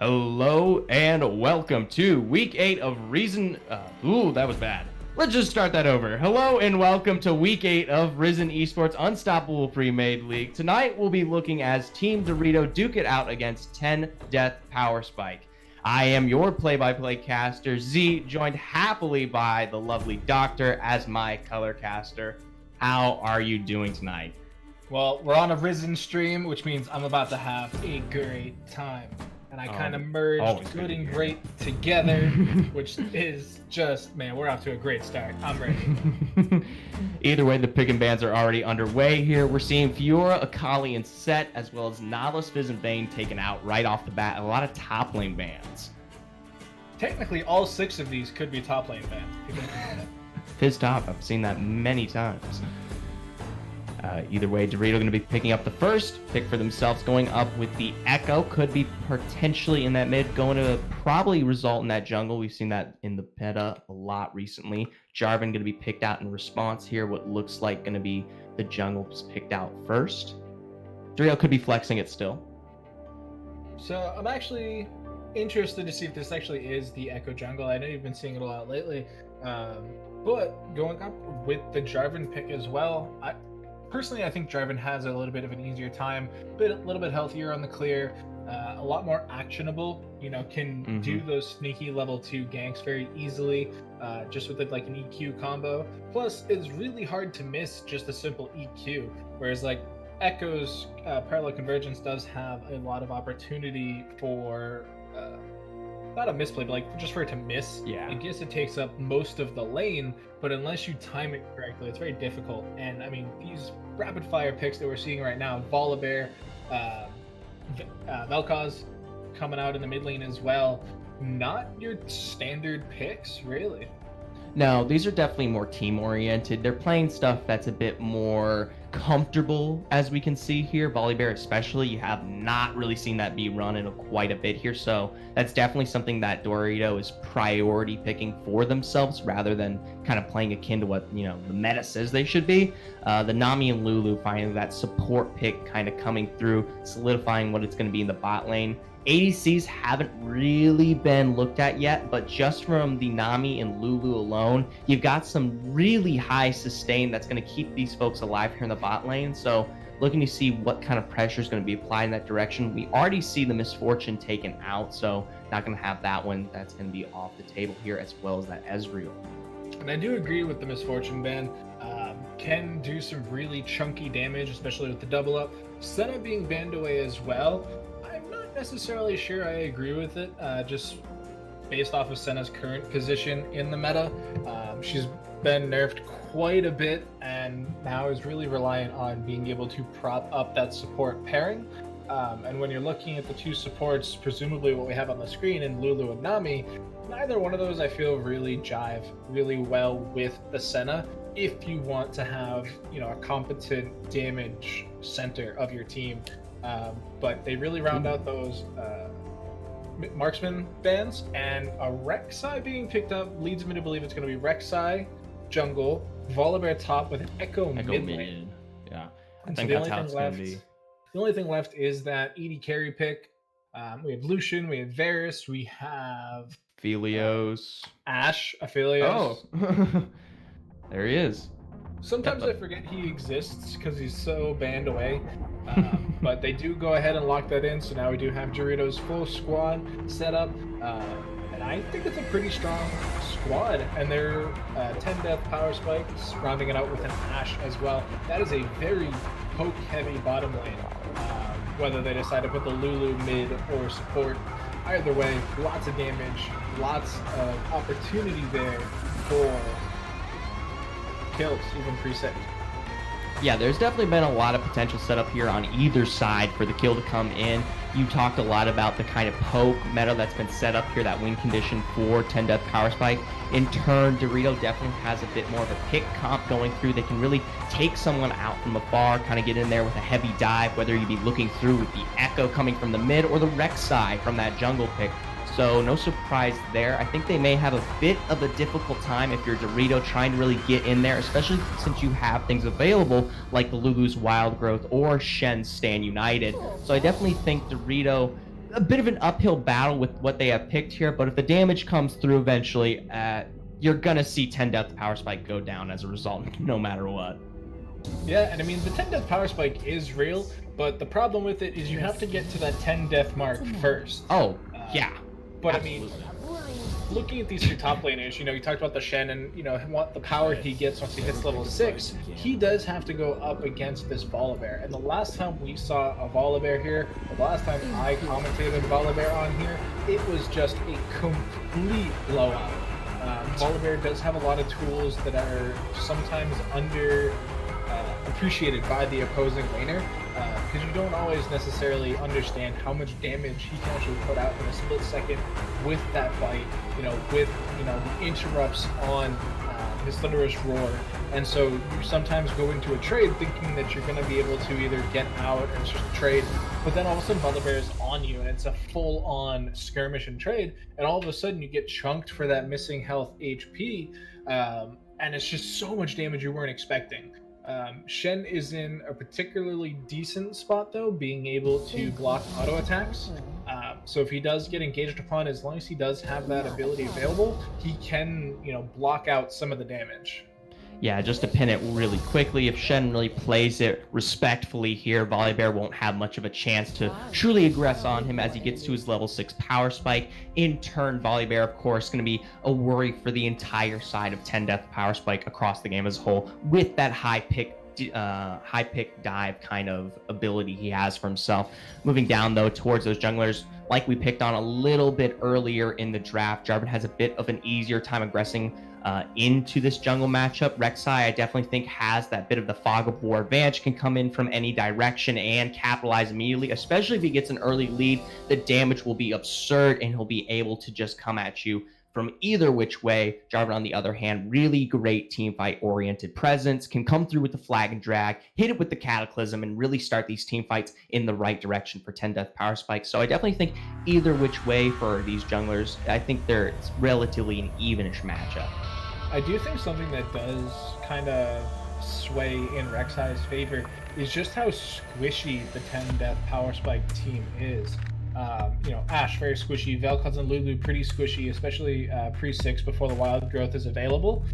Hello and welcome to week 8 of Reason. That was bad. Let's just start that over. Hello and welcome to week 8 of Risen Esports Unstoppable Premade League. Tonight we'll be looking as Team Dorito duke it out against 10 Death Power Spike. I am your play-by-play caster, Z, joined happily by the lovely Doctor as my color caster. How are you doing tonight? Well, we're on a Risen stream, which means I'm about to have a great time. And I kind of merged good and great together, which is just, man, we're off to a great start. I'm ready. Either way, the pick and bans are already underway here. We're seeing Fiora, Akali, and Set, as well as Nautilus, Fizz, and Vayne taken out right off the bat. A lot of top lane bans. Technically, all 6 of these could be top lane bans. Fizz top, I've seen that many times. Either way, Dorito going to be picking up the first pick for themselves, going up with the Echo. Could be potentially in that mid, going to probably result in that jungle. We've seen that in the meta a lot recently. Jarvan going to be picked out in response here. What looks like going to be the jungle's picked out first. Dorito could be flexing it still. So I'm actually interested to see if this actually is the Echo jungle. I know you've been seeing it a lot lately, but going up with the Jarvan pick as well, I think Jarvan has a little bit of an easier time, a little bit healthier on the clear, a lot more actionable. Can do those sneaky level 2 ganks very easily, just with like an EQ combo. Plus, it's really hard to miss just a simple EQ, whereas like Echo's parallel convergence does have a lot of opportunity for not a misplay, but like just for it to miss. Yeah. I guess it takes up most of the lane, but unless you time it correctly, it's very difficult. And I mean, these rapid fire picks that we're seeing right now, Volibear, Vel'Koz coming out in the mid lane as well, not your standard picks, really. No, these are definitely more team-oriented. They're playing stuff that's a bit more comfortable, as we can see here. Volibear especially, you have not really seen that be run in quite a bit here, so that's definitely something that Dorito is priority picking for themselves rather than kind of playing akin to what, the meta says they should be. The Nami and Lulu finding that support pick kind of coming through, solidifying what it's going to be in the bot lane. ADCs haven't really been looked at yet, but just from the Nami and Lulu alone, you've got some really high sustain that's going to keep these folks alive here in the bot lane. So looking to see what kind of pressure is going to be applied in that direction. We already see the Misfortune taken out, so not going to have that one. That's going to be off the table here, as well as that Ezreal. And I do agree with the Misfortune ban. Can do some really chunky damage, especially with the double up. Senna being banned away as well. Necessarily sure I agree with it, just based off of Senna's current position in the meta. She's been nerfed quite a bit and now is really reliant on being able to prop up that support pairing. And when you're looking at the two supports, presumably what we have on the screen in Lulu and Nami, neither one of those I feel really jive really well with the Senna if you want to have a competent damage center of your team. But they really round out those marksman bans, and a Rek'Sai being picked up leads me to believe it's going to be Rek'Sai jungle, Volibear top with Echo mid lane. Yeah, I think that's how it's going to be. The only thing left is that ED carry pick. We have Lucian, we have Varus, we have Philios, Ashe, Aphelios. Oh, there he is. Sometimes I forget he exists because he's so banned away. But they do go ahead and lock that in, so now we do have Dorito's full squad set up. And I think it's a pretty strong squad. And they're 10 death power spikes, rounding it out with an Ashe as well. That is a very poke-heavy bottom lane. Whether they decide to put the Lulu mid or support, either way, lots of damage, lots of opportunity there for kills, even pre-saved. Yeah, there's definitely been a lot of potential setup here on either side for the kill to come in. You talked a lot about the kind of poke meta that's been set up here, that win condition for 10 death power spike. In turn, Dorito definitely has a bit more of a pick comp going through. They can really take someone out from afar, kind of get in there with a heavy dive, whether you be looking through with the Echo coming from the mid or the Rek'Sai from that jungle pick. So no surprise there. I think they may have a bit of a difficult time if you're Dorito trying to really get in there, especially since you have things available like the Lulu's Wild Growth or Shen's Stand United. So I definitely think Dorito, a bit of an uphill battle with what they have picked here, but if the damage comes through eventually, you're gonna see 10 death power spike go down as a result, no matter what. Yeah, and I mean, the 10 death power spike is real, but the problem with it is you have to get to that 10 death mark first. Oh, yeah. But absolutely. I mean, looking at these two top laners, you talked about the Shen and, what the power he gets once he hits level 6, he does have to go up against this Volibear. And the last time we saw a Volibear here, the last time I commentated Volibear on here, it was just a complete blowout. Volibear does have a lot of tools that are sometimes appreciated by the opposing laner, because you don't always necessarily understand how much damage he can actually put out in a split second with that bite, with the interrupts on his thunderous roar. And so you sometimes go into a trade thinking that you're going to be able to either get out and it's just a trade, but then all of a sudden Volibear is on you and it's a full-on skirmish and trade, and all of a sudden you get chunked for that missing health HP, and it's just so much damage you weren't expecting. Shen is in a particularly decent spot, though, being able to block auto attacks. So if he does get engaged upon, as long as he does have that ability available, he can, block out some of the damage. Yeah, just to pin it really quickly, if Shen really plays it respectfully here, Volibear won't have much of a chance to truly aggress on him as he gets to his level 6 power spike. In turn, Volibear, of course, going to be a worry for the entire side of 10 death power spike across the game as a whole, with that high pick dive kind of ability he has for himself. Moving down, though, towards those junglers, like we picked on a little bit earlier in the draft, Jarvan has a bit of an easier time aggressing into this jungle matchup. Rek'Sai, I definitely think, has that bit of the fog of war advantage, can come in from any direction and capitalize immediately, especially if he gets an early lead. The damage will be absurd, and he'll be able to just come at you from either which way. Jarvan, on the other hand, really great teamfight oriented presence, can come through with the flag and drag, hit it with the cataclysm, and really start these team fights in the right direction for 10 death power spikes. So I definitely think either which way for these junglers, I think it's relatively an evenish matchup. I do think something that does kind of sway in Rek'Sai's favor is just how squishy the 10 death power spike team is. Ashe, very squishy. Vel'Koz and Lulu, pretty squishy, especially pre-6 before the wild growth is available.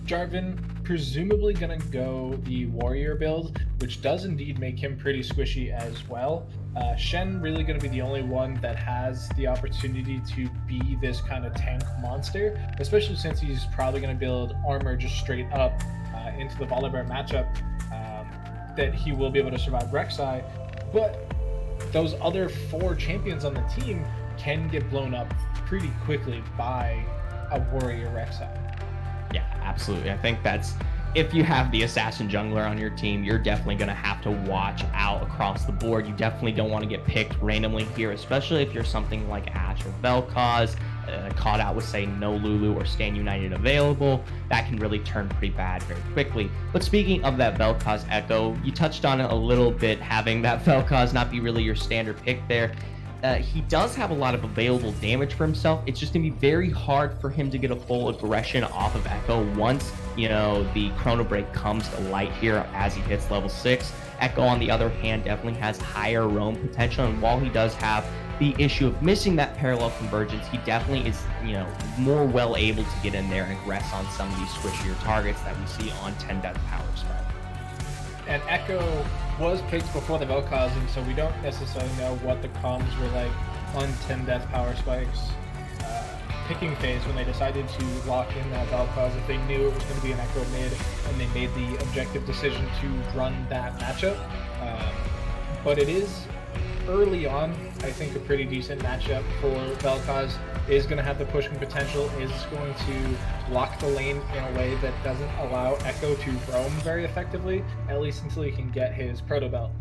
Jarvan, presumably going to go the warrior build, which does indeed make him pretty squishy as well. Shen really going to be the only one that has the opportunity to be this kind of tank monster, especially since he's probably going to build armor just straight up into the Volibear matchup, that he will be able to survive Rek'Sai. But those other 4 champions on the team can get blown up pretty quickly by a warrior Rek'Sai. Yeah, absolutely. I think that's, if you have the assassin jungler on your team, you're definitely going to have to watch out across the board. You definitely don't want to get picked randomly here, especially if you're something like Ashe or Vel'Koz, caught out with, say, no Lulu or Stand United available. That can really turn pretty bad very quickly. But speaking of that Vel'Koz Echo, you touched on it a little bit, having that Vel'Koz not be really your standard pick there. He does have a lot of available damage for himself. It's just going to be very hard for him to get a full aggression off of Echo once, the Chrono Break comes to light here as he hits level 6. Echo, on the other hand, definitely has higher roam potential, and while he does have the issue of missing that parallel convergence, he definitely is, more well able to get in there and aggress on some of these squishier targets that we see on 10 death power spike. And Echo was picked before the Vel'Koz, so we don't necessarily know what the comms were like on 10 death power spikes picking phase when they decided to lock in that Vel'Koz, if they knew it was going to be an Echo mid and they made the objective decision to run that matchup. But it is early on, I think, a pretty decent matchup for Vel'Koz. Is going to have the pushing potential, is going to lock the lane in a way that doesn't allow Echo to roam very effectively, at least until he can get his Proto Belt.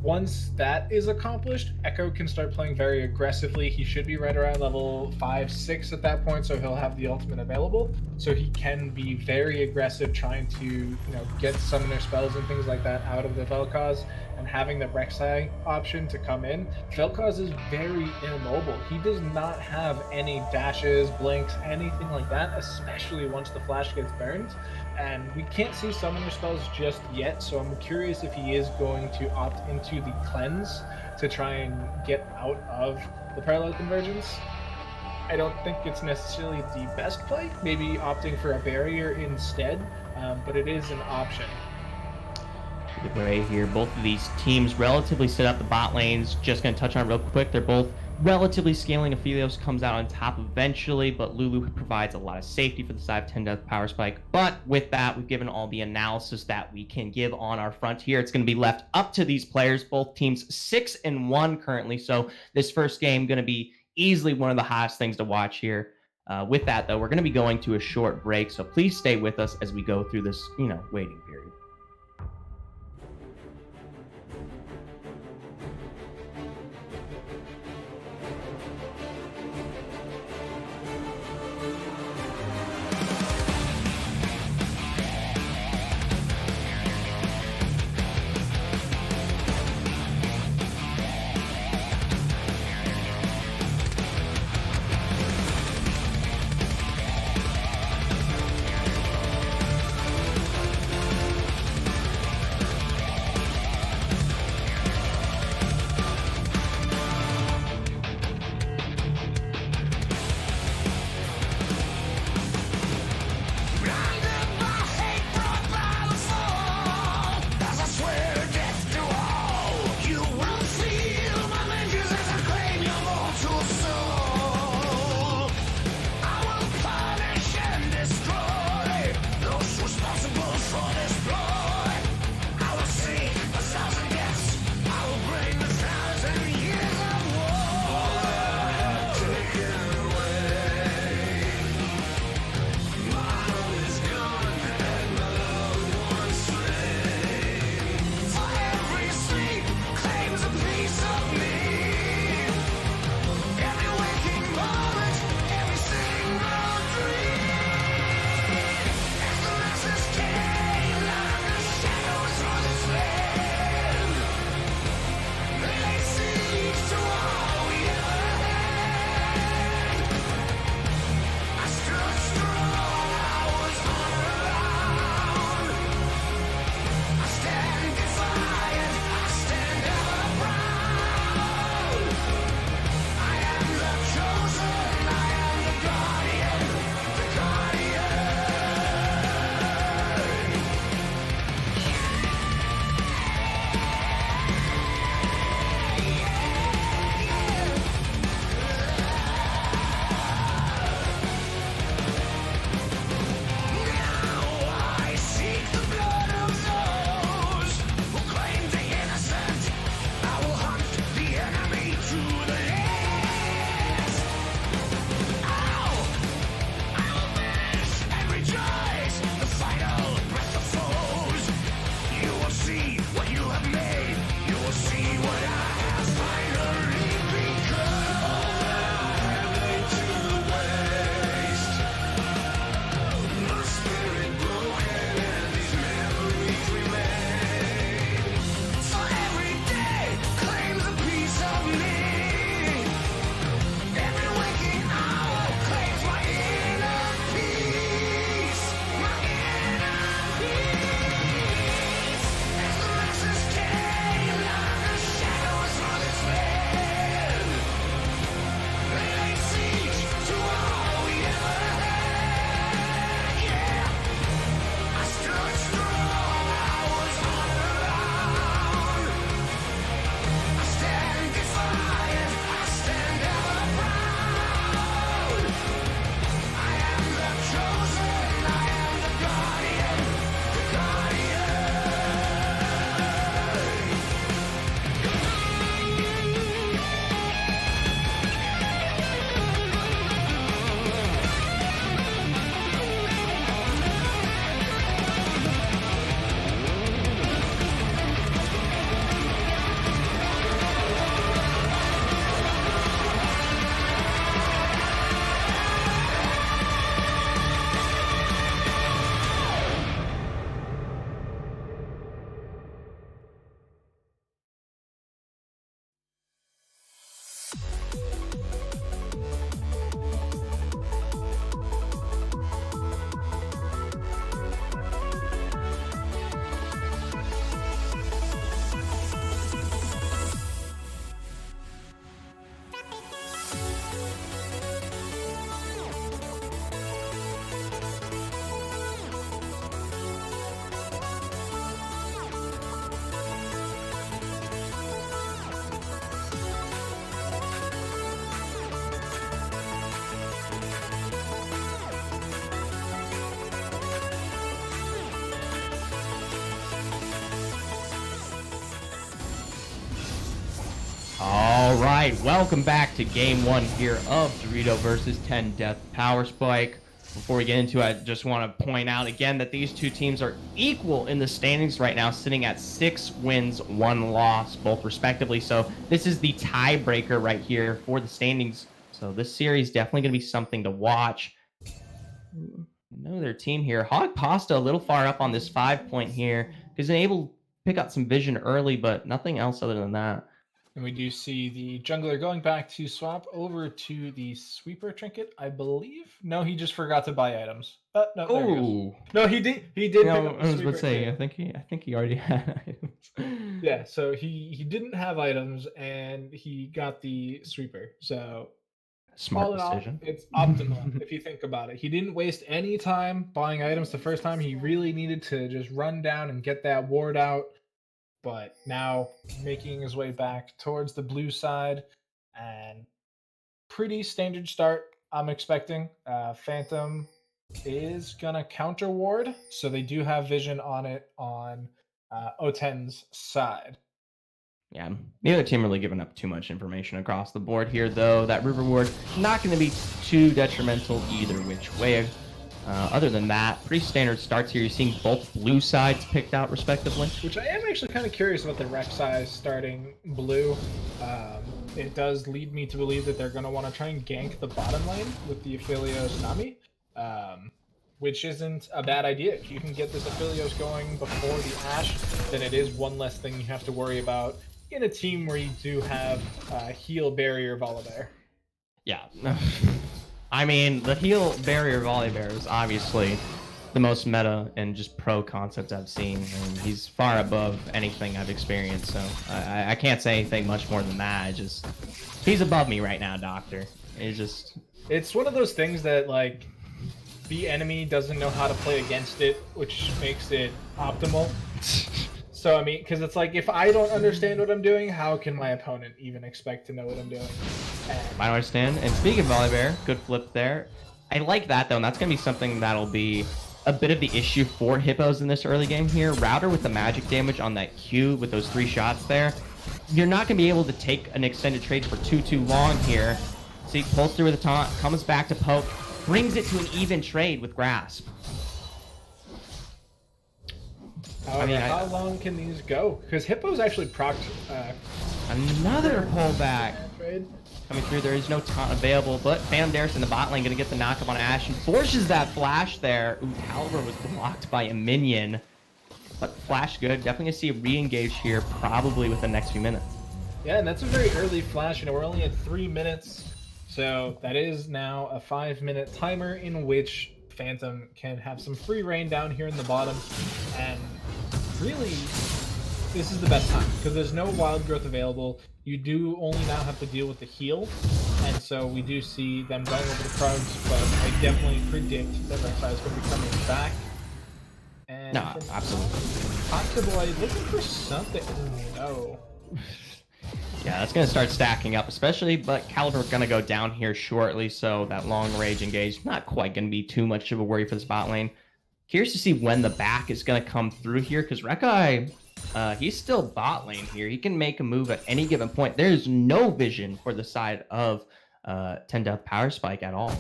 Once that is accomplished, Echo can start playing very aggressively. He should be right around level 5-6 at that point, so he'll have the ultimate available. So he can be very aggressive, trying to get summoner spells and things like that out of the Vel'Koz, and having the Rek'Sai option to come in. Vel'Koz is very immobile. He does not have any dashes, blinks, anything like that, especially once the flash gets burned. And we can't see summoner spells just yet, so I'm curious if he is going to opt into the cleanse to try and get out of the parallel convergence. I don't think it's necessarily the best play, maybe opting for a barrier instead, but it is an option. Right here, both of these teams relatively set up the bot lanes. Just going to touch on it real quick. They're both relatively scaling. Aphelios comes out on top eventually, but Lulu provides a lot of safety for the side of 10 death power spike. But with that, we've given all the analysis that we can give on our front here. It's going to be left up to these players. Both teams 6-1 currently, so this first game going to be easily one of the hottest things to watch here. With that, though, we're going to be going to a short break, so please stay with us as we go through this, waiting period. All right, welcome back to game 1 here of Dorito versus 10 Death Power Spike. Before we get into it, I just want to point out again that these two teams are equal in the standings right now, sitting at 6 wins, 1 loss, both respectively. So this is the tiebreaker right here for the standings. So this series definitely going to be something to watch. Know their team here. Hog Pasta a little far up on this 5-point here because they're able to pick up some vision early, but nothing else other than that. And we do see the jungler going back to swap over to the sweeper trinket, I believe. No, he just forgot to buy items. No, there he goes. No, he did. He did. No, I was about to say. I think he already had items. Yeah, so he didn't have items and he got the sweeper. So smart decision. It's optimal if you think about it. He didn't waste any time buying items the first time. He really needed to just run down and get that ward out. But now making his way back towards the blue side, and pretty standard start I'm expecting. Phantom is going to counter ward, so they do have vision on it on O10's side. Yeah, neither team really giving up too much information across the board here, though. That river ward not going to be too detrimental either which way. Other than that, pretty standard starts here. You're seeing both blue sides picked out respectively. Which I am actually kind of curious about the rec size starting blue. It does lead me to believe that they're going to want to try and gank the bottom lane with the Aphelios Nami, which isn't a bad idea. If you can get this Aphelios going before the Ashe, then it is one less thing you have to worry about in a team where you do have heal barrier Volibear. Yeah. I mean, the heal barrier Volibear is obviously the most meta and just pro concept I've seen, and he's far above anything I've experienced, so I can't say anything much more than that. He's above me right now, Doctor. It's one of those things that, like, the enemy doesn't know how to play against it, which makes it optimal. So, I mean, because it's like, if I don't understand what I'm doing, how can my opponent even expect to know what I'm doing? I don't understand. And speaking of Volibear, good flip there. I like that, though, and that's going to be something that'll be a bit of the issue for Hippos in this early game here. Router with the magic damage on that Q with those 3 shots there. You're not going to be able to take an extended trade for too long here. See, pulls through with a taunt, comes back to poke, brings it to an even trade with Grasp. However, how long can these go? Because Hippo's actually procced another pullback coming through. There is no taunt available, but Phantom Darius in the bot lane going to get the knockup on Ashe and forces that flash there. Ooh, Caliber was blocked by a minion, but flash good. Definitely going to see a re-engage here probably within the next few minutes. Yeah, and that's a very early flash. You know, we're only at 3 minutes, so that is now a 5-minute timer in which Phantom can have some free reign down here in the bottom, and really this is the best time because there's no wild growth available. You do only now have to deal with the heal, and so we do see them going over the Krugs, but I definitely predict that Rek'Sai is going to be coming back. And no, absolutely. Pasta Boy looking for something. No. Yeah, that's going to start stacking up, especially, but Caliber going to go down here shortly, so that long range engage, not quite going to be too much of a worry for this bot lane. Curious to see when the back is going to come through here, because Rek'Sai, he's still bot lane here. He can make a move at any given point. There's no vision for the side of 10 Death Power Spike at all.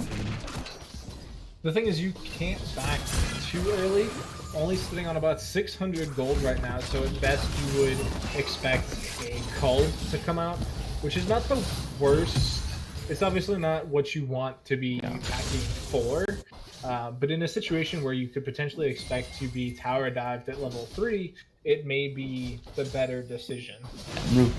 The thing is, you can't back too early. Only sitting on about 600 gold right now, so at best you would expect a cull to come out, which is not the worst. It's obviously not what you want to be backing for, but in a situation where you could potentially expect to be tower dived at level 3, it may be the better decision.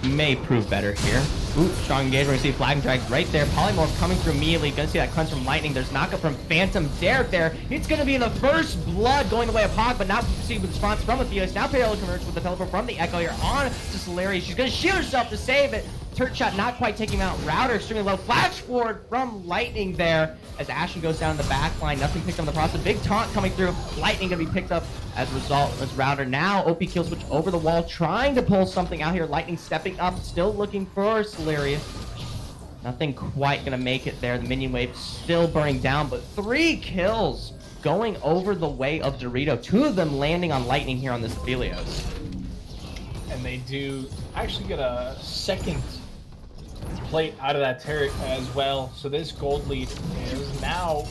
May prove better here. Ooh, strong engage. We're going to see Flag and Drag right there. Polymorph coming through immediately. Going to see that cleanse from Lightning. There's knockup from Phantom Derek there. It's going to be the first blood going the way of Hog, but now we see with response from Aphelios. Now Payload converts with the teleport from the Echo here on to Solari. She's going to shield herself to save it. Turret shot not quite taking him out. Router extremely low. Flash forward from Lightning there as Ashen goes down the back line. Nothing picked up in the process. Big taunt coming through. Lightning going to be picked up as a result. As Router now OP kill switch over the wall, trying to pull something out here. Lightning stepping up, still looking for Solarius. Nothing quite going to make it there. The minion wave still burning down, but 3 kills going over the way of Dorito. 2 of them landing on Lightning here on this Aphelios. And they do actually get a second plate out of that turret as well. So this gold lead is now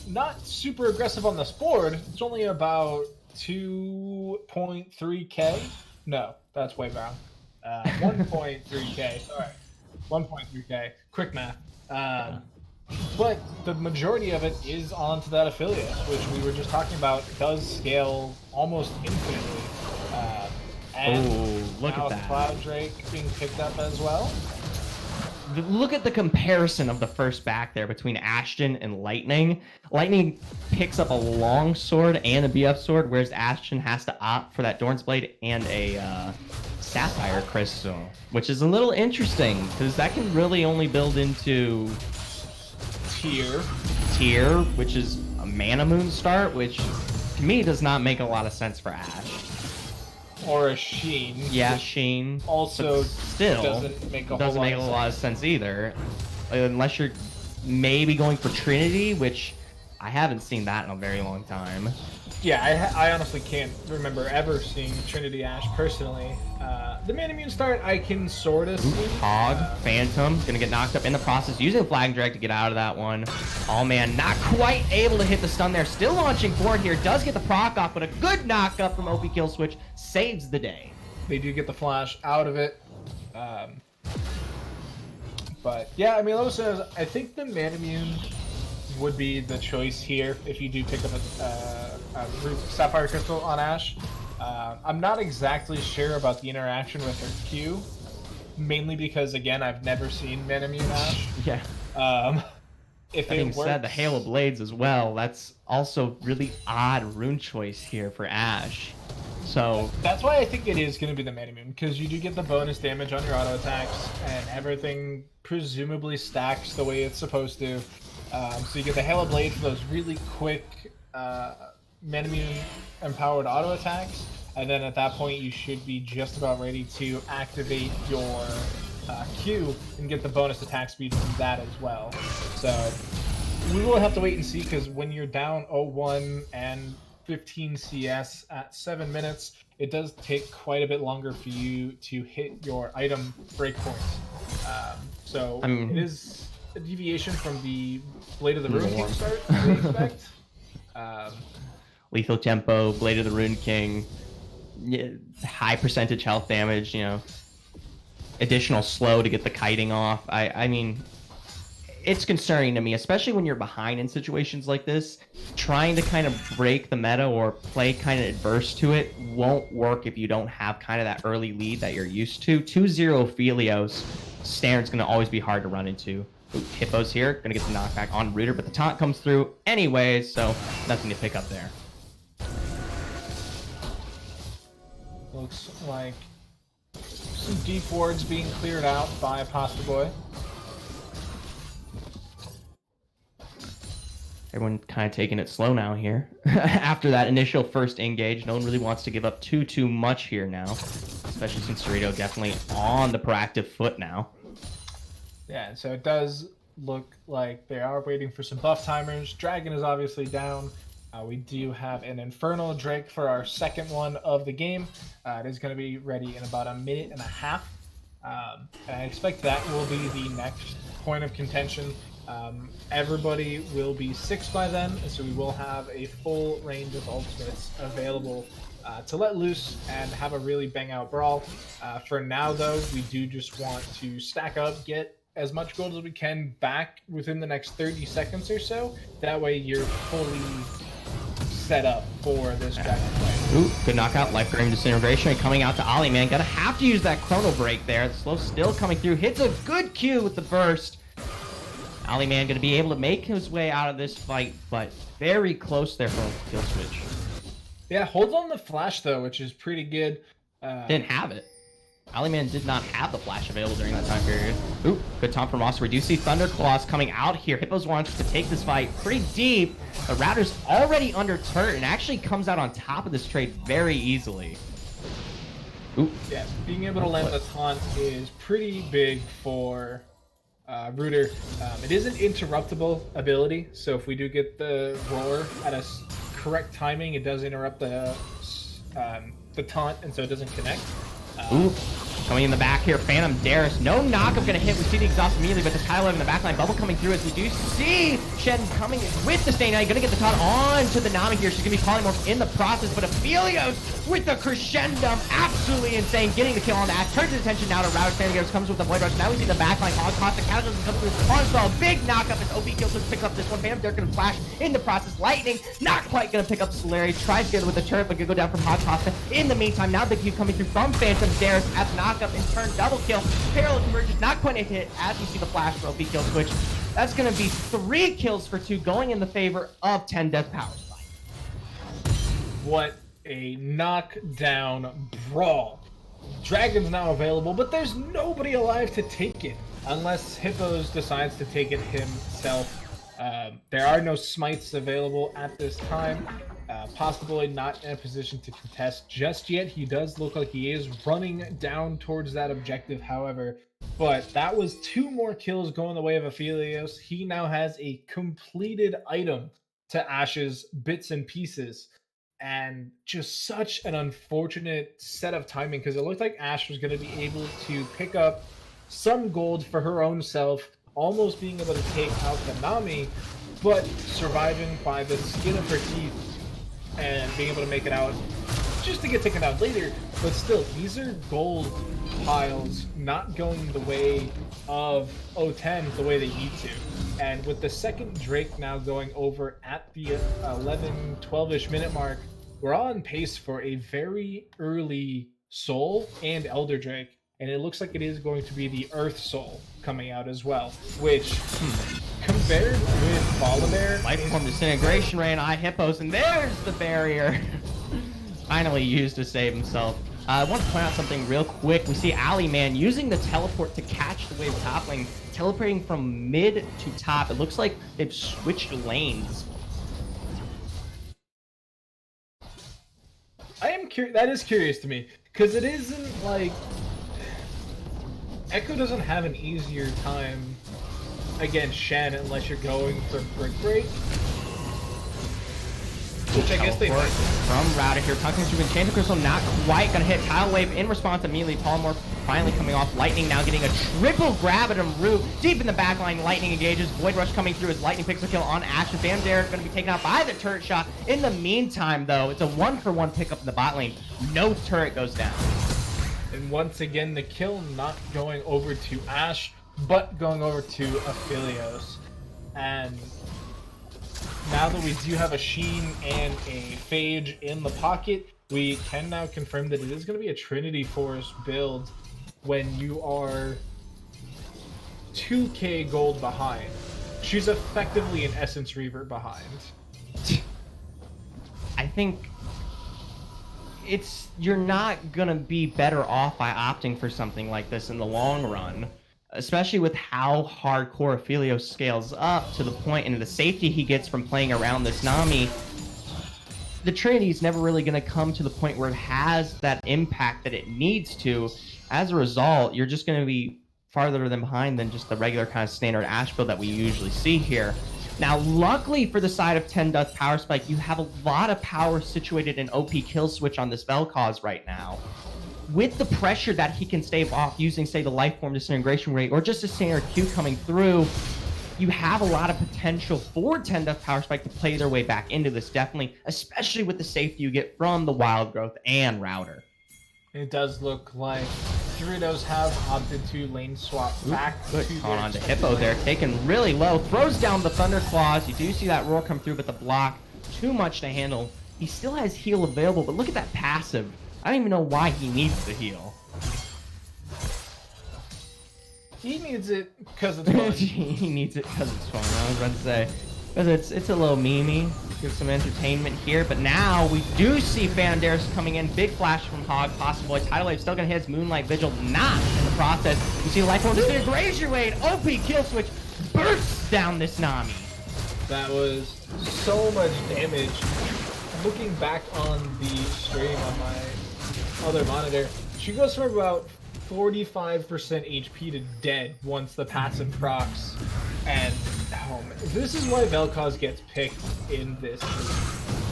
not super aggressive on this board. It's only about 2.3k. No, that's way wrong. 1.3k. Sorry, 1.3k. Quick math. But the majority of it is onto that affiliate, which we were just talking about, does scale almost infinitely. And look at that. Cloud Drake being picked up as well. Look at the comparison of the first back there between Ashton and Lightning. Lightning picks up a long sword and a BF sword, whereas Ashton has to opt for that Dorn's Blade and a Sapphire Crystal, which is a little interesting because that can really only build into tier, which is a Mana Moon start, which to me does not make a lot of sense for Ashe. Or a Sheen. Yeah, Sheen. Also, still doesn't make a lot of sense either, unless you're maybe going for Trinity, which I haven't seen that in a very long time. Yeah, I honestly can't remember ever seeing Trinity Ashe personally. The Mana Immune start I can sort of see. Hog, Phantom, gonna get knocked up in the process, using Flag Drag to get out of that one. Oh man, not quite able to hit the stun there. Still launching forward here, does get the proc off, but a good knock up from OP Kill Switch saves the day. They do get the flash out of it. But yeah, I mean, I think the Mana Immune would be the choice here if you do pick up a Sapphire Crystal on Ashe. I'm not exactly sure about the interaction with her Q, mainly because, again, I've never seen Mana Immune Ashe. Yeah. If that being said, the Hail of Blades as well, that's also really odd rune choice here for Ashe. So that's why I think it is going to be the Mana Immune, because you do get the bonus damage on your auto attacks, and everything presumably stacks the way it's supposed to. So you get the Hail of Blade for those really quick Mana Immune empowered auto attacks, and then at that point you should be just about ready to activate your Q and get the bonus attack speed from that as well. So we will have to wait and see, because when you're down 0-1 and 15 CS at 7 minutes, it does take quite a bit longer for you to hit your item breakpoints. So it is a deviation from the Blade of the Rune King start, we expect. Lethal Tempo, Blade of the Rune King, high percentage health damage, you know, additional slow to get the kiting off. I mean, it's concerning to me, especially when you're behind in situations like this. Trying to kind of break the meta or play kind of adverse to it won't work if you don't have kind of that early lead that you're used to. 2-0 Phelios, Staren's going to always be hard to run into. Hippo's here, going to get the knockback on Rooter, but the taunt comes through anyways, so nothing to pick up there. Looks like some deep wards being cleared out by Pasta Boy. Everyone kind of taking it slow now here. After that initial first engage, no one really wants to give up too much here now, especially since Dorito definitely on the proactive foot now. Yeah, so it does look like they are waiting for some buff timers. Dragon is obviously down. We do have an Infernal Drake for our second one of the game. It is going to be ready in about 1.5 minutes. And I expect that will be the next point of contention. Everybody will be 6 by then, and so we will have a full range of ultimates available to let loose and have a really bang out brawl. For now, though, we do just want to stack up, get as much gold as we can back within the next 30 seconds or so. That way you're fully set up for this dragon fight. Ooh, good knockout, life drain disintegration coming out to Ollie, man. Gonna have to use that chrono break there. The slow still coming through, hits a good Q with the burst. Ollie man gonna be able to make his way out of this fight, but very close there for kill switch. Yeah, holds on the flash though, which is pretty good. Didn't have it. Aliman did not have the flash available during that time period. Ooh, good taunt from Ross. We do see Thunderclaws coming out here. Hippos wants to take this fight pretty deep. The Router's already under turret and actually comes out on top of this trade very easily. Ooh. Yeah, being able to land the taunt is pretty big for Rooter. It is an interruptible ability, so if we do get the roar at a correct timing, it does interrupt the taunt, and so it doesn't connect. Ooh, Coming in the back here, Phantom Darius. No knockup gonna hit. We see the exhaust immediately, but the Tyler in the backline. Bubble coming through as we do see Shen coming with the stay. Now you're gonna get the Todd on to the Nami here. She's gonna be polymorphed in the process, but Aphelios with the crescendum, absolutely insane. Getting the kill on that. Turns his attention now to Router. Phantom Darius comes with the Void Rush. Now we see the backline. Costa Cataclysm comes through. Onslaught, big knockup as OP kills to pick up this one. Phantom Darius gonna flash in the process. Lightning, not quite gonna pick up Solari. Tries to get it with the turret, but gonna go down from Hot Costa. In the meantime, now the Q coming through from Phantom Darius at the knockup in turn double kill. Parallel convergence, not quite a hit as you see the flash for OP kill switch. That's gonna be 3 kills for 2 going in the favor of 10 Death Power Spike. What a knockdown brawl. Dragon's now available, but there's nobody alive to take it unless Hippos decides to take it himself. There are no smites available at this time. Possibly not in a position to contest just yet. He does look like he is running down towards that objective, however. But that was 2 more kills going the way of Aphelios. He now has a completed item to Ash's bits and pieces. And just such an unfortunate set of timing, because it looked like Ash was going to be able to pick up some gold for her own self, almost being able to take out the Nami, but surviving by the skin of her teeth and being able to make it out just to get taken out later. But still, these are gold piles not going the way of O10 the way they need to. And with the second Drake now going over at the 11, 12-ish minute mark, we're on pace for a very early Soul and Elder Drake. And it looks like it is going to be the Earth Soul coming out as well, which compared with Volibear, Life Form Disintegration Ray and Hippos, and there's the barrier. Finally used to save himself. I want to point out something real quick. We see Ali Man using the teleport to catch the wave top lane, teleporting from mid to top. It looks like they've switched lanes. I am curious. That is curious to me, because it isn't like Echo doesn't have an easier time against Shen unless you're going for Brick Break. Which I guess they did. From Router here, tucking through Enchanted Crystal, not quite gonna hit. Tidal Wave in response immediately. Polymorph finally coming off. Lightning now getting a triple grab at him. Root deep in the backline. Lightning engages. Void Rush coming through as Lightning picks a kill on Ash. And Bam Derek gonna be taken out by the turret shot. In the meantime, though, it's a 1-for-1 pickup in the bot lane. No turret goes down. And once again, the kill not going over to Ash, but going over to Aphelios. And now that we do have a Sheen and a Phage in the pocket, we can now confirm that it is going to be a Trinity Force build when you are 2k gold behind. She's effectively an Essence Reaver behind. I think you're not gonna be better off by opting for something like this in the long run, especially with how hardcore Aphelios scales up to the point and the safety he gets from playing around this Nami. The Trinity's never really gonna come to the point where it has that impact that it needs to. As a result, you're just gonna be farther than behind than just the regular kind of standard Ash build that we usually see here. Now, luckily for the side of 10 Death Power Spike, you have a lot of power situated in OP kill switch on this Vel'Koz right now. With the pressure that he can stave off using, say, the Life Form Disintegration Rate or just a standard Q coming through, you have a lot of potential for 10 Death Power Spike to play their way back into this, definitely, especially with the safety you get from the Wild Growth and Router. It does look like Doritos have opted to lane swap back. Good call on to Hippo there, taken really low, throws down the Thunderclaws. You do see that roar come through, but the block, too much to handle. He still has heal available, but look at that passive. I don't even know why he needs the heal. He needs it because it's fun. He needs it because it's fun. I was about to say, because it's a little memey. Give some entertainment here, but now we do see Phantom Darius coming in. Big flash from Hog, possible. Tidal Wave still gonna hit his Moonlight Vigil, not in the process. You see Life Form Disintegration Rate, OP kill switch, bursts down this Nami. That was so much damage. Looking back on the stream on my other monitor, she goes from about 45% HP to dead once the passive procs. And this is why Vel'Koz gets picked in this.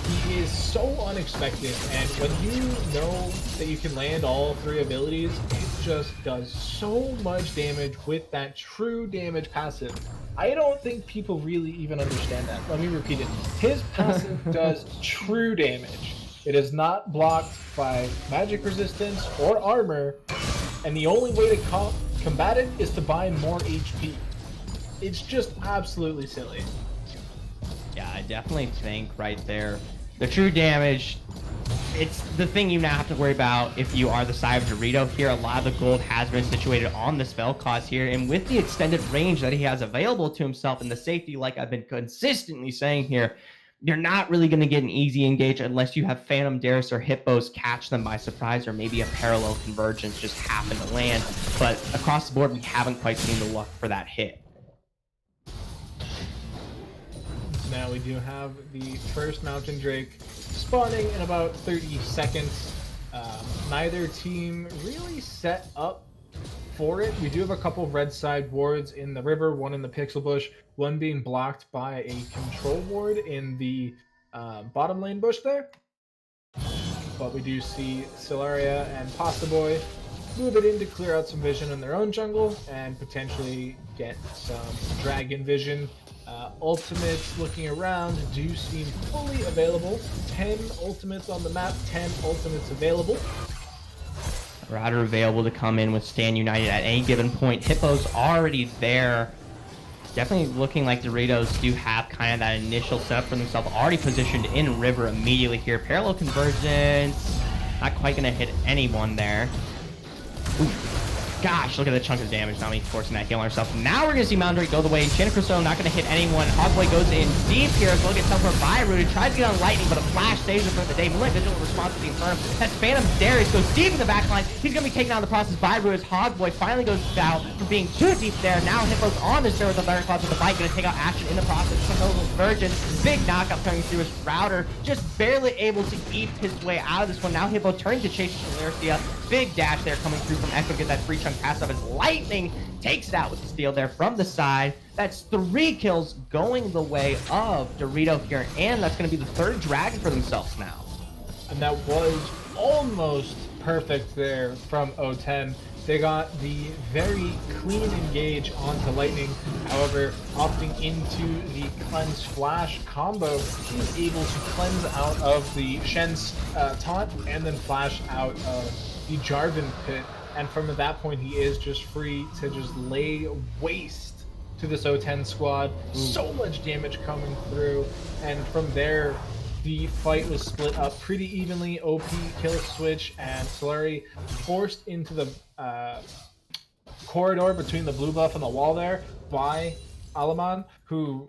He is so unexpected, and when you know that you can land all 3 abilities, it just does so much damage with that true damage passive. I don't think people really even understand that. Let me repeat it. His passive does true damage. It is not blocked by magic resistance or armor, and the only way to combat it is to buy more HP. It's just absolutely silly. Yeah, I definitely think right there, the true damage, it's the thing you now have to worry about if you are the side of Dorito here. A lot of the gold has been situated on the spell cost here, and with the extended range that he has available to himself and the safety, like I've been consistently saying here, you're not really going to get an easy engage unless you have Phantom Darius or Hippos catch them by surprise, or maybe a parallel convergence just happen to land. But across the board, we haven't quite seen the luck for that hit. Now we do have the first Mountain Drake spawning in about 30 seconds. Neither team really set up for it. We do have a couple of red side wards in the river, one in the pixel bush, one being blocked by a control ward in the bottom lane bush there. But we do see Solaria and Pasta Boy move it in to clear out some vision in their own jungle and potentially get some dragon vision. Ultimates looking around do seem fully available. 10 ultimates on the map, 10 ultimates available. Router available to come in with Stand United at any given point. Hippo's already there. Definitely looking like Doritos do have kind of that initial setup for themselves. Already positioned in river immediately here. Parallel convergence. Not quite going to hit anyone there. Ooh. Gosh, look at the chunk of damage. Not me forcing that heal on herself. Now we're going to see Mountain Drake go the way. Enchanted Crystal not going to hit anyone. Hogboy goes in deep here. Look at teleport by Rooted. Tries to get on Lightning, but a flash saves him for the day. Moonlight Vigil response to the Infernum. That's Phantom Darius goes deep in the backline. He's going to be taken out of the process by Rooted. Hogboy finally goes out for being too deep there. Now Hippo's on the stairs with the Thunderclouds with the fight. Going to take out Ashen in the process. Virgin. Big knockup coming through his Router. Just barely able to eat his way out of this one. Now Hippo turning to chase Solaria. Big dash there coming through from Echo. Get that free chunk pass up as Lightning takes it out with the steal there from the side. That's 3 kills going the way of Dorito here, and that's going to be the 3rd dragon for themselves now. And that was almost perfect there from O10. They got the very clean engage onto Lightning. However, opting into the Cleanse Flash combo, he's able to cleanse out of the Shen's taunt and then flash out of the Jarvan pit. And from that point, he is just free to just lay waste to this O10 squad. So much damage coming through. And from there, the fight was split up pretty evenly. OP, Kill Switch, and Solari forced into the corridor between the blue buff and the wall there by Alaman, who,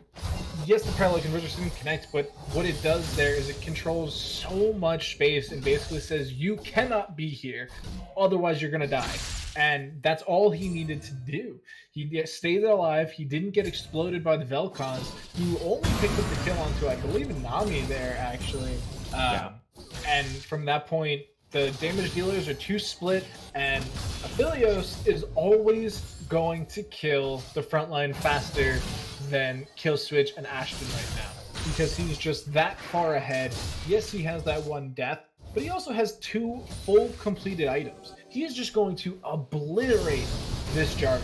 yes, the parallel convergence didn't connect, but what it does there is it controls so much space and basically says, you cannot be here, otherwise you're gonna die. And that's all he needed to do. He stayed alive, he didn't get exploded by the Vel'Koz, who only picked up the kill onto, I believe, Nami there, actually. And from that point, the damage dealers are 2 split, and Aphelios is always going to kill the frontline faster than Kill Switch and Ashton right now, because he's just that far ahead. Yes, he has that 1 death, but he also has 2 full completed items. He is just going to obliterate this Jarvan.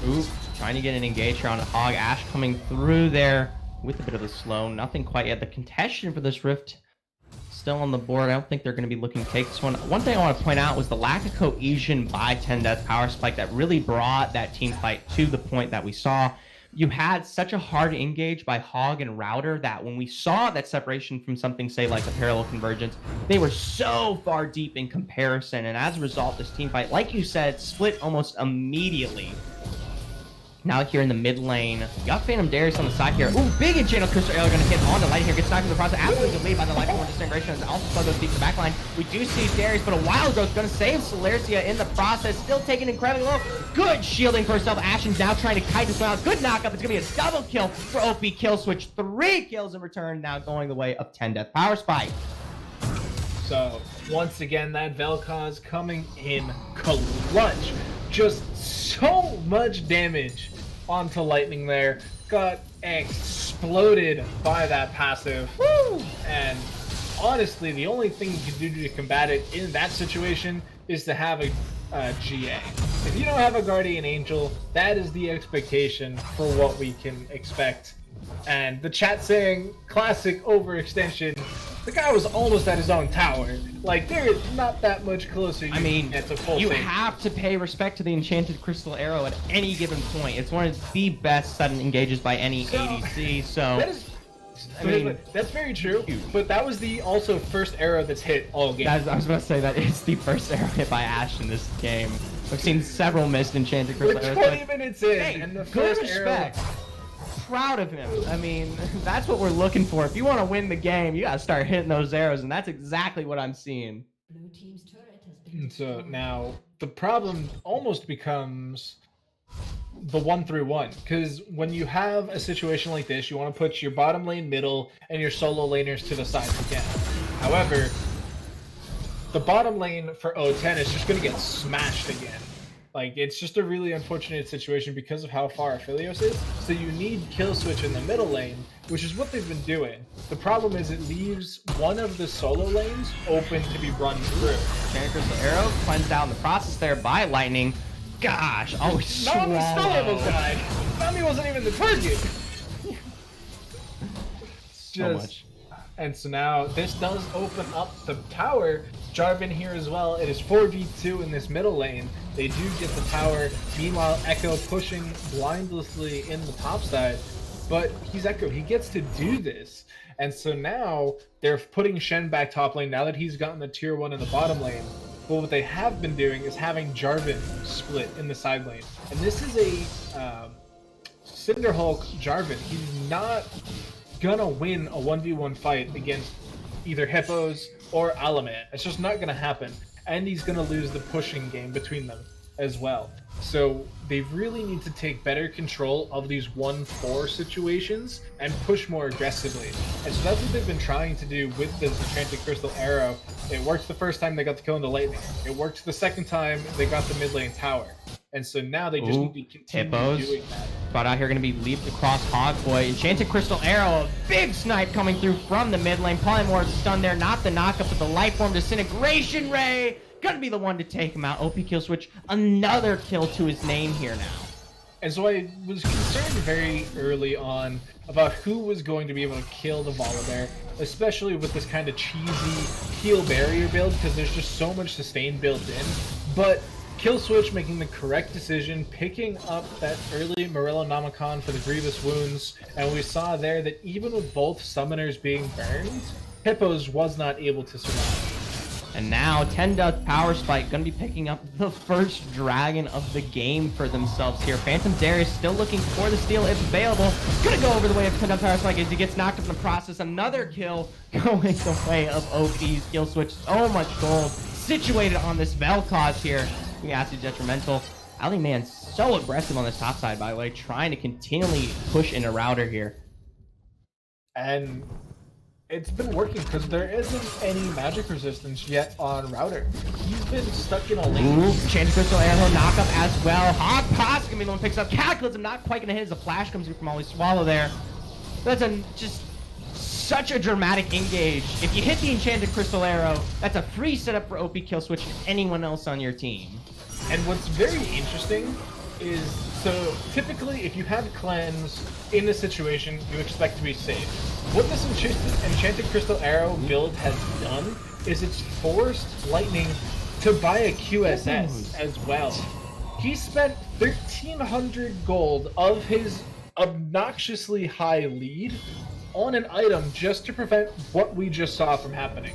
Ooh, trying to get an engage here on Hog. Ash coming through there with a bit of a slow. Nothing quite yet. The contention for this Rift still on the board. I don't think they're going to be looking to take this one. One thing I want to point out was the lack of cohesion by 10 Death Power Spike that really brought that team fight to the point that we saw. You had such a hard engage by Hog and Router that when we saw that separation from something, say, like the Parallel Convergence, they were so far deep in comparison. And as a result, this team fight, like you said, split almost immediately. Now here in the mid lane, you got Phantom Darius on the side here. Ooh, big Enchanted Crystal Arrow gonna hit on the Lightning here. Gets knocked in the process. Absolutely delayed by the Lightning Horn Disintegration as Alpha goes deep to the back line. We do see Darius, but a Wild Growth gonna save Solaria in the process. Still taking incredibly low. Good shielding for herself. Ashen's now trying to kite this one out. Good knockup. It's gonna be a double kill for OP Kill Switch. 3 kills in return, now going the way of 10 Death Power Spike. So, once again, that Vel'Koz coming in clutch. Just so much damage onto Lightning there. Got exploded by that passive. Woo! And honestly, the only thing you can do to combat it in that situation is to have a GA. If you don't have a Guardian Angel, that is the expectation for what we can expect. And the chat saying, classic overextension. The guy was almost at his own tower. Like, there is not that much closer I mean, get to full you save. have to pay respect to the Enchanted Crystal Arrow at any given point. It's one of the best sudden engages by any ADC, so... I mean, that's very true, but that was the also first arrow that's hit all game. I was about to say that it's the first arrow hit by Ashe in this game. I've seen several missed Enchanted Crystal We're Arrows. 20 minutes in, and the good first respect. arrow... Proud of him. I mean, that's what we're looking for. If you want to win the game, you gotta start hitting those arrows, and that's exactly what I'm seeing. Blue team's turret has been So now the problem almost becomes the 1-3-1, because when you have a situation like this, you want to put your bottom lane middle and your solo laners to the side again. However, the bottom lane for O10 is just going to get smashed again. Like, it's just a really unfortunate situation because of how far Aphelios is. So you need kill switch in the middle lane, which is what they've been doing. The problem is it leaves one of the solo lanes open to be run through. Enchanted Crystal Arrow cleansed out in the process there by Lightning. Gosh, always Nami still almost died. Nami wasn't even the target. So much. And so now this does open up the tower. Jarvan here as well. It is 4v2 in this middle lane. They do get the tower. Meanwhile, Echo pushing blindlessly in the top side. But he's Echo. He gets to do this. And so now they're putting Shen back top lane now that he's gotten the tier 1 in the bottom lane. But what they have been doing is having Jarvan split in the side lane. And this is a Cinderhulk Jarvan. He's not gonna win a 1v1 fight against either Hippos or Alaman. It's just not gonna happen. And he's gonna lose the pushing game between them as well. So they really need to take better control of these 1-4 situations and push more aggressively. And so that's what they've been trying to do with this Enchanted Crystal Arrow. It worked the first time they got the kill in the late lane. It worked the second time they got the mid lane tower. And so now they just need to continue doing that. Spot out here going to be leaped across Hogboy. Enchanted Crystal Arrow, a big snipe coming through from the mid lane. Polymorph's stun there, not the knockup, but the Lifeform Disintegration Ray. Gonna be the one to take him out. OP kill switch, another kill to his name here now. And so I was concerned very early on about who was going to be able to kill the Volibear, especially with this kind of cheesy heal barrier build, because there's just so much sustain built in. But kill switch making the correct decision, picking up that early Morellonomicon for the grievous wounds, and we saw there that even with both summoners being burned, Hippos was not able to survive. And now 10 Duck Power Spike gonna be picking up the first dragon of the game for themselves here. Phantom Darius still looking for the steal if available. Gonna go over the way of 10 Duck Power Spike as he gets knocked up in the process. Another kill going the way of OP's kill switch. So much gold situated on this Vel'Koz here. Actually detrimental. Ali Man so aggressive on this top side, by the way, trying to continually push into router here. And it's been working because there isn't any magic resistance yet on router. He's been stuck in a lane. Ooh, Enchanted Crystal Arrow knock up as well. Hog Pass gonna be the one picks up. Cataclysm not quite gonna hit as a flash comes through from Ollie Swallow there. That's just such a dramatic engage. If you hit the Enchanted Crystal Arrow, that's a free setup for OP kill switch and anyone else on your team. And what's very interesting is, so typically if you have cleanse in a situation, you expect to be safe. What this Enchanted Crystal Arrow build has done is it's forced Lightning to buy a QSS as well. He spent 1,300 gold of his obnoxiously high lead on an item just to prevent what we just saw from happening.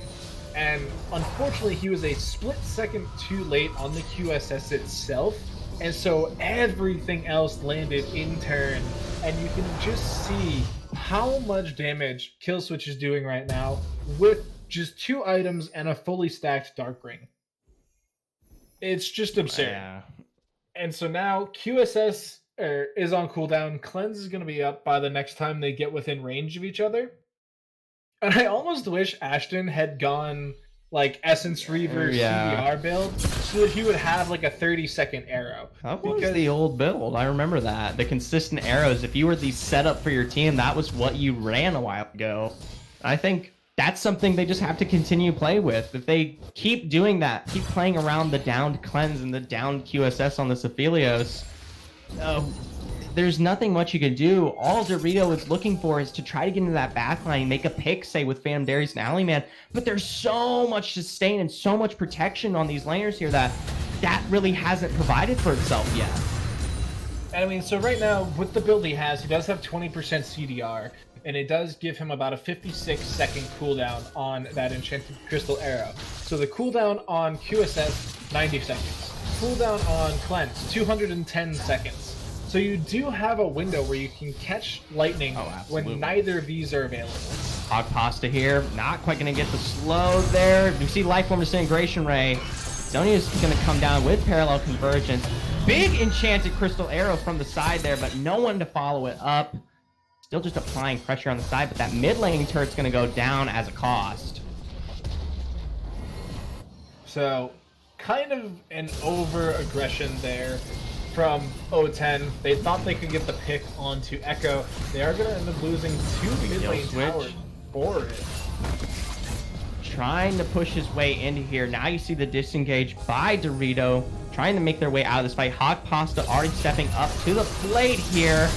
And unfortunately, he was a split second too late on the QSS itself, and so everything else landed in turn. And you can just see how much damage Killswitch is doing right now with just 2 items and a fully stacked Dark Ring. It's just absurd. Yeah. And so now QSS is on cooldown. Cleanse is going to be up by the next time they get within range of each other. And I almost wish Ashton had gone like Essence Reaver CDR build so that he would have like a 30-second arrow. That was the old build. I remember that. The consistent arrows. If you were the setup for your team, that was what you ran a while ago. I think that's something they just have to continue to play with. If they keep doing that, keep playing around the downed cleanse and the downed QSS on this Aphelios, there's nothing much you can do. All Dorito is looking for is to try to get into that backline, make a pick, say, with Phantom Darius and Alley Man. But there's so much sustain and so much protection on these laners here that really hasn't provided for itself yet. And I mean, so right now, with the build he does have 20% CDR, and it does give him about a 56-second cooldown on that Enchanted Crystal Arrow. So the cooldown on QSS, 90 seconds. Cooldown on Cleanse, 210 seconds. So you do have a window where you can catch lightning when neither of these are available. Hog Pasta here, not quite going to get the slow there. You see Lifeform Disintegration Ray. Zonia's going to come down with Parallel Convergence. Big Enchanted Crystal Arrow from the side there, but no one to follow it up. Still just applying pressure on the side, but that mid lane turret's going to go down as a cost. So, kind of an over-aggression there from O10. They thought they could get the pick onto Echo. They are going to end up losing 2 mid lane towers for it. Trying to push his way into here. Now you see the disengage by Dorito, trying to make their way out of this fight. Hog Pasta already stepping up to the plate here.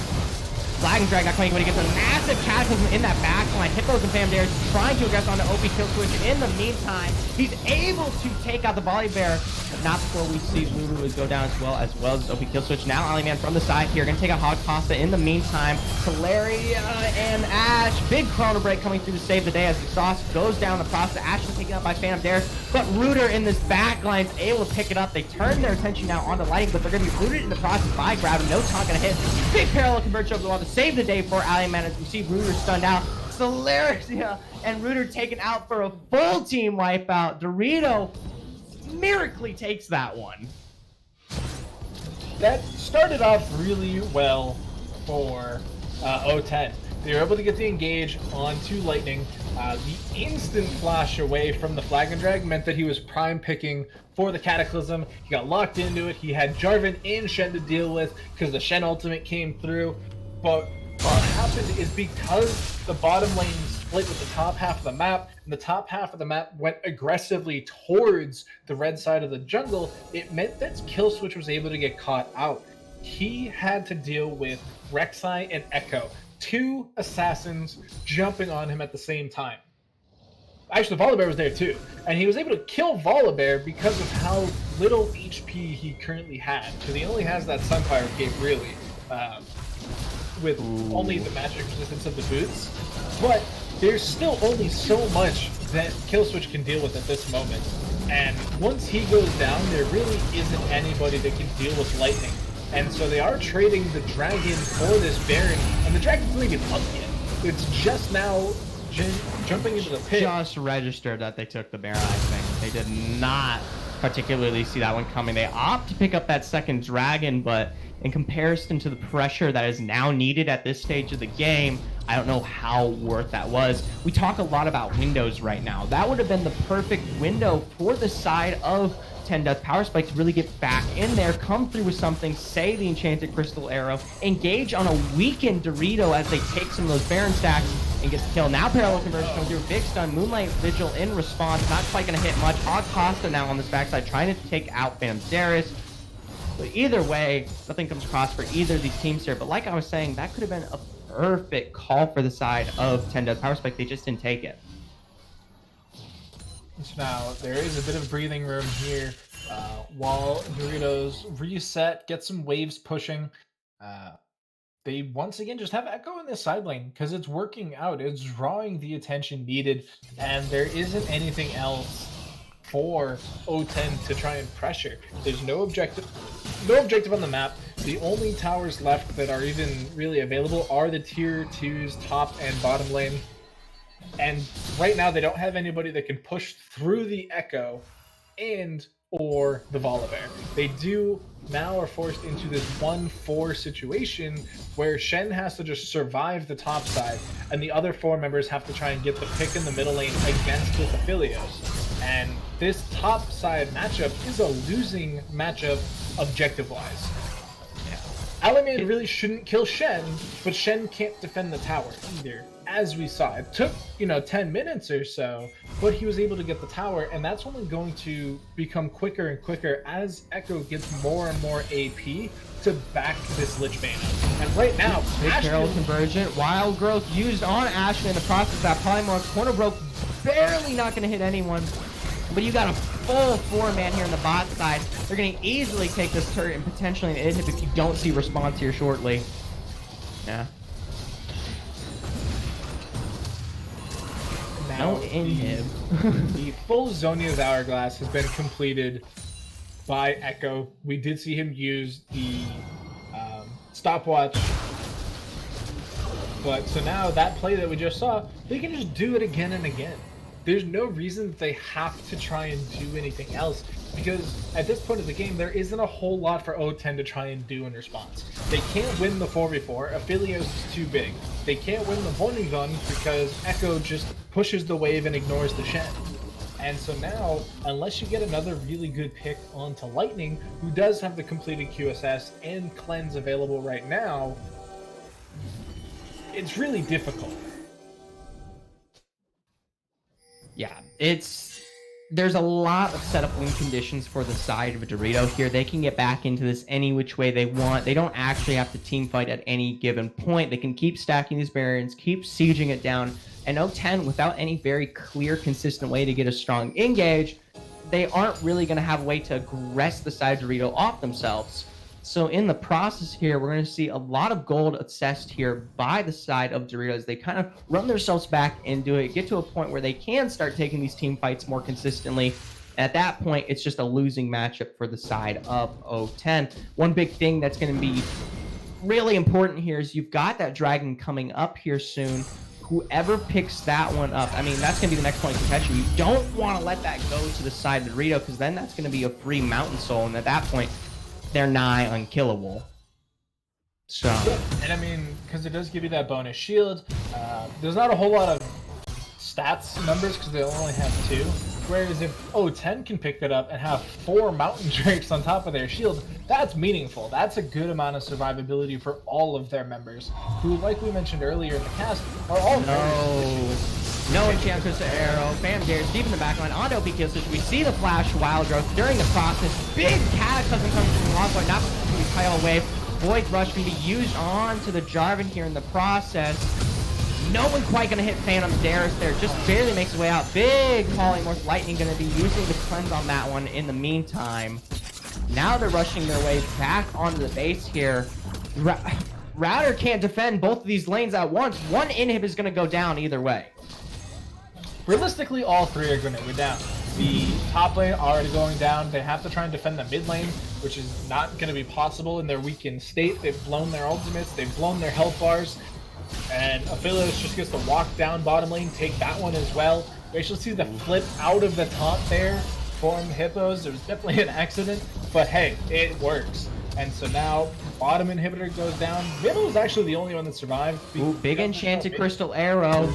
Flag and Drag not quite able to get the massive cataclysm in that back line. Hippos and Phantom Darius trying to aggress onto OP kill switch. In the meantime, he's able to take out the volley bear, but not before we see Lulu go down as well as OP kill switch. Now Ali Man from the side here, gonna take out Hog Pasta. In the meantime, Hilaria and Ash, big chrono break coming through to save the day as Exhaust goes down the process. Ash is taken out by Phantom Darius, but Rooter in this back line is able to pick it up. They turn their attention now onto lighting, but they're gonna be rooted in the process by Grab. No taunt gonna hit. Big parallel conversion over to save the day for Ali Man as we see Rooter stunned out. Hilaria and Rooter taken out for a full team wipeout. Dorito miraculously takes that one. That started off really well for O10. They were able to get the engage onto Lightning. The instant flash away from the Flag and Drag meant that he was prime picking for the Cataclysm. He got locked into it. He had Jarvan and Shen to deal with because the Shen ultimate came through. But what happened is because the bottom lane split with the top half of the map, and the top half of the map went aggressively towards the red side of the jungle, it meant that Killswitch was able to get caught out. He had to deal with Rek'Sai and Echo, 2 assassins jumping on him at the same time. Actually, Volibear was there too, and he was able to kill Volibear because of how little HP he currently had, because he only has that Sunfire cape really, with only the magic resistance of the boots. But there's still only so much that Killswitch can deal with at this moment, and once he goes down, there really isn't anybody that can deal with Lightning. And so they are trading the Dragon for this Baron, and the Dragon's not even up yet. It's just now jumping into the pit. Just registered that they took the Baron, I think. They did not particularly see that one coming. They opt to pick up that second Dragon, but in comparison to the pressure that is now needed at this stage of the game, I don't know how worth that was. We talk a lot about windows right now. That would have been the perfect window for the side of 10 Death Power Spike to really get back in there, come through with something, say the Enchanted Crystal Arrow, engage on a weakened Dorito as they take some of those Baron stacks and get the kill. Now Parallel Conversion comes through, big stun, Moonlight Vigil in response, not quite going to hit much. Hog Pasta now on this backside trying to take out Phantom Darius. But either way, nothing comes across for either of these teams here. But like I was saying, that could have been a perfect call for the side of 10 Death Power Spike. They just didn't take it. So now there is a bit of breathing room here while Doritos reset, get some waves pushing. They once again just have Echo in the side lane because it's working out. It's drawing the attention needed, and there isn't anything else for O10 to try and pressure. There's no objective on the map. The only towers left that are even really available are the tier 2s top and bottom lane. And right now they don't have anybody that can push through the Echo and or the Volibear. They do now are forced into this 1-4 situation where Shen has to just survive the top side and the other 4 members have to try and get the pick in the middle lane against this Aphelios. And this top side matchup is a losing matchup objective-wise. Alaman really shouldn't kill Shen, but Shen can't defend the tower either. as we saw, it took, 10 minutes or so, but he was able to get the tower, and that's only going to become quicker and quicker as Echo gets more and more AP to back this Lich Bane up. And right now, Big Herald Convergent, Wild Growth used on Ashley in the process. That Polymorph corner broke, barely not going to hit anyone. But you got a full 4-man here on the bot side. They're going to easily take this turret and potentially an inhib if you don't see response here shortly. Yeah. Now no inhib. The full Zonia's Hourglass has been completed by Echo. We did see him use the stopwatch. But so now that play that we just saw, they can just do it again and again. There's no reason that they have to try and do anything else, because at this point of the game, there isn't a whole lot for O10 to try and do in response. They can't win the 4v4, Aphelios is too big. They can't win the Honing Gun because Echo just pushes the wave and ignores the Shen. And so now, unless you get another really good pick onto Lightning, who does have the completed QSS and Cleanse available right now, it's really difficult. Yeah, there's a lot of setup win conditions for the side of Dorito here. They can get back into this any which way they want. They don't actually have to team fight at any given point. They can keep stacking these barriers, keep sieging it down. And O10, without any very clear, consistent way to get a strong engage, they aren't really going to have a way to aggress the side of Dorito off themselves. So in the process here, we're going to see a lot of gold assessed here by the side of Dorito as they kind of run themselves back into it, get to a point where they can start taking these team fights more consistently. At that point, it's just a losing matchup for the side of O10. One big thing that's going to be really important here is you've got that dragon coming up here soon. Whoever picks that one up, I mean, that's going to be the next point of contention. You don't want to let that go to the side of Dorito, because then that's going to be a free Mountain Soul, and at that point, they're nigh unkillable. So, and I mean, because it does give you that bonus shield, there's not a whole lot of stats numbers because they only have 2. Whereas if O10 can pick that up and have 4 Mountain Drakes on top of their shield, that's meaningful. That's a good amount of survivability for all of their members, who, like we mentioned earlier in the cast, are all No enchantments to arrow. Bam Dares deep in the back line. Onto OP kill switch. We see the flash Wild Growth during the process. Big Cataclysm coming from the long point. Not going to be tidal wave. Void Rush going to be used on to the Jarvan here in the process. No one quite going to hit Phantom Dares there. Just barely makes his way out. Big Polymorph Lightning going to be using the cleanse on that one in the meantime. Now they're rushing their way back onto the base here. Router can't defend both of these lanes at once. One inhib is going to go down either way. Realistically, all 3 are going to go down. The top lane already going down. They have to try and defend the mid lane, which is not going to be possible in their weakened state. They've blown their ultimates. They've blown their health bars. And Aphelios just gets to walk down bottom lane, take that one as well. We actually see the flip out of the top there from Hippos. It was definitely an accident, but hey, it works. And so now, bottom inhibitor goes down. Middle is actually the only one that survived. Ooh, big enchanted crystal arrow.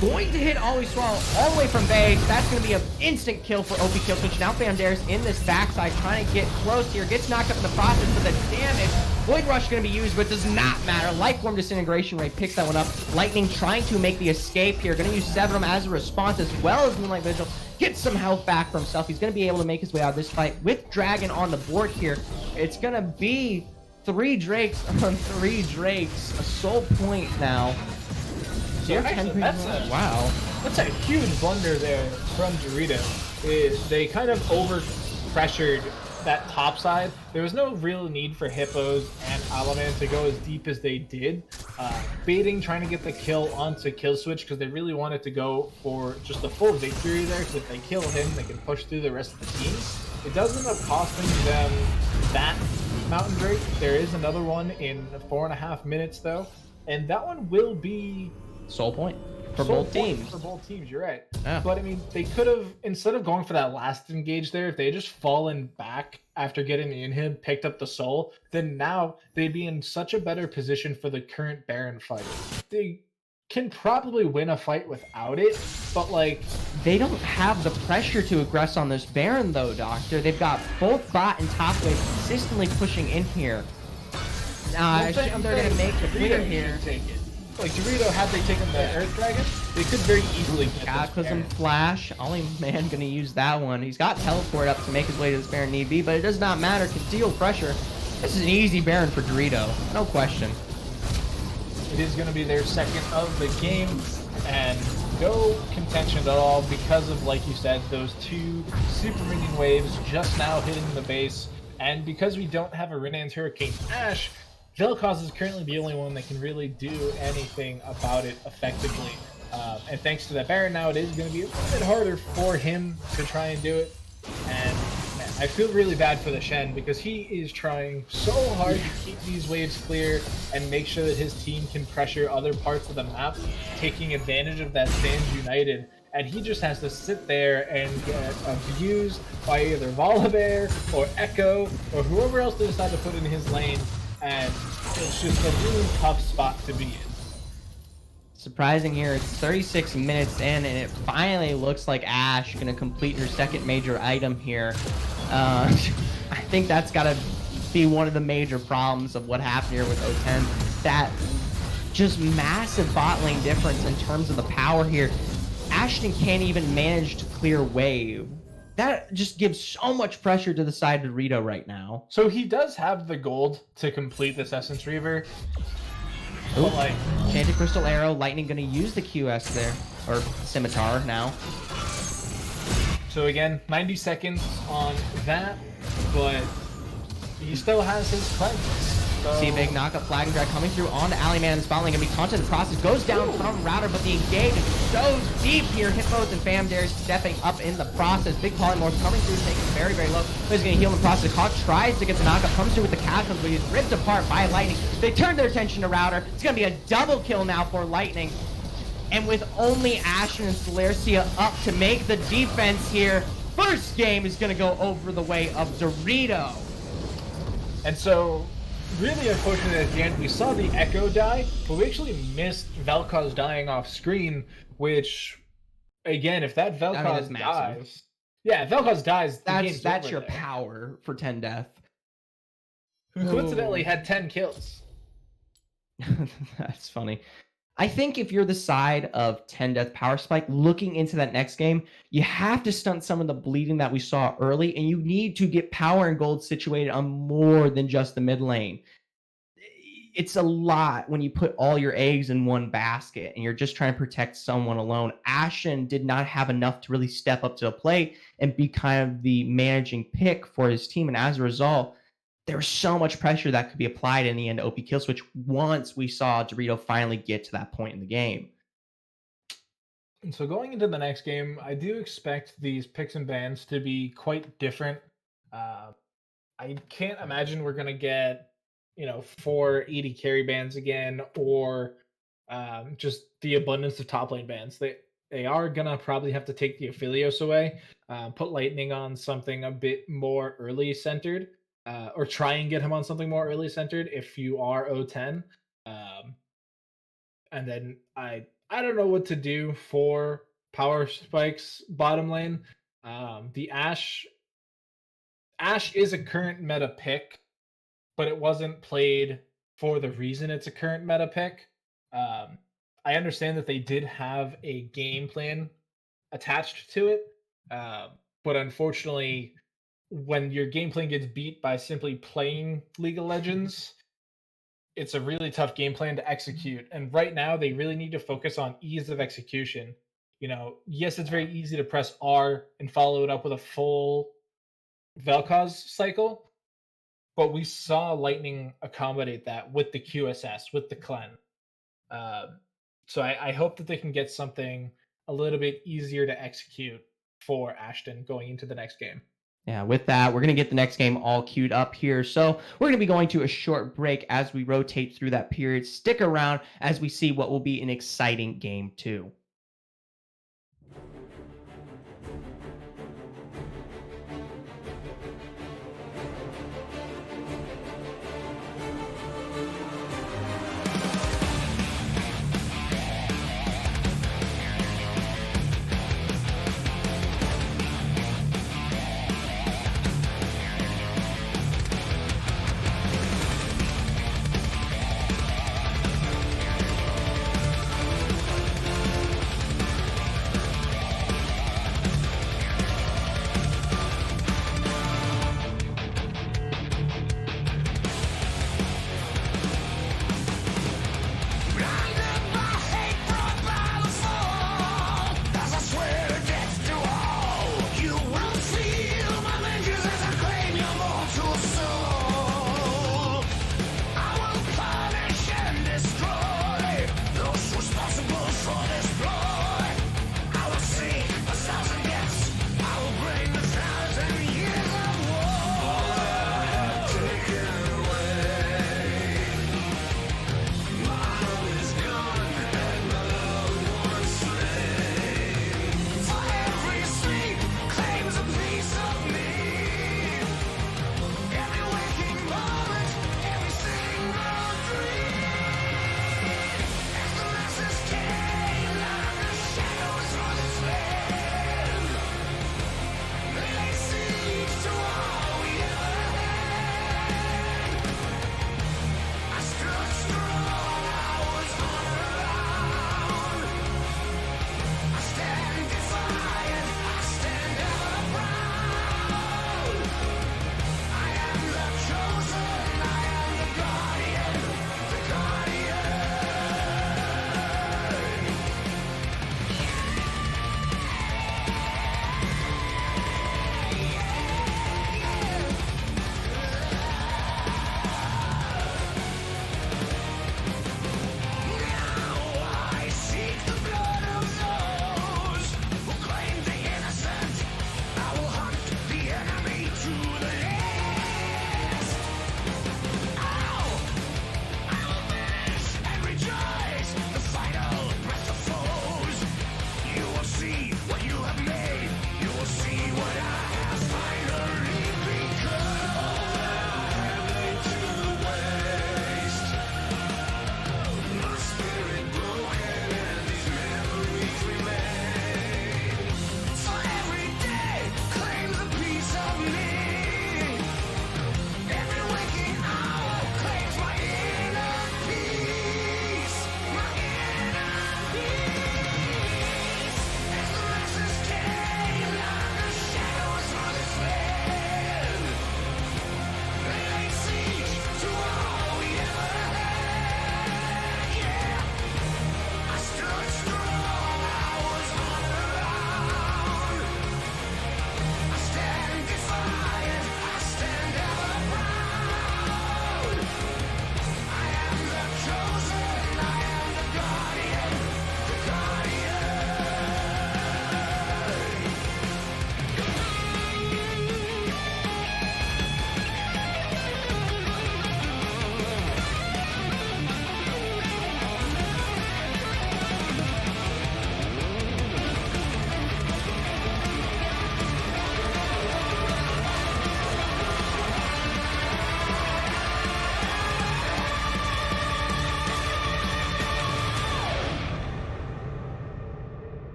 Going to hit Always Swallow all the way from base. That's going to be an instant kill for OP kill switch. Now Banderas in this backside trying to get close here. Gets knocked up in the process for the damage. Void Rush going to be used, but does not matter. Lifeform Disintegration Ray picks that one up. Lightning trying to make the escape here. Going to use Severum as a response, as well as Moonlight Vigil. Gets some health back for himself. He's going to be able to make his way out of this fight with Dragon on the board here. It's going to be 3 Drakes on 3 Drakes. A soul point now. So actually, that's a huge blunder there from Dorito. They kind of over-pressured that top side. There was no real need for Hippos and Alaman to go as deep as they did. Baiting, trying to get the kill onto kill switch because they really wanted to go for just a full victory there, because if they kill him, they can push through the rest of the team. It does end up costing them that Mountain Drake. There is another one in 4.5 minutes though, and that one will be soul point for both teams. For both teams, you're right. Yeah. But I mean, they could have, instead of going for that last engage there, if they had just fallen back after getting the inhib, picked up the soul, then now they'd be in such a better position for the current Baron fight. They can probably win a fight without it, but like, they don't have the pressure to aggress on this Baron though, Doctor. They've got both bot and top wave consistently pushing in here. They're gonna make the clear here. like Dorito, had they taken the Earth Dragon, they could very easily get Cataclysm Flash. Only man gonna use that one. He's got teleport up to make his way to this Baron need be, but it does not matter. Concealed pressure. This is an easy Baron for Dorito. No question. It is gonna be their second of the game, and no contention at all because of, like you said, those two super minion waves just now hitting the base. And because we don't have a Renan's Hurricane Ash, Vel'Koz is currently the only one that can really do anything about it effectively. And thanks to that Baron now, it is going to be a little bit harder for him to try and do it. And man, I feel really bad for the Shen because he is trying so hard to keep these waves clear and make sure that his team can pressure other parts of the map, taking advantage of that Sands United. And he just has to sit there and get abused by either Volibear or Echo or whoever else they decide to put in his lane. And it's just a really tough spot to be in. Surprising here, it's 36 minutes in, and it finally looks like Ash gonna complete her second major item here. I think that's gotta be one of the major problems of what happened here with O10. That just massive bot lane difference in terms of the power here. Ashton can't even manage to clear wave. That just gives so much pressure to the side of Dorito right now. So he does have the gold to complete this Essence Reaver. But like, Enchanted Crystal Arrow, Lightning gonna use the QS there, or Scimitar now. So again, 90 seconds on that, but he still has his cleanse. So... See a big knockup flag and drag coming through onto Alleyman and Spotling, gonna be taunted in the process, goes down from Router, but the engage is so deep here. Hippos and Fam Dares stepping up in the process. Big Polymorph coming through, taking it very, very low. But he's gonna heal in the process. Hawk tries to get the knockup, comes through with the Cataclysm, but he's ripped apart by Lightning. They turn their attention to Router. It's gonna be a double kill now for Lightning. And with only Ashen and Celercia up to make the defense here, first game is gonna go over the way of Dorito. And so, really unfortunate at the end, we saw the Echo die, but we actually missed Vel'Koz dying off screen, which, again, if that Vel'Koz dies... Yeah, if Vel'Koz dies, that's your power for 10 death. Who coincidentally had 10 kills. That's funny. I think if you're the side of 10 death power spike, looking into that next game, you have to stunt some of the bleeding that we saw early, and you need to get power and gold situated on more than just the mid lane. It's a lot when you put all your eggs in one basket and you're just trying to protect someone alone. Ashen did not have enough to really step up to the plate and be kind of the managing pick for his team, and as a result, there was so much pressure that could be applied in the end to OP kill switch once we saw Dorito finally get to that point in the game. And so going into the next game, I do expect these picks and bans to be quite different. I can't imagine we're going to get, 4 AD carry bans again, or just the abundance of top lane bans. They are going to probably have to take the Aphelios away, put Lightning on something a bit more early centered. Or try and get him on something more early centered if you are O10. And then I don't know what to do for power spikes bottom lane. The Ashe is a current meta pick, but it wasn't played for the reason it's a current meta pick. I understand that they did have a game plan attached to it, but unfortunately, when your game plan gets beat by simply playing League of Legends, it's a really tough game plan to execute. And right now, they really need to focus on ease of execution. Yes, it's very easy to press R and follow it up with a full Vel'Koz cycle, but we saw Lightning accommodate that with the QSS, with the cleanse. So I hope that they can get something a little bit easier to execute for Ashton going into the next game. Yeah, with that, we're going to get the next game all queued up here. So we're going to be going to a short break as we rotate through that period. Stick around as we see what will be an exciting game 2.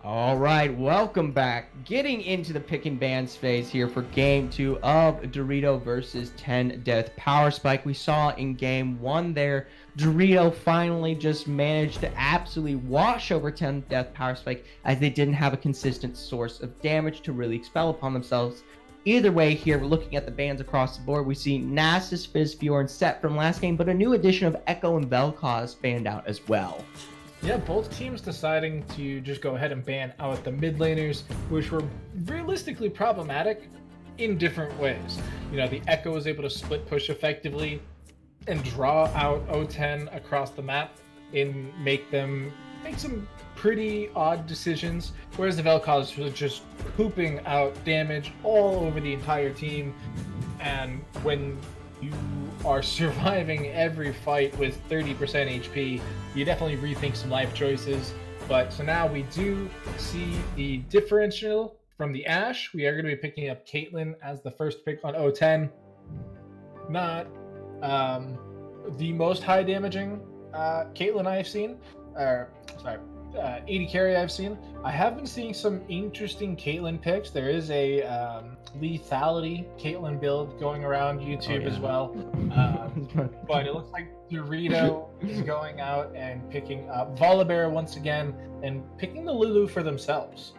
All right, welcome back. Getting into the picking bands phase here for game 2 of Dorito versus 10 Death Power Spike. We saw in game 1 there, Dorito finally just managed to absolutely wash over 10 Death Power Spike as they didn't have a consistent source of damage to really expel upon themselves. Either way here, we're looking at the bans across the board. We see Nasus, Fizz, Fjorn set from last game, but a new addition of Echo and Vel'Koz banned out as well. Yeah, both teams deciding to just go ahead and ban out the mid laners, which were realistically problematic in different ways. You know, the Echo was able to split push effectively and draw out O10 across the map and make some pretty odd decisions, whereas the Vel'Koz was just pooping out damage all over the entire team. And when you are surviving every fight with 30% HP, you definitely rethink some life choices. But so now we do see the differential from the Ashe. We are going to be picking up Caitlyn as the first pick on O10. Not the most high damaging Caitlyn I have seen. AD carry I've seen. I have been seeing some interesting Caitlyn picks. There is a lethality Caitlyn build going around YouTube as well. But it looks like Dorito is going out and picking up Volibear once again and picking the Lulu for themselves.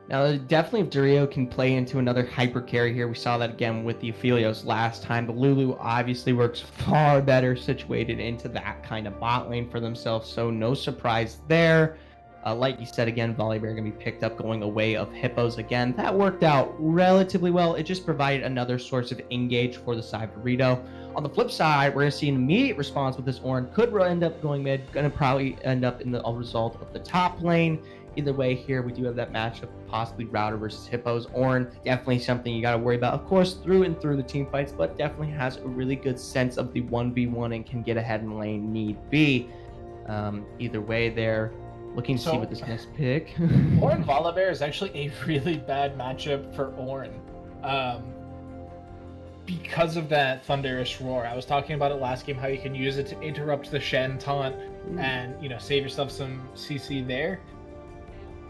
Now, definitely if Dorito can play into another hyper carry here, we saw that again with the Aphelios last time. The Lulu obviously works far better situated into that kind of bot lane for themselves, so no surprise there. Like you said again, Volibear going to be picked up going away of Hippos again. That worked out relatively well. It just provided another source of engage for the side of Dorito. On the flip side, we're going to see an immediate response with this Ornn. Could end up going mid, going to probably end up in the result of the top lane. Either way here, we do have that matchup, possibly Router versus Hippos. Ornn, definitely something you got to worry about, of course, through and through the team fights, but definitely has a really good sense of the 1v1 and can get ahead in lane need be. Either way there, looking to see what this next pick. Ornn Volibear is actually a really bad matchup for Ornn. Because of that Thunderous Roar. I was talking about it last game, how you can use it to interrupt the Shen taunt and, you know, save yourself some CC there.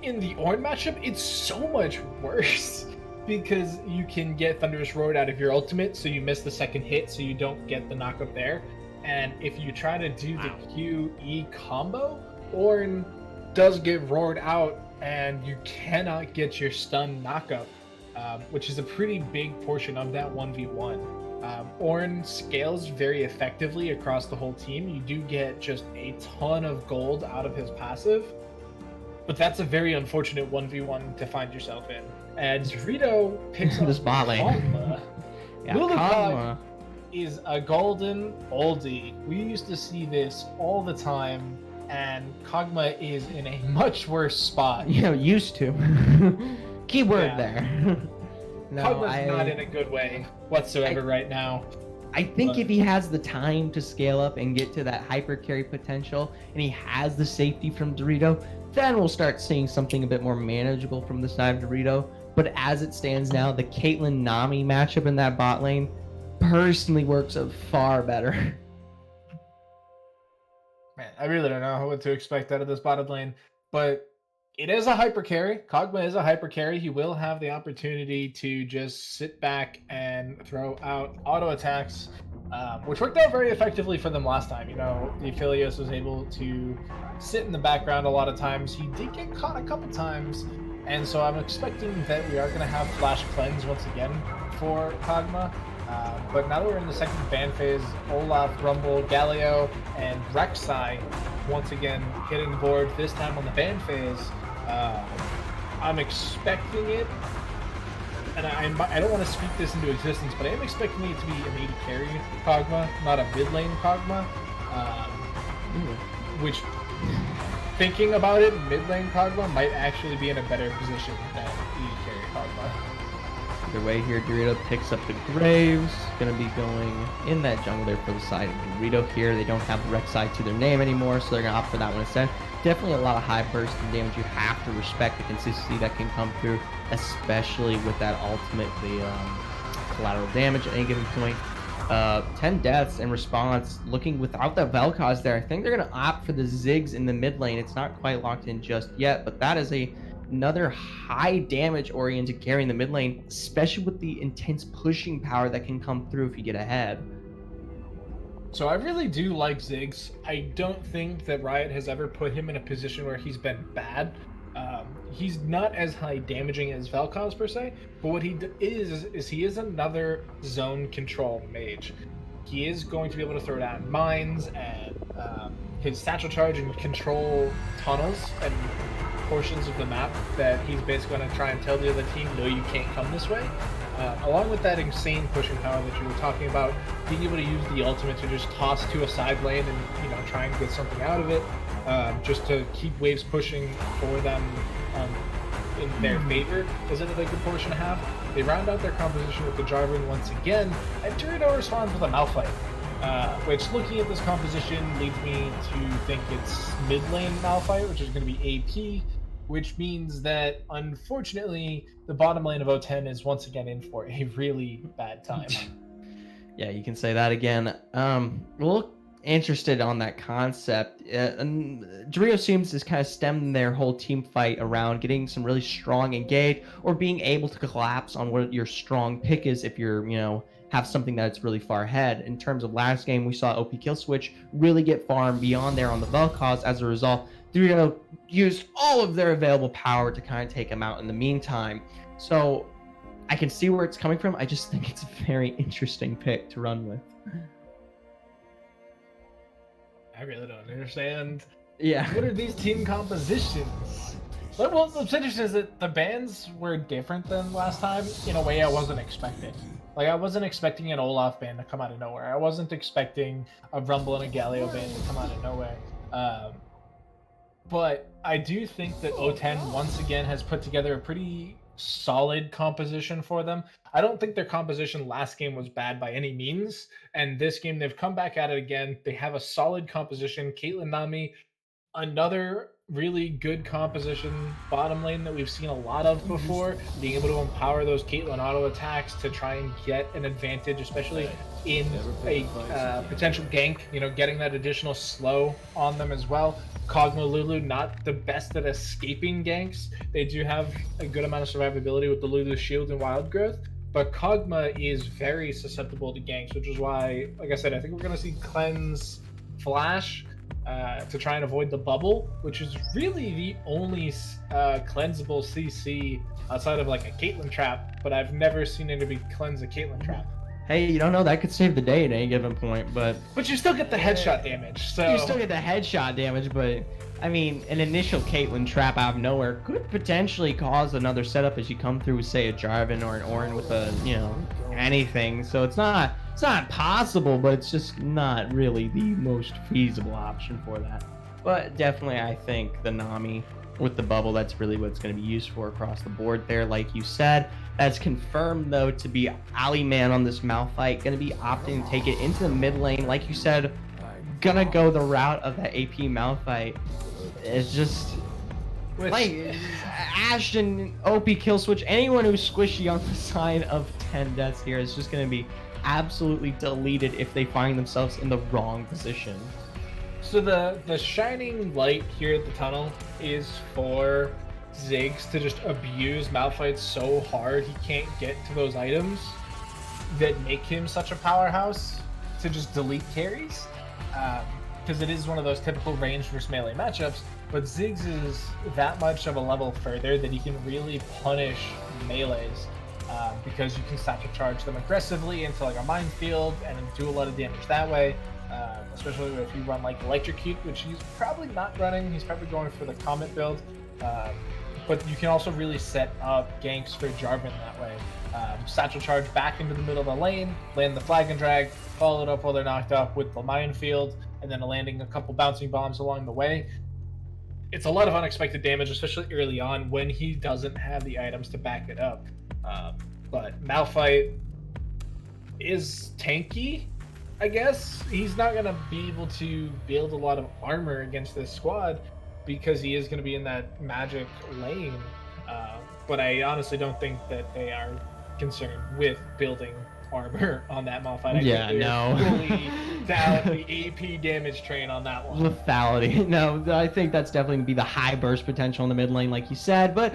In the Ornn matchup, it's so much worse because you can get Thunderous Roared out of your ultimate, so you miss the second hit, so you don't get the knockup there. And if you try to do the QE combo, Ornn does get roared out, and you cannot get your stun knockup, which is a pretty big portion of that 1v1. Ornn scales very effectively across the whole team. You do get just a ton of gold out of his passive. But that's a very unfortunate 1v1 to find yourself in. And Dorito picks up this bot lane. Kog'Maw. Yeah, Kog'Maw is a golden oldie. We used to see this all the time, and Kog'Maw is in a much worse spot. You know, used to. Keyword there. No, Kog'Maw's not in a good way whatsoever right now. I think if he has the time to scale up and get to that hyper carry potential, and he has the safety from Dorito, then we'll start seeing something a bit more manageable from the side of Dorito. But as it stands now, the Caitlyn Nami matchup in that bot lane personally works out far better. Man, I really don't know what to expect out of this bottom lane, but it is a hyper carry. Kog'Maw is a hyper carry. He will have the opportunity to just sit back and throw out auto attacks, which worked out very effectively for them last time. You know, the Aphelios was able to sit in the background a lot of times. He did get caught a couple times, and so I'm expecting that we are going to have Flash Cleanse once again for Kog'Maw. But now that we're in the second ban phase, Olaf, Rumble, Galio, and Rek'Sai once again hitting the board, this time on the ban phase. I'm expecting it, and I don't want to speak this into existence, but I am expecting it to be an AD carry Kog'Maw, not a mid lane Kog'Maw. Which, thinking about it, mid lane Kog'Maw might actually be in a better position than AD carry Kog'Maw. Either way here, Dorito picks up the Graves. Going to be going in that jungle there for the side of Dorito here. They don't have the Rek'Sai to their name anymore, so they're going to opt for that one instead. Definitely a lot of high burst and damage. You have to respect the consistency that can come through, especially with that ultimate, the collateral damage at any given point. 10 deaths in response, looking without that Vel'Koz there. I think they're going to opt for the Ziggs in the mid lane. It's not quite locked in just yet, but that is a another high damage oriented carry in the mid lane, especially with the intense pushing power that can come through if you get ahead. So I really do like Ziggs. I don't think that Riot has ever put him in a position where he's been bad. He's not as high damaging as Vel'Koz per se, but what he is he is another zone control mage. He is going to be able to throw down mines and his satchel charge and control tunnels and portions of the map that he's basically going to try and tell the other team, no, you can't come this way. Along with that insane pushing power that you were talking about, being able to use the ultimate to just toss to a side lane and try and get something out of it, just to keep waves pushing for them in their favor is another good portion to have. They round out their composition with the Jarvan once again, and dorito responds with a Malphite, which, looking at this composition, leads me to think it's mid lane Malphite, which is going to be AP, which means that, unfortunately, the bottom lane of O10 is once again in for a really bad time. Yeah, you can say that again. Well, interested on that concept. Dorito seems to kind of stem their whole team fight around getting some really strong engage or being able to collapse on what your strong pick is if you're, have something that's really far ahead. In terms of last game, we saw OP Kill Switch really get far and beyond there on the Vel'Koz. As a result, Dorito used all of their available power to kind of take him out in the meantime. So I can see where it's coming from. I just think it's a very interesting pick to run with. I really don't understand. Yeah. What are these team compositions? Well, what's interesting is that the bans were different than last time in a way I wasn't expecting. Like, I wasn't expecting an Olaf ban to come out of nowhere. I wasn't expecting a Rumble and a Galio ban to come out of nowhere. But I do think that O10 once again has put together a pretty solid composition for them. I don't think their composition last game was bad by any means, and this game they've come back at it again. They have a solid composition. Caitlyn Nami, another really good composition bottom lane that we've seen a lot of before, being able to empower those Caitlyn auto attacks to try and get an advantage, especially in a potential gank, getting that additional slow on them as well. Kog'Maw Lulu, not the best at escaping ganks. They do have a good amount of survivability with the Lulu shield and wild growth, but Kog'Maw is very susceptible to ganks, which is why, like I said, I think we're going to see Cleanse Flash to try and avoid the bubble, which is really the only cleansable CC outside of like a Caitlyn trap, but I've never seen anybody cleanse a Caitlyn trap. Hey, you don't know, that could save the day at any given point, but you still get the headshot damage. So you still get the headshot damage, but I mean, an initial Caitlyn trap out of nowhere could potentially cause another setup as you come through, say, a Jarvan or an Ornn with a, anything. So it's not possible, but it's just not really the most feasible option for that. But definitely, I think the Nami with the bubble, that's really what it's going to be used for across the board there, like you said. That's confirmed, though, to be Ali Man on this Malphite. Going to be opting to take it into the mid lane. Like you said, going to go the route of that AP Malphite. It's just... like, Ashton, OP Kill Switch, anyone who's squishy on the side of 10 deaths here is just going to be absolutely deleted if they find themselves in the wrong position. So the shining light here at the tunnel is for Ziggs to just abuse Malphite so hard he can't get to those items that make him such a powerhouse to just delete carries. Because it is one of those typical range versus melee matchups, but Ziggs is that much of a level further that he can really punish melees. Because you can satchel charge them aggressively into like a minefield and do a lot of damage that way. Especially if you run like Electrocute, which he's probably not running. He's probably going for the Comet build. But you can also really set up ganks for Jarvan that way. Satchel charge back into the middle of the lane, land the flag and drag, follow it up while they're knocked up with the minefield, and then landing a couple bouncing bombs along the way. It's a lot of unexpected damage, especially early on when he doesn't have the items to back it up. But Malphite is tanky, I guess. He's not going to be able to build a lot of armor against this squad because he is going to be in that magic lane. But I honestly don't think that they are concerned with building armor on that Malphite. Yeah, no. Fully lethality AP damage train on that one. Lethality. No, I think that's definitely going to be the high burst potential in the mid lane, like you said, but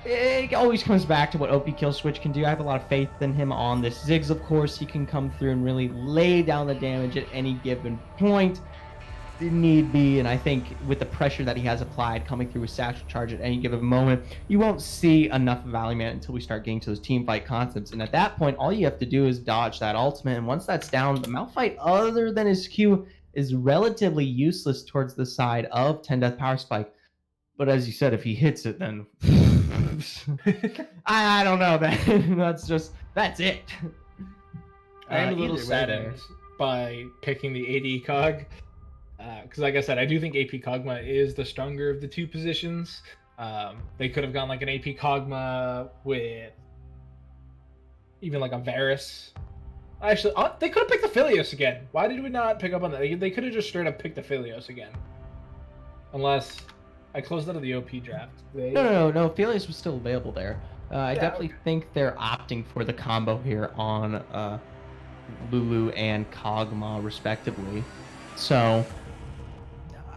it always comes back to what OP Kill Switch can do. I have a lot of faith in him on this. Ziggs, of course, he can come through and really lay down the damage at any given point. Need be, and I think with the pressure that he has applied coming through with Satchel Charge at any given moment, you won't see enough of Valiant until we start getting to those team fight concepts. And at that point, all you have to do is dodge that ultimate, and once that's down, the Malphite, other than his Q, is relatively useless towards the side of 10 Death Power Spike. But as you said, if he hits it, then I don't know, man. That's it. I am a little saddened by picking the AD cog. Because like I said, I do think AP Kog'Maw is the stronger of the two positions. They could have gone like an AP Kog'Maw with even like a Varus. Actually, they could have picked the Philios again. Why did we not pick up on that? They could have just straight up picked the Philios again. Unless I closed out of the OP draft. No. Philios was still available there. I definitely think they're opting for the combo here on Lulu and Kog'Maw respectively. So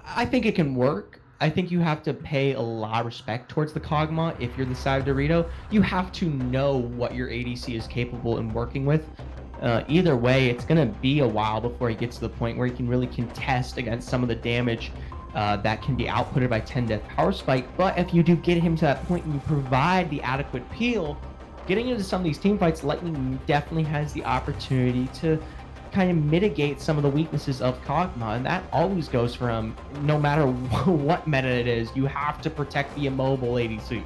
I think it can work. I think you have to pay a lot of respect towards the Kog'Maw if you're the side of Dorito. You have to know what your ADC is capable in working with. Either way, it's going to be a while before he gets to the point where he can really contest against some of the damage that can be outputted by 10 Death Power Spike. But if you do get him to that point and you provide the adequate peel, getting into some of these team fights, Lightning definitely has the opportunity to kind of mitigate some of the weaknesses of Kog'Maw, and that always goes from no matter what meta it is, you have to protect the immobile ADC.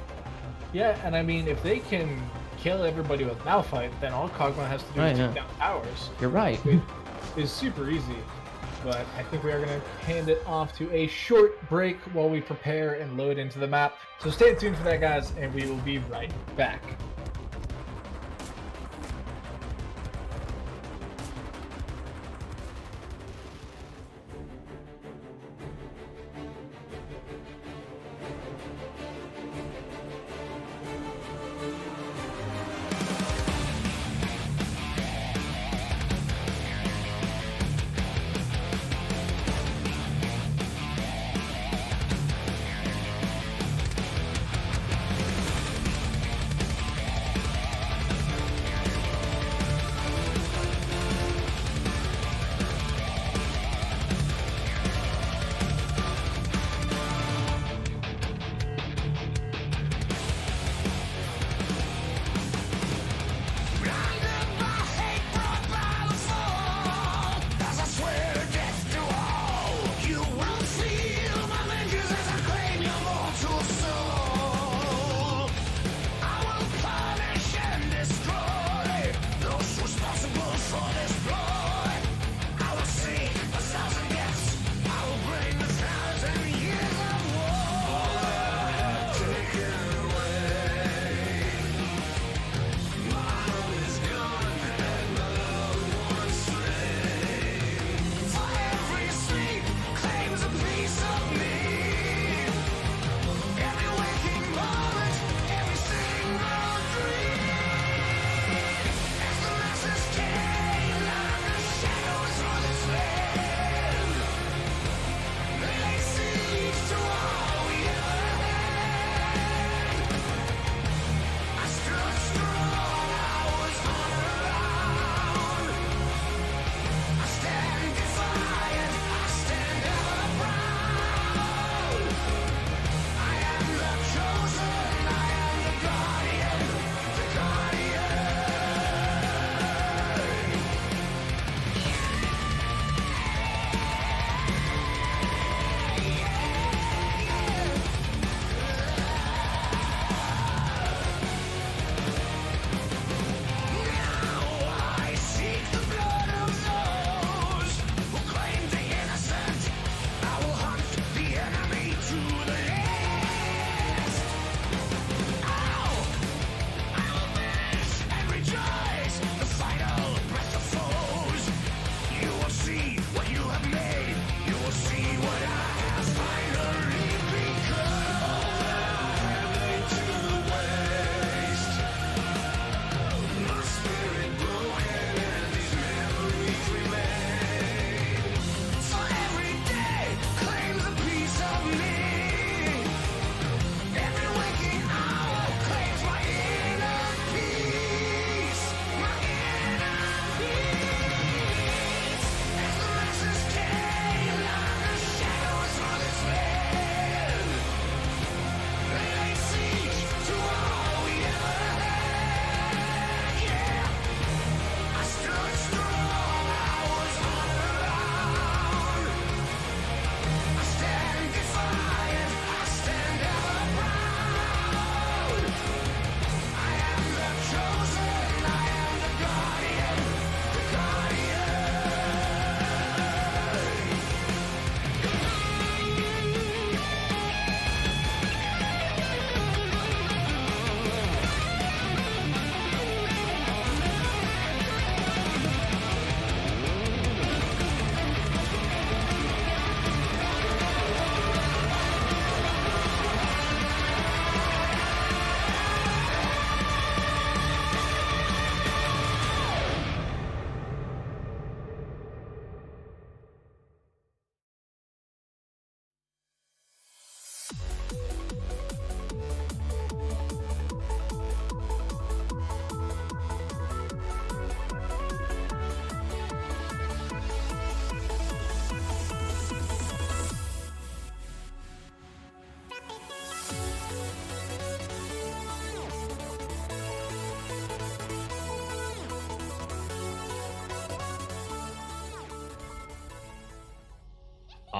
Yeah, and I mean, if they can kill everybody with Malphite, then all Kog'Maw has to do is take down towers. You're right. It is super easy. But I think we are going to hand it off to a short break while we prepare and load into the map. So stay tuned for that, guys, and we will be right back.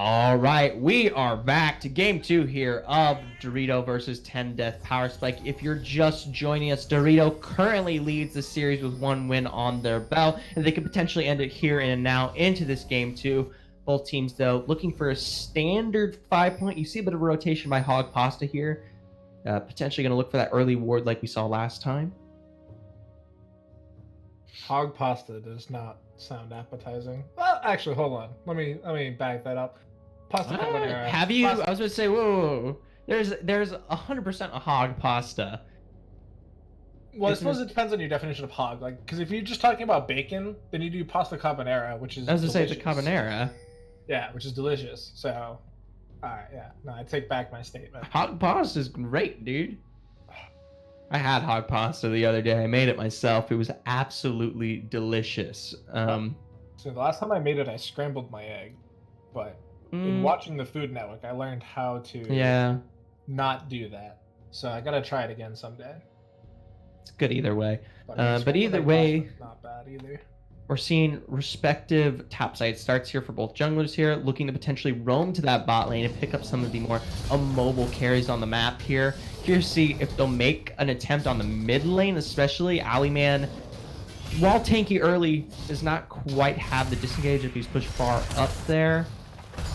All right, we are back to game 2 here of Dorito versus 10 Death Power Spike. If you're just joining us, Dorito currently leads the series with 1 win on their belt, and they could potentially end it here and now into this game 2. Both teams, though, looking for a standard 5-point. You see a bit of a rotation by Hog Pasta here. Potentially going to look for that early ward like we saw last time. Hog Pasta does not sound appetizing. Well, actually, hold on. Let me back that up. Pasta carbonara. Have you? I was going to say, whoa. There's 100% a Hog Pasta. Well, I suppose it depends on your definition of hog. Like, because if you're just talking about bacon, then you do pasta carbonara, which is I was going to say it's a carbonara. Yeah, which is delicious. So, alright, yeah. No, I take back my statement. Hog pasta is great, dude. I had hog pasta the other day. I made it myself. It was absolutely delicious. So the last time I made it, I scrambled my egg. But in watching the Food Network, I learned how to not do that. So I gotta try it again someday. It's good either way. But either way, not bad either. We're seeing respective topside starts here for both junglers here, looking to potentially roam to that bot lane and pick up some of the more immobile carries on the map here. Here to see if they'll make an attempt on the mid lane, especially Aliman. While tanky early, does not quite have the disengage if he's pushed far up there.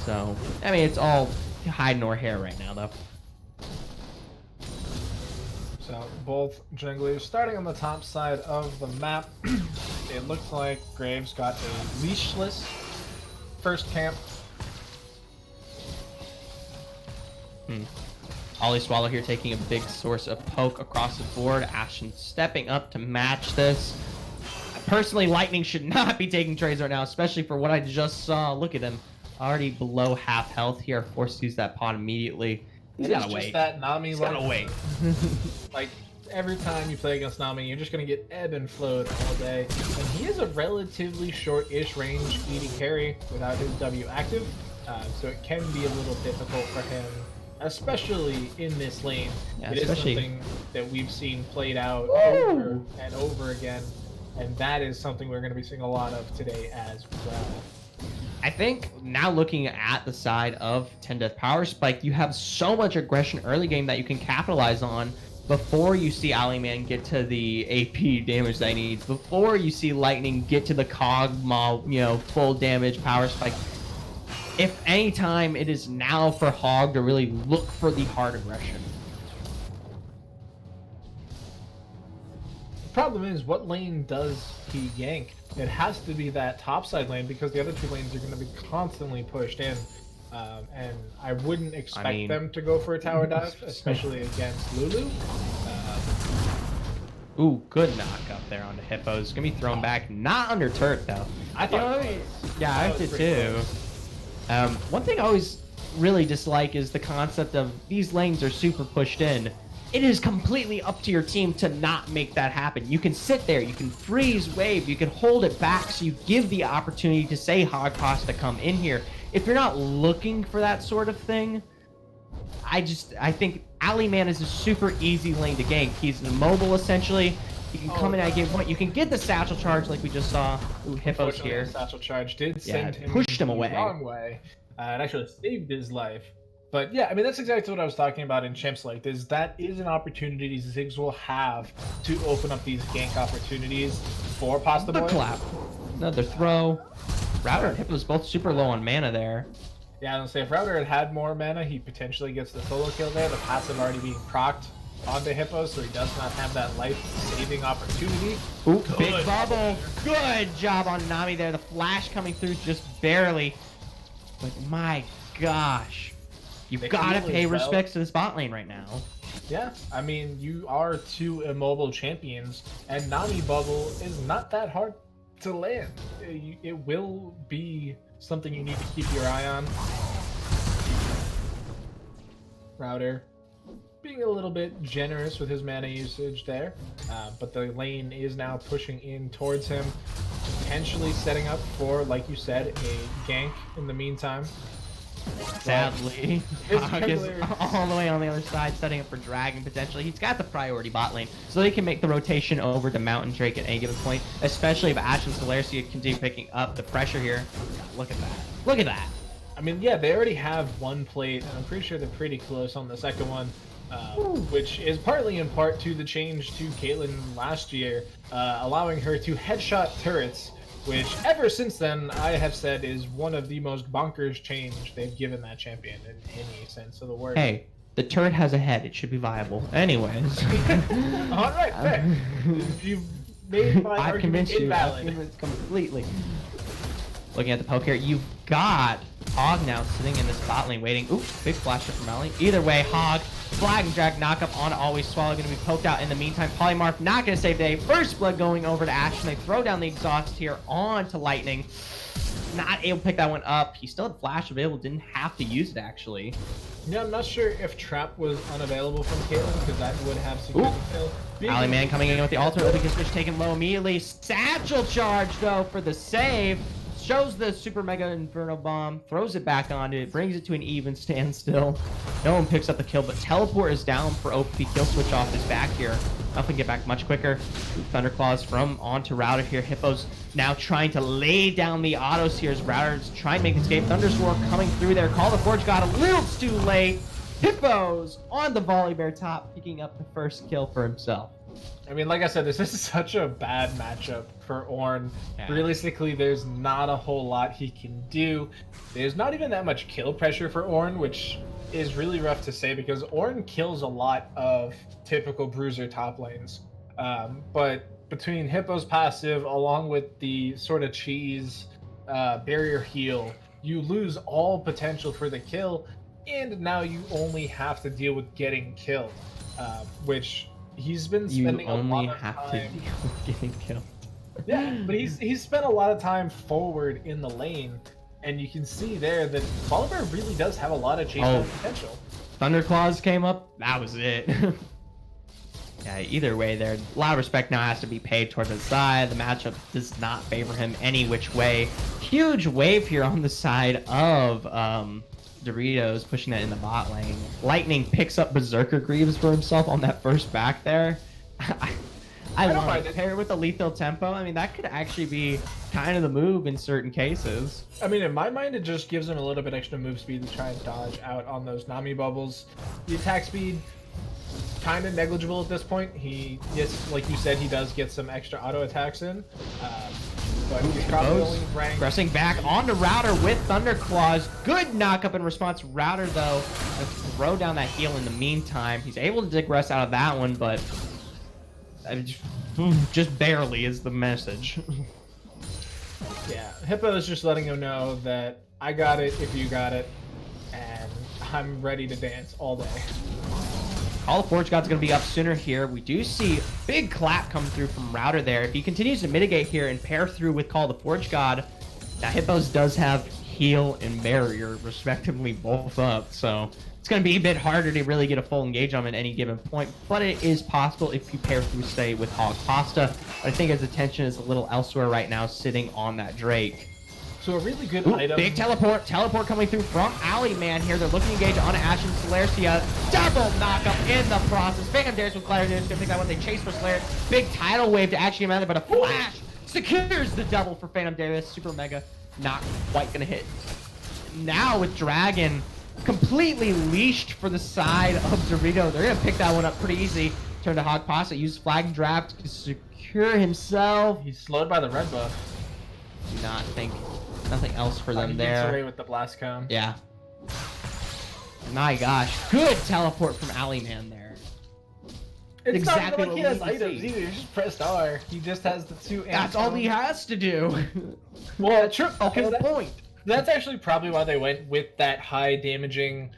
So, I mean, it's all hide nor hair right now, though. So both junglers starting on the top side of the map. It looks like Graves got a leashless first camp. Ollie Swallow here taking a big source of poke across the board. Ashen stepping up to match this. Personally, Lightning should not be taking trades right now, especially for what I just saw. Look at him. Already below half health here. Forced to use that pot immediately. He's gotta wait. Just that Nami. He's gotta wait. Like, every time you play against Nami, you're just going to get ebb and flowed all day. And he has a relatively short-ish range eating carry without his W active, so it can be a little difficult for him, especially in this lane. Yeah, it is something that we've seen played out over and over again, and that is something we're going to be seeing a lot of today as well. I think now looking at the side of 10 Death Power Spike, you have so much aggression early game that you can capitalize on before you see Aliman get to the AP damage that he needs, before you see Lightning get to the Kog'Maw, full damage Power Spike. If any time, it is now for Hog to really look for the hard aggression. The problem is, what lane does he gank? It has to be that topside lane because the other 2 lanes are going to be constantly pushed in. And I wouldn't expect them to go for a tower dive, especially against Lulu. Ooh, good knock up there on the Hippos. Gonna be thrown back, not under turret though. I thought yeah, I did too. One thing I always really dislike is the concept of these lanes are super pushed in. It is completely up to your team to not make that happen. You can sit there, you can freeze wave, you can hold it back so you give the opportunity to say Hog Pasta come in here. If you're not looking for that sort of thing, I think Aliman is a super easy lane to gank. He's immobile essentially. You can come in at a given point. You can get the satchel charge like we just saw. Ooh, Hippos here. The satchel charge did send him pushed him away. The wrong way. It actually saved his life. But yeah, I mean, that's exactly what I was talking about in Champs League. That is an opportunity Ziggs will have to open up these gank opportunities for Pasta Boy. Another clap. Another throw. Router and Hippo's both super low on mana there. Yeah, I was gonna say, if Router had more mana, he potentially gets the solo kill there. The passive already being procced onto Hippo, so he does not have that life-saving opportunity. Ooh, big bubble. Good job on Nami there. The flash coming through just barely. But my gosh. You've got to pay respects to this bot lane right now. Yeah, I mean, you are 2 immobile champions, and Nami bubble is not that hard to land. It will be something you need to keep your eye on. Router being a little bit generous with his mana usage there, but the lane is now pushing in towards him, potentially setting up for, like you said, a gank in the meantime. Sadly, Hog is all the way on the other side, setting up for Dragon potentially. He's got the priority bot lane, so they can make the rotation over to Mountain Drake at any given point, especially if Ash and Celercia continue picking up the pressure here. Look at that. Look at that. I mean, yeah, they already have one plate, and I'm pretty sure they're pretty close on the second one, which is partly in part to the change to Caitlyn last year, allowing her to headshot turrets, which ever since then I have said is one of the most bonkers change they've given that champion in any sense of the word. Hey, the turret has a head. It should be viable. Anyways. All right, fair. You've made my I've argument convinced you. I've invalid. convinced completely. Looking at the poke here, you've got Hog now sitting in this bot lane waiting. Oops, big flash from Mally. Either way, Hog, flag and drag, knock up on Always Swallow, going to be poked out in the meantime. Polymorph not going to save day. First blood going over to Ash, and they throw down the exhaust here onto Lightning. Not able to pick that one up. He still had flash available, didn't have to use it actually. Yeah, I'm not sure if Trap was unavailable from Caitlyn, because that would have secured the kill. Ally Man coming in with the ultimate, because Switch taken low immediately. Satchel charge though for the save. Shows the Super Mega Inferno Bomb, throws it back onto it, brings it to an even standstill. No one picks up the kill, but Teleport is down for OP. Kill switch off his back here. Nothing get back much quicker. Thunderclaws from onto Router here. Hippo's now trying to lay down the autos here as Router's trying to make the escape. Thunderstorm coming through there. Call the Forge got a little too late. Hippo's on the Volley Bear top, picking up the first kill for himself. I mean, like I said, this is such a bad matchup for Ornn. Yeah. Realistically, there's not a whole lot he can do. There's not even that much kill pressure for Ornn, which is really rough to say because Ornn kills a lot of typical bruiser top lanes. But between Hippo's passive, along with the sort of cheese barrier heal, you lose all potential for the kill, and now you only have to deal with getting killed, which he's been spending a lot of time. To deal with getting killed. Yeah, but he's spent a lot of time forward in the lane, and you can see there that Oliver really does have a lot of chase potential. Thunderclaws came up. That was it. Yeah, either way, there a lot of respect now has to be paid towards the side. The matchup does not favor him any which way. Huge wave here on the side of Doritos, pushing that in the bot lane. Lightning picks up Berserker Greaves for himself on that first back there. I don't mind it. Pair it with the lethal tempo. I mean, that could actually be kind of the move in certain cases. I mean, in my mind, it just gives him a little bit extra move speed to try and dodge out on those Nami bubbles. The attack speed, kind of negligible at this point. He, yes, like you said, he does get some extra auto attacks in. But he's probably only ranked. Pressing back onto Router with Thunderclaws. Good knock up in response. Router, though, throw down that heal in the meantime. He's able to digress out of that one, but just barely is the message. Yeah, Hippo is just letting him know that I got it if you got it, and I'm ready to dance all day. Call of Forge God's going to be up sooner here. We do see big clap come through from Router there. If he continues to mitigate here and pair through with Call of the Forge God, now Hippos does have heal and barrier respectively both up, so it's going to be a bit harder to really get a full engage on him at any given point, but it is possible if you pair through, say, with Hog Pasta. But I think his attention is a little elsewhere right now, sitting on that Drake. So a really good item. Big teleport coming through from Ally Man here. They're looking to engage on Ash and Celercia. Double knock up in the process. Phantom Darius with Claire Darius gonna pick that one. They chase for Slayer. Big tidal wave to actually get out there, but a flash secures the double for Phantom Darius. Super Mega not quite gonna hit. Now with Dragon completely leashed for the side of Dorito, they're gonna pick that one up pretty easy. Turn to Hog Pasta, use Flag and Draft to secure himself. He's slowed by the red buff. Do not think nothing else for them he there. gets away with the blast cone. Yeah. My gosh, good teleport from Ally Man there. It's exactly not like he has items either. He just pressed R. He just has the two. That's all he has to do. Well, true. The whole point. That's actually probably why they went with that high damaging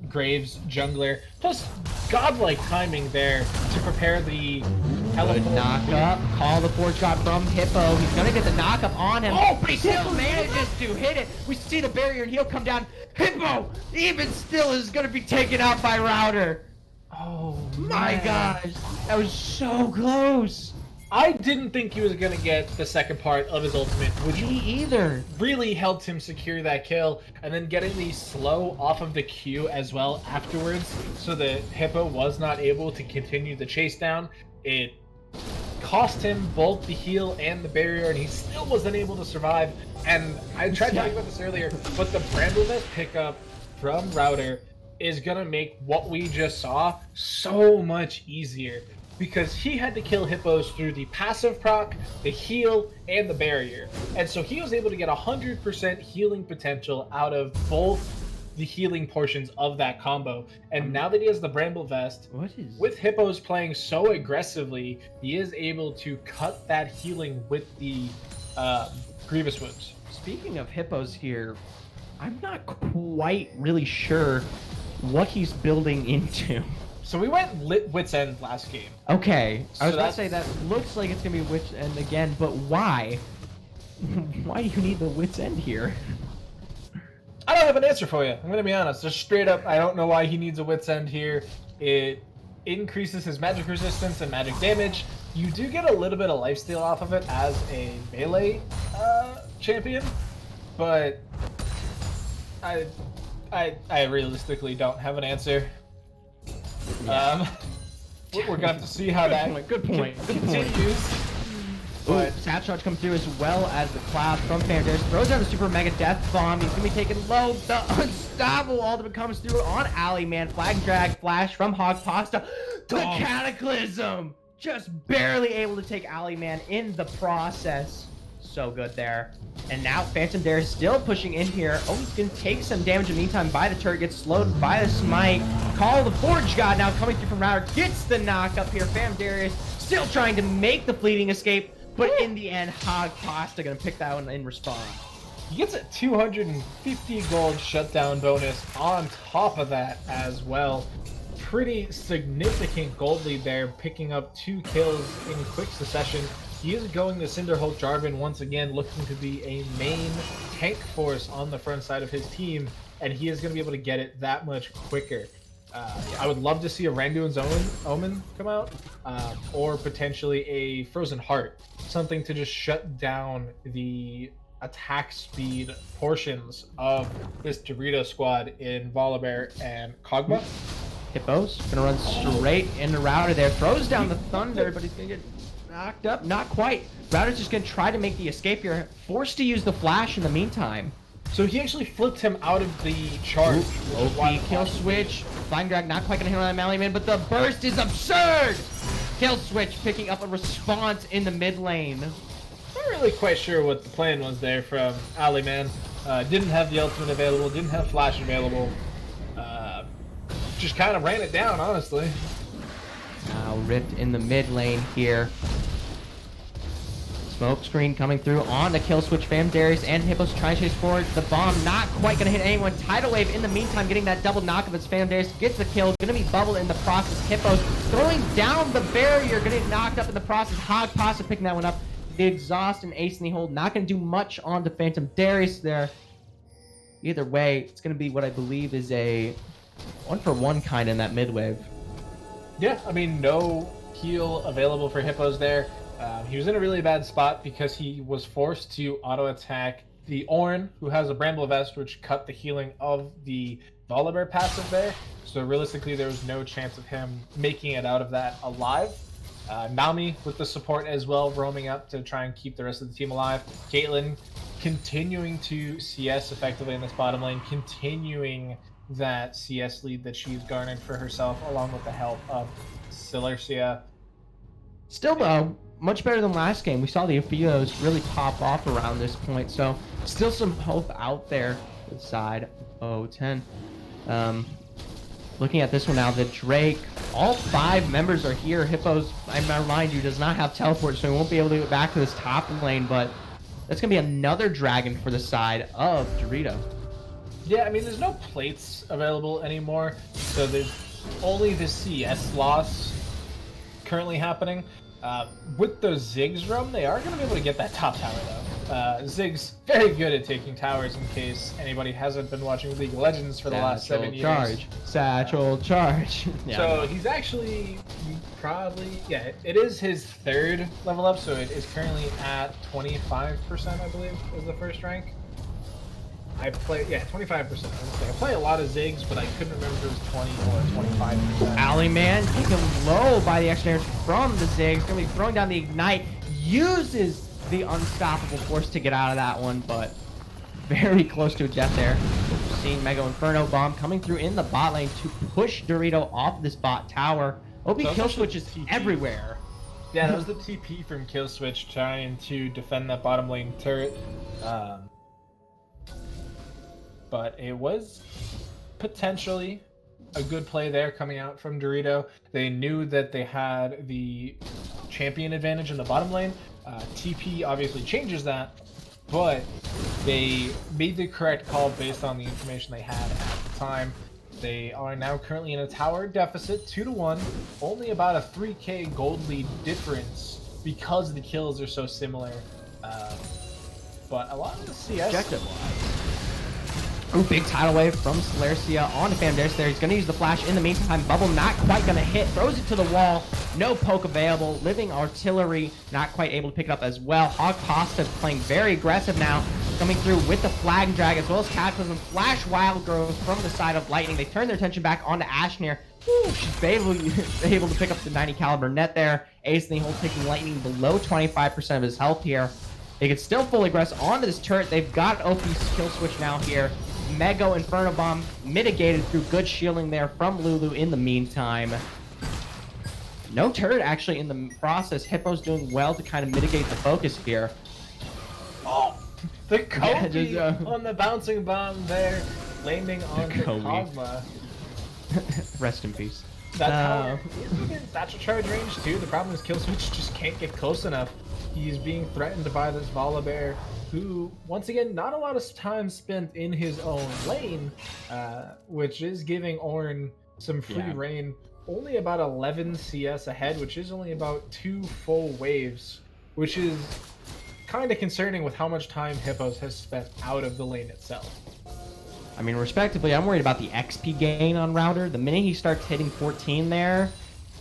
Graves jungler. Plus, godlike timing there to prepare the Good knock up. Call the Forge God from Hippo. He's gonna get the knock up on him. Oh, but he still manages to hit it. We see the barrier and he'll come down. Hippo, even still, is gonna be taken out by Router. Oh my gosh, that was so close. I didn't think he was gonna get the second part of his ultimate, which me either. Really helped him secure that kill, and then getting the slow off of the Q as well afterwards, so that Hippo was not able to continue the chase down. It cost him both the heal and the barrier, and he still wasn't able to survive. And I tried talking about this earlier, but the Brambleness pickup from Router is going to make what we just saw so much easier, because he had to kill hippos through the passive proc, the heal, and the barrier. And so he was able to get 100% healing potential out of both the healing portions of that combo. And now that he has the Bramble Vest, with hippos playing so aggressively, he is able to cut that healing with the Grievous Wounds. Speaking of hippos here, I'm not quite really sure what he's building into. So we went Wit's End last game. Okay, I was about to say that looks like it's gonna be Wit's End again, but why? Why do you need the Wit's End here? I don't have an answer for you. I'm gonna be honest. Just straight up, I don't know why he needs a Wit's End here. It increases his magic resistance and magic damage. You do get a little bit of lifesteal off of it as a melee champion, but I realistically don't have an answer. We're gonna have to see how that continues. But Sat Charge come through as well as the Cloud from Fandaris. Throws down the Super Mega Death Bomb. He's going to be taken low. The Unstoppable ultimate comes through on Alley Man. Flag Drag Flash from Hog Pasta. The Cataclysm! Just barely able to take Alley Man in the process. So good there. And now Phantom Darius still pushing in here. Oh, he's going to take some damage in the meantime by the turret. Gets slowed by the Smite. Call the Forge God now coming through from Router. Gets the knock up here. Phantom Darius still trying to make the fleeting escape. But in the end, Hog Pasta gonna pick that one in response. He gets a 250 gold shutdown bonus on top of that as well. Pretty significant gold lead there, picking up 2 kills in quick succession. He is going to Cinderhulk Jarvan once again, looking to be a main tank force on the front side of his team, and he is going to be able to get it that much quicker. I would love to see a Randuin's Omen come out, or potentially a Frozen Heart. Something to just shut down the attack speed portions of this Dorito squad in Volibear and Kog'Maw. Hippos gonna run straight into Router there. Throws down the Thunder, but he's gonna get knocked up. Not quite. Router's just gonna try to make the escape here. Forced to use the Flash in the meantime. So he actually flipped him out of the charge. OP kill switch. Flying Drag not quite gonna hit on that Melee Man, but the burst is absurd! Kill switch picking up a response in the mid lane. Not really quite sure what the plan was there from Alley Man. Didn't have the ultimate available, didn't have Flash available. Just kind of ran it down, honestly. Now Rift in the mid lane here. Smoke screen coming through on the kill switch. Fam Darius and Hippos trying to chase forward. The bomb not quite going to hit anyone. Tidal Wave in the meantime getting that double knock of its Fam Darius. Gets the kill. Going to be bubbled in the process. Hippos throwing down the barrier. Going to get knocked up in the process. Hog Pasta picking that one up. The exhaust and ace in the hold. Not going to do much on the Phantom Darius there. Either way, it's going to be what I believe is a 1-for-1 kind in that mid wave. Yeah, I mean, no heal available for Hippos there. He was in a really bad spot because he was forced to auto-attack the Ornn, who has a Bramble Vest, which cut the healing of the Volibear passive there. So realistically, there was no chance of him making it out of that alive. Nami with the support as well, roaming up to try and keep the rest of the team alive. Caitlyn continuing to CS effectively in this bottom lane, continuing that CS lead that she's garnered for herself, along with the help of Celercia. Still though, much better than last game. We saw the Ophios really pop off around this point, so still some hope out there for the side of O10. Looking at this one now, the Drake, all 5 members are here. Hippos, I remind you, does not have teleport, so he won't be able to get back to this top lane, but that's going to be another dragon for the side of Dorito. Yeah, I mean, there's no plates available anymore, so there's only the CS loss currently happening. With the Ziggs roam, they are going to be able to get that top tower, though. Ziggs very good at taking towers, in case anybody hasn't been watching League of Legends for the last 7 years. Satchel charge. Yeah. So he's actually probably, yeah, it is his 3rd level up, so it is currently at 25%, I believe, is the first rank. I play, yeah, 25%. I play a lot of Ziggs, but I couldn't remember if it was 20 or 25%. Alley Man taken low by the extra from the Ziggs. Gonna be throwing down the Ignite. Uses the Unstoppable Force to get out of that one, but very close to a death there. Seeing Mega Inferno Bomb coming through in the bot lane to push Dorito off this bot tower. OP kill switch is everywhere. Yeah, that was the TP from Killswitch trying to defend that bottom lane turret. But it was potentially a good play there coming out from Dorito. They knew that they had the champion advantage in the bottom lane. TP obviously changes that, but they made the correct call based on the information they had at the time. They are now currently in a tower deficit, 2-1, only about a 3k gold lead difference because the kills are so similar. But a lot of the CS... Ooh, big tidal wave from Celercia on to Famdarius there. He's going to use the flash in the meantime. Bubble not quite going to hit. Throws it to the wall. No poke available. Living Artillery not quite able to pick it up as well. Hog Pasta playing very aggressive now. Coming through with the Flag Drag as well as Cataclysm. Flash Wild Growth from the side of Lightning. They turn their attention back onto Ashnir. Ooh, she's able to pick up the 90 caliber net there. Ace in the hole taking Lightning below 25% of his health here. They can still fully aggress onto this turret. They've got OP's kill switch now here. Mega Inferno Bomb mitigated through good shielding there from Lulu in the meantime. No turret actually in the process. Hippo's doing well to kind of mitigate the focus here. Oh, the Kobe on the bouncing bomb there, landing on the Cosma. Rest in peace. That's how he's within satchel charge range too. The problem is Killswitch just can't get close enough. He's being threatened by this Volibear, who, once again, not a lot of time spent in his own lane, which is giving Ornn some free reign. Only about 11 CS ahead, which is only about 2 full waves, which is kind of concerning with how much time Hippos has spent out of the lane itself. I mean, respectively, I'm worried about the XP gain on Router. The minute he starts hitting 14 there,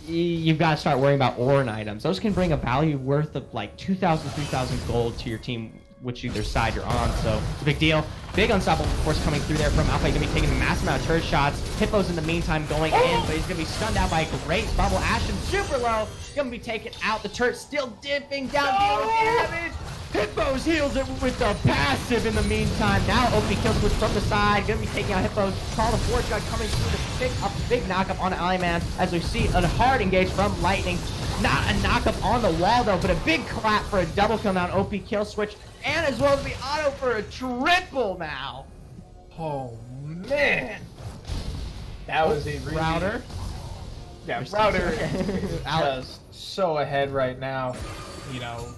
you've got to start worrying about Ornn items. Those can bring a value worth of like 2,000, 3,000 gold to your team, which either side you're on, so it's a big deal. Big Unstoppable Force coming through there from Alpha. He's going to be taking a massive amount of turret shots. Hippo's in the meantime going in, but he's going to be stunned out by a great bubble. Ashen super low. Going to be taken out. The turret still dipping down, dealing damage. Hippos heals it with the passive in the meantime. Now OP kill switch from the side. Going to be taking out Hippos. Call the Forge God coming through to pick up a big knockup on Alleyman as we see a hard engage from Lightning. Not a knockup on the wall though, but a big clap for a double kill now. OP kill switch. And as well as the auto for a triple now. Oh, man. That was a really... Router. Yeah, Router is so ahead right now. You know,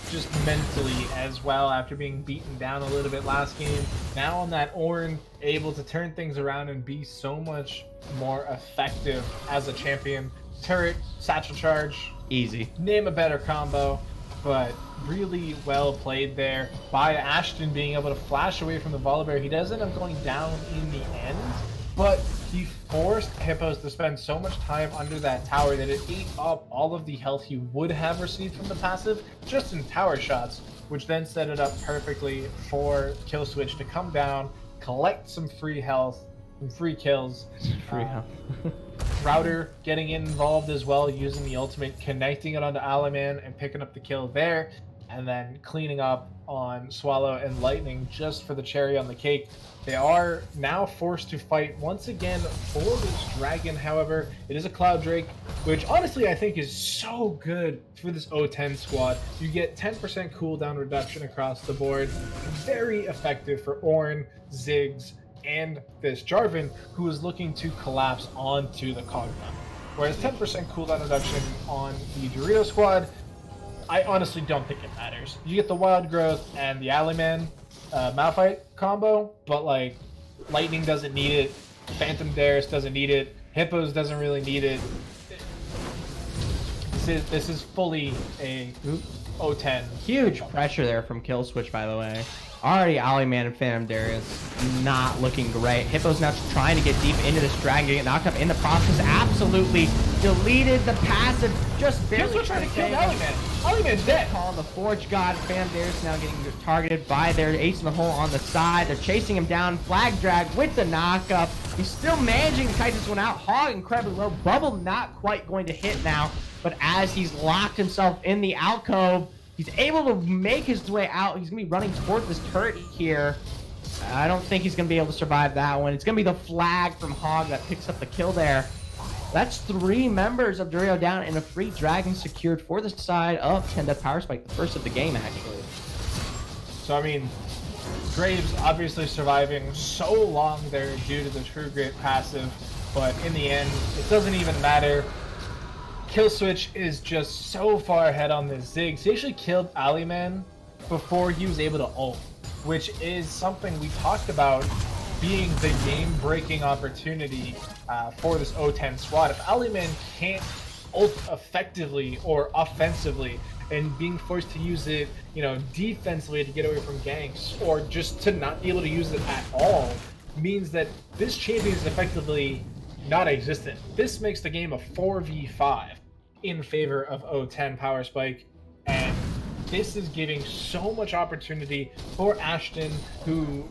just mentally as well after being beaten down a little bit last game. Now on that Ornn, able to turn things around and be so much more effective as a champion. Turret, satchel charge. Easy. Name a better combo. But really well played there by Ashton, being able to flash away from the Volibear. He does end up going down in the end, but he forced Hippos to spend so much time under that tower that it ate up all of the health he would have received from the passive just in tower shots, which then set it up perfectly for Killswitch to come down, collect some free health, some free kills. Free health. Router getting involved as well, using the ultimate, connecting it onto Alaman and picking up the kill there, and then cleaning up on Swallow and Lightning just for the cherry on the cake. They are now forced to fight once again for this dragon. However, it is a Cloud Drake, which honestly I think is so good for this O10 squad. You get 10% cooldown reduction across the board. Very effective for Ornn, Ziggs, and this Jarvan, who is looking to collapse onto the Kog'Maw. Whereas 10% cooldown reduction on the Dorito squad, I honestly don't think it matters. You get the Wild Growth and the Alleyman Malphite combo, but like Lightning doesn't need it, Phantom Darius doesn't need it, Hippos doesn't really need it. This is fully a O10. Huge pressure there from Killswitch, by the way. Already Aliman and Phantom Darius not looking great. Hippo's now trying to get deep into this dragon, get knocked up in the process. Absolutely deleted the passive, just barely trying to kill Aliman. Aliman's dead. Calling the Forge God. Phantom Darius now getting targeted by their ace in the hole on the side. They're chasing him down. Flag drag with the knockup. He's still managing to kite this one out. Hog incredibly low. Bubble not quite going to hit now, but as he's locked himself in the alcove, he's able to make his way out. He's going to be running toward this turret here. I don't think he's going to be able to survive that one. It's going to be the flag from Hog that picks up the kill there. That's 3 members of Dorito down and a free dragon secured for the side of 10 Death Power Spike, the first of the game, actually. So, I mean, Graves obviously surviving so long there due to the True Grit passive, but in the end, it doesn't even matter. Kill switch is just so far ahead on this Ziggs. He actually killed Aliman before he was able to ult, which is something we talked about being the game-breaking opportunity for this O10 squad. If Aliman can't ult effectively or offensively, and being forced to use it, you know, defensively to get away from ganks, or just to not be able to use it at all, means that this champion is effectively not existent. This makes the game a 4v5 in favor of O10 Power Spike, and this is giving so much opportunity for Ashton, who,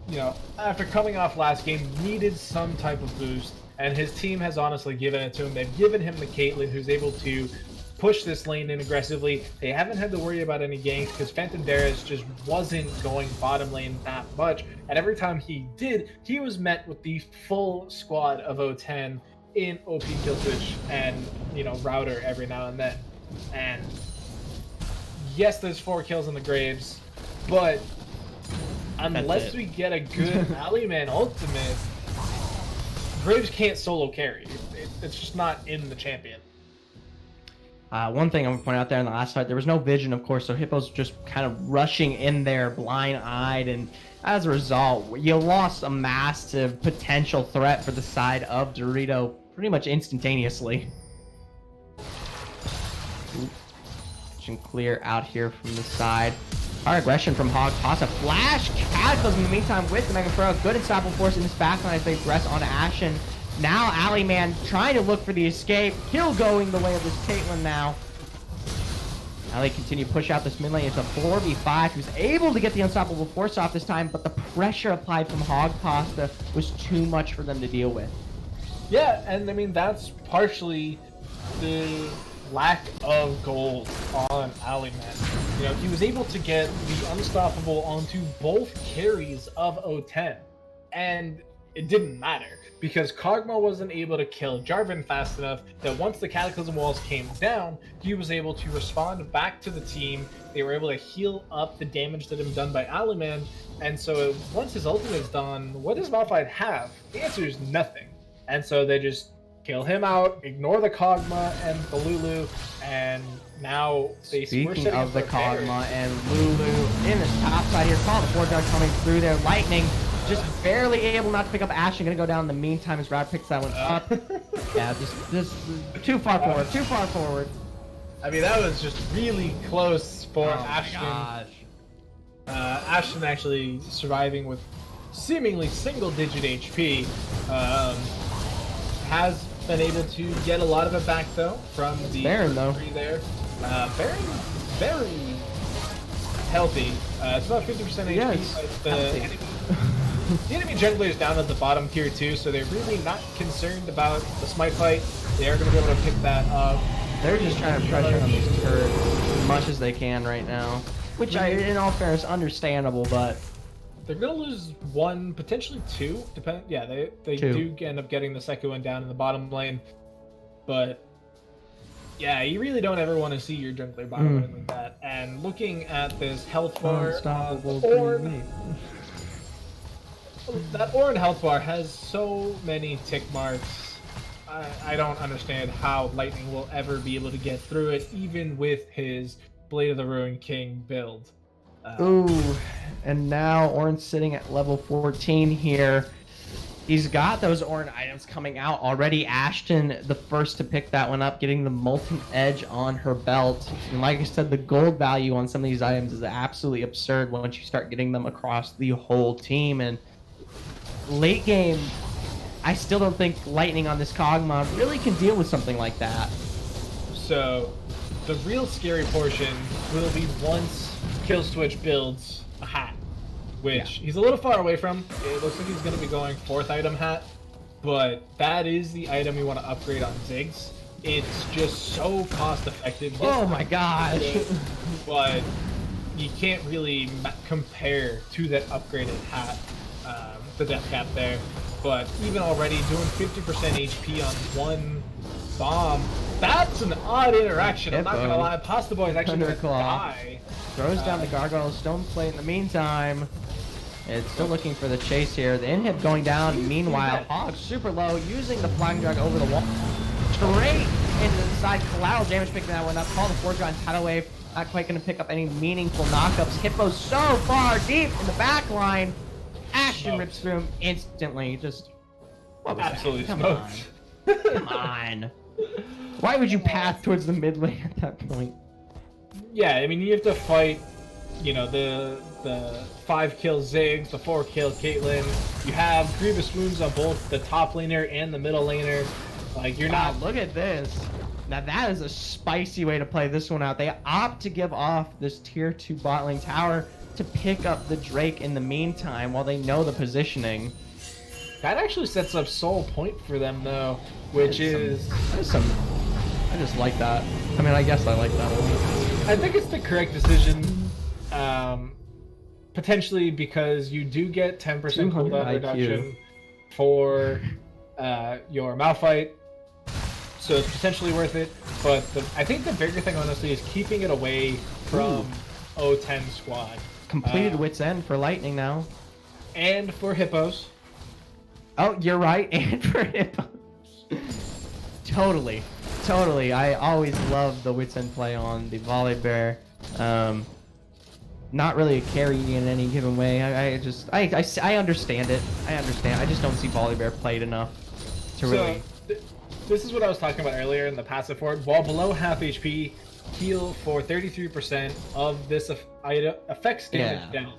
you know, after coming off last game, needed some type of boost, and his team has honestly given it to him. They've given him the Caitlyn, who's able to push this lane in aggressively. They haven't had to worry about any ganks because Phantom Darius just wasn't going bottom lane that much, and every time he did, he was met with the full squad of O10 in OP kill switch and, you know, router every now and then. And yes, there's 4 kills in the Graves, but unless we get a good Aliman ultimate, Graves can't solo carry. It's just not in the champion. One thing I'm going to point out there in the last fight, there was no vision, of course, so Hippo's just kind of rushing in there blind-eyed, and as a result, you lost a massive potential threat for the side of Dorito pretty much instantaneously. Clear out here from the side. Our aggression from Hog. Toss a flash. Cataclysm in the meantime with the Mega Pro. Good unstoppable force in this backline as they press on Ashen. Now Aliman trying to look for the escape. Kill going the way of this Caitlyn now. Ali continue to push out this mid lane. It's a 4v5. He was able to get the unstoppable force off this time, but the pressure applied from Hog Pasta was too much for them to deal with. Yeah, and I mean, that's partially the lack of gold on Aliman. You know, he was able to get the unstoppable onto both carries of O10, and it didn't matter because Kog'Maw wasn't able to kill Jarvan fast enough that once the Cataclysm walls came down, he was able to respond back to the team. They were able to heal up the damage that had been done by Aliman, and so once his ultimate's done, what does Malphite have? The answer is nothing. And so they just kill him out, ignore the Kog'Maw and the Lulu, and now Speaking of the Kog'Maw and Lulu in the top side here, call the Forge God coming through there. Lightning just barely able not to pick up Ashen, gonna go down in the meantime as Rod picks that one up. Yeah, just too far forward. I mean, that was just really close for Ashton. Ashton actually surviving with seemingly single-digit HP. Has been able to get a lot of it back though from the Baron though. There. Baron very healthy. It's about 50% HP. The enemy jungler is down at the bottom tier 2, so they're really not concerned about the smite fight. They are going to be able to pick that up. They're just trying to pressure on these turrets as much as they can right now, which in all fairness, understandable, but they're gonna lose 1, potentially 2. Yeah, they do end up getting the second one down in the bottom lane, but yeah, you really don't ever want to see your jungler bottom lane like that. And looking at this health bar, that Ornn health bar has so many tick marks. I don't understand how Lightning will ever be able to get through it, even with his Blade of the Ruined King build. Ooh, and now Ornn's sitting at level 14 here. He's got those orange items coming out already. Ashton, the first to pick that one up, getting the Molten Edge on her belt. And like I said, the gold value on some of these items is absolutely absurd once you start getting them across the whole team. And late game, I still don't think Lightning on this Kog'Maw really can deal with something like that. So, the real scary portion will be once Kill Switch builds a hat, which he's a little far away from. It looks like he's going to be going 4th item hat, but that is the item you want to upgrade on Ziggs. It's just so cost effective. Oh my gosh. But you can't really compare to that upgraded hat, the death cap there. But even already doing 50% HP on one bomb, that's an odd interaction. I'm not gonna lie. Pasta Boy is actually gonna die. Throws down the Gargoyle Stone Plate in the meantime. It's still looking for the chase here. The inhib going down. Meanwhile, Hog super low, using the Flying Drug over the wall. Straight into the side. Collateral damage picking that one up. Call the Forge-on Tidal Wave. Not quite gonna pick up any meaningful knockups. Hippo's so far deep in the back line. Ashton rips through him instantly. Just absolutely Come smoked. on. Come on. Why would you path towards the mid lane at that point? Yeah, I mean you have to fight, you know, the 5 kill Ziggs, the 4 kill Caitlyn. You have Grievous wounds on both the top laner and the middle laner. Like you're not. Look at this. Now that is a spicy way to play this one out. They opt to give off this tier 2 bot lane tower to pick up the Drake in the meantime while they know the positioning. That actually sets up Soul Point for them though, which is some. I just like that. I mean, I guess I like that. I think it's the correct decision, potentially because you do get 10% cooldown reduction for your Malphite, so it's potentially worth it. But I think the bigger thing, honestly, is keeping it away from O10 squad. Completed Wit's End for Lightning now. And for Hippos. Oh, you're right, and for Hippos. Totally. I always loved the Wit's End play on the Volley Bear. Not really a carry in any given way. I understand it. I understand. I just don't see Volley Bear played enough to really. This is what I was talking about earlier in the passive forward. While below half HP, heal for 33% of this item affects damage down,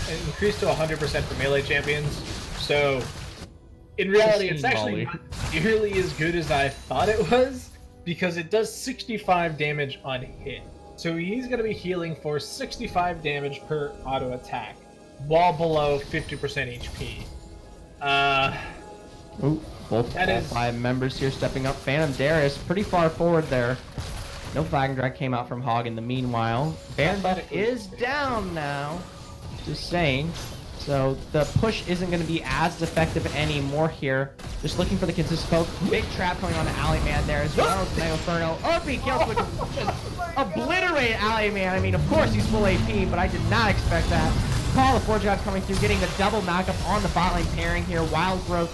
and increased to 100% for melee champions. So, in reality, it's actually not nearly as good as I thought it was, because it does 65 damage on hit. So he's going to be healing for 65 damage per auto attack, while below 50% HP. Both 5 members here stepping up. Phantom Darius pretty far forward there. No Flag Drag came out from Hog in the meanwhile. Baron buff is down now. Just saying. So the push isn't going to be as effective anymore here. Just looking for the consistent poke. Big trap going on to Alley Man there as well as Mega Inferno. OP kill switch just obliterate Alley Man. I mean, of course he's full AP, but I did not expect that. Call the Forge God coming through, getting the double knockup on the bot lane pairing here. Wild Growth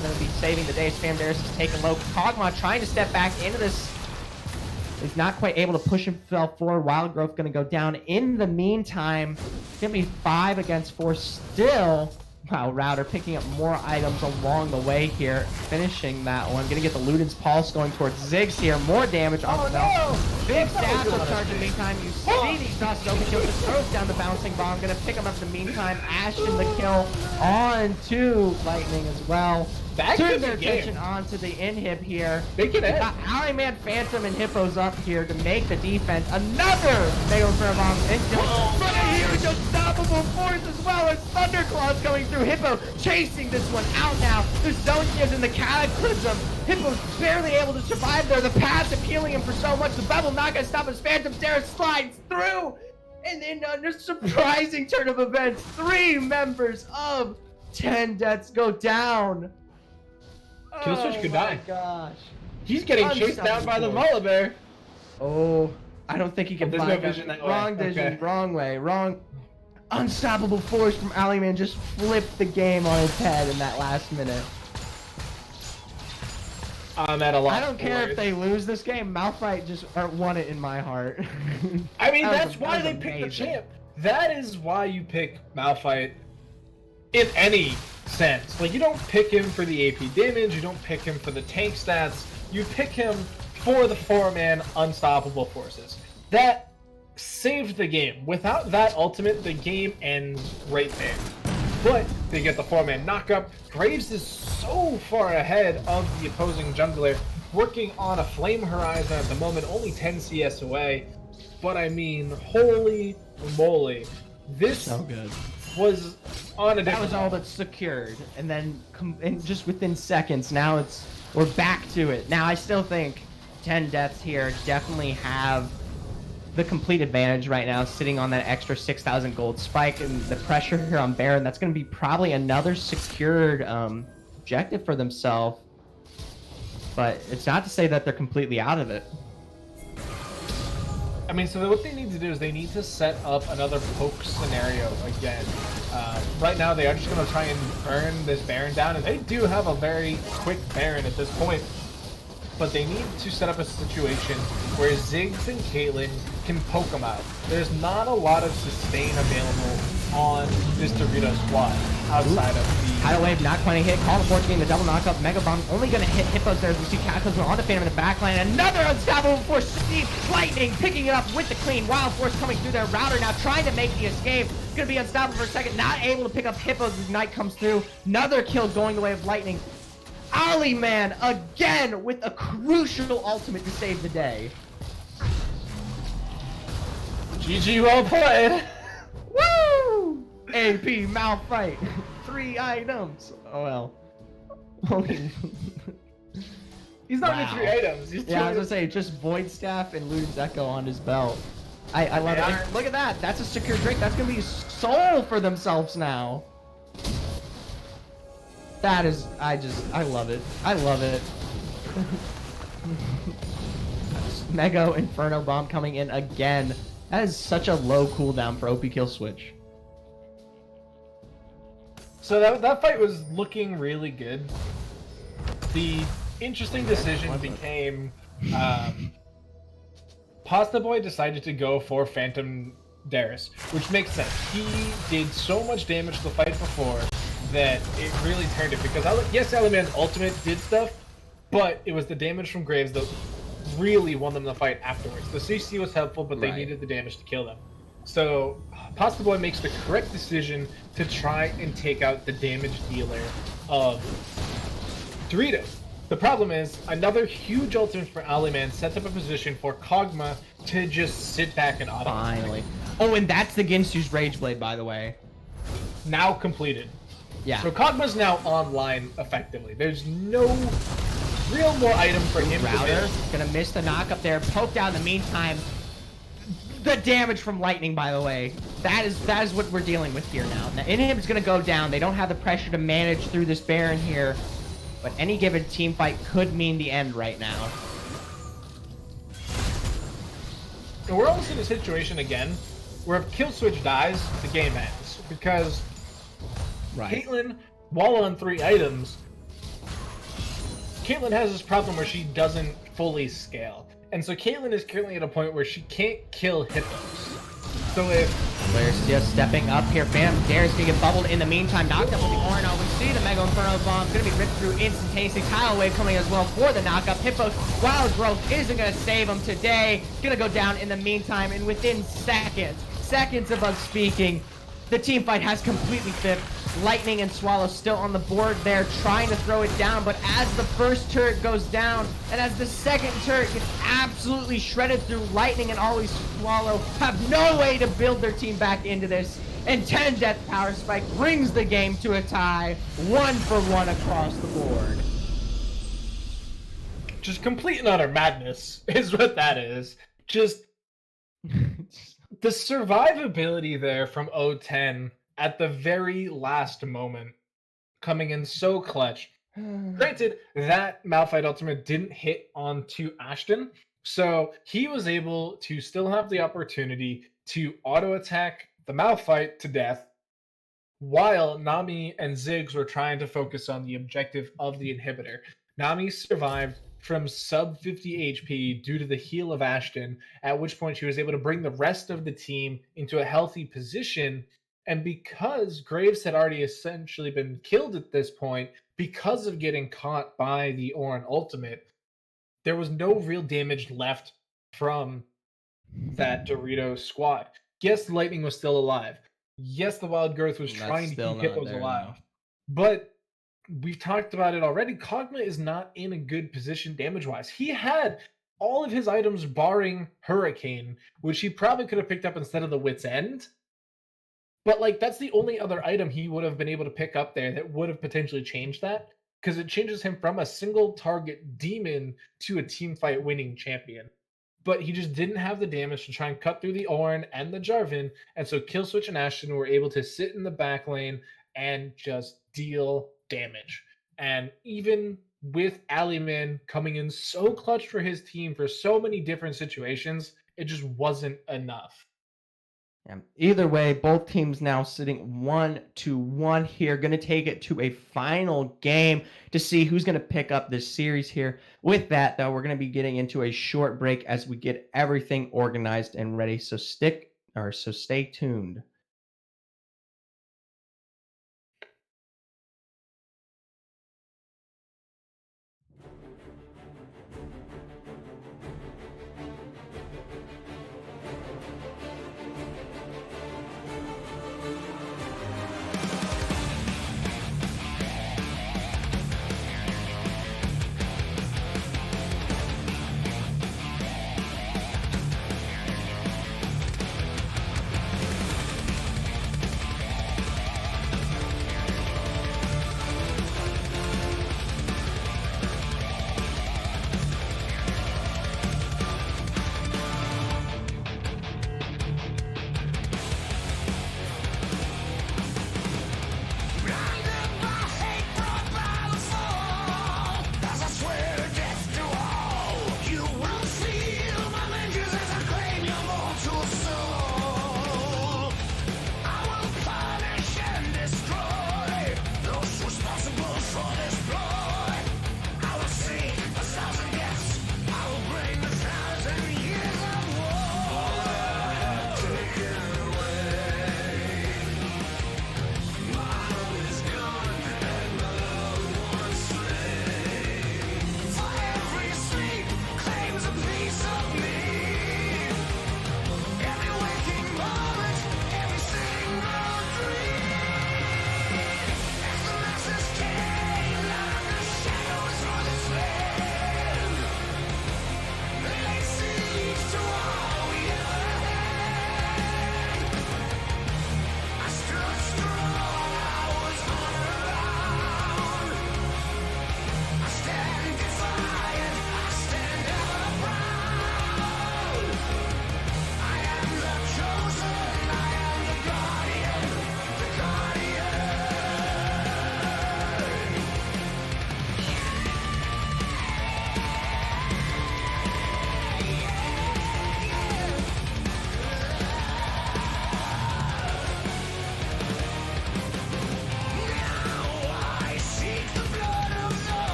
going to be saving the day. Spam Darius is taking low. Kog'Maw trying to step back into this. He's not quite able to push himself forward. Wild Growth going to go down. In the meantime, it's going to be 5 against 4 still. Wow, Router picking up more items along the way here. Finishing that one. Going to get the Luden's Pulse going towards Ziggs here. More damage on the belt. Big stab on charge in the meantime. You see these sauces overkill. Just throws down the bouncing bomb. Going to pick him up in the meantime. Ashton the kill on to Lightning as well. Turn their attention onto the inhib here. They can end. Alley Man, Phantom, and Hippos up here to make the defense. Another Mega Inferno bomb. But a huge unstoppable force as well as Thunderclaws coming through. Hippo chasing this one out now. The zone gives in the Cataclysm. Hippo's barely able to survive there. The passive healing him for so much. The bubble not gonna stop his Phantom Dare slides through. And then on a surprising turn of events, 3 members of 10 deaths go down. Kill Switch could die. Oh my gosh. He's getting chased down by the Volley Bear. Oh, I don't think he can There's fly. no vision that way. Wrong vision, Okay. wrong way, wrong. Unstoppable force from Alley Man just flipped the game on its head in that last minute. I'm at a loss. I don't care if they lose this game. Malphite just won it in my heart. I mean, that's why they picked the amazing. champ. That is why you pick Malphite in any sense. Like, you don't pick him for the AP damage, you don't pick him for the tank stats, you pick him for the 4-man unstoppable forces. That saved the game. Without that ultimate, the game ends right there. But they get the 4-man knockup. Graves is so far ahead of the opposing jungler, working on a flame horizon at the moment, only 10 CS away. But I mean, holy moly. This so good. Was on a That was all that's secured, and then and just within seconds, now we're back to it. Now I still think 10 deaths here definitely have the complete advantage right now, sitting on that extra 6,000 gold spike, and the pressure here on Baron. That's going to be probably another secured objective for themselves. But it's not to say that they're completely out of it. I mean, so what they need to do is they need to set up another poke scenario again. Right now, they are just going to try and burn this Baron down, and they do have a very quick Baron at this point. But they need to set up a situation where Ziggs and Caitlyn can poke them out. There's not a lot of sustain available on this Dorito squad outside of the... Tidal Wave not quite a hit. Call Force getting the double knockup. Mega Bomb only going to hit Hippos there as we see Cataclysm on the Phantom in the backline. Another unstoppable force. Steve Lightning picking it up with the clean. Wild Force coming through their router now, trying to make the escape. Going to be unstoppable for a second. Not able to pick up Hippos as Ignite comes through. Another kill going the way of Lightning. Ollie Man again with a crucial ultimate to save the day. GG, well played. Woo! AP Malphite. 3 items. Oh well. He's not even 3 items. He's yeah, I was gonna say just Void Staff and Luden's Echo on his belt. I love it. Look at that. That's a secure drink. That's gonna be soul for themselves now. That is, I love it. I love it. Mega Inferno Bomb coming in again. That is such a low cooldown for OP kill switch. So that fight was looking really good. The interesting decision became Pasta Boy decided to go for Phantom Darius, which makes sense. He did so much damage to the fight before that it really turned it, because yes, Aliman's ultimate did stuff, but it was the damage from Graves that really won them the fight afterwards. The CC was helpful, but they needed the damage to kill them. So Pasta Boy makes the correct decision to try and take out the damage dealer of Dorito. The problem is, another huge ultimate for Aliman sets up a position for Kog'Maw to just sit back and auto. Finally. Oh, and that's the Ginsu's Rage Blade, by the way. Now completed. Yeah. So Kog'Maw's now online effectively. There's no real more item for him to do. Gonna miss the knock up there. Poked out in the meantime. The damage from Lightning, by the way. That is what we're dealing with here now. Now Inhib's gonna go down. They don't have the pressure to manage through this Baron here. But any given team fight could mean the end right now. So we're almost in a situation again where if kill switch dies, the game ends. Because Caitlyn, while on 3 items, Caitlyn has this problem where she doesn't fully scale. And so Caitlyn is currently at a point where she can't kill Hippos. So if... Players just stepping up here. Phantom Darius gonna get bubbled in the meantime. Knocked up with the Orno. We see the Mega Inferno Bomb. Gonna be ripped through instantaneously. Tidal Wave coming as well for the knockup. Hippos Wild Growth isn't gonna save him today. Gonna go down in the meantime. And within seconds of us speaking, the team fight has completely flipped. Lightning and Swallow still on the board there, trying to throw it down, but as the first turret goes down, and as the second turret gets absolutely shredded through, Lightning and always Swallow have no way to build their team back into this, and 10 Death Power Spike brings the game to a tie, 1-for-1 across the board. Just complete and utter madness is what that is. Just the survivability there from O10 at the very last moment, coming in so clutch. Granted, that Malphite ultimate didn't hit onto Ashton, so he was able to still have the opportunity to auto-attack the Malphite to death, while Nami and Ziggs were trying to focus on the objective of the inhibitor. Nami survived from sub 50 HP due to the heal of Ashton, at which point she was able to bring the rest of the team into a healthy position And because Graves had already essentially been killed at this point, because of getting caught by the Orin ultimate, there was no real damage left from that Dorito squad. Yes, Lightning was still alive. Yes, the Wild Girth was trying to keep Hippos alive. But we've talked about it already. Kog'Maw is not in a good position damage-wise. He had all of his items barring Hurricane, which he probably could have picked up instead of the Wit's End. But like that's the only other item he would have been able to pick up there that would have potentially changed that, because it changes him from a single target demon to a team fight winning champion. But he just didn't have the damage to try and cut through the Orin and the Jarvan, and so Killswitch and Ashton were able to sit in the back lane and just deal damage. And even with Aliman coming in so clutch for his team for so many different situations, it just wasn't enough. Yeah. Either way, both teams now sitting 1-1 here. Going to take it to a final game to see who's going to pick up this series here. With that, though, we're going to be getting into a short break as we get everything organized and ready. So stay tuned.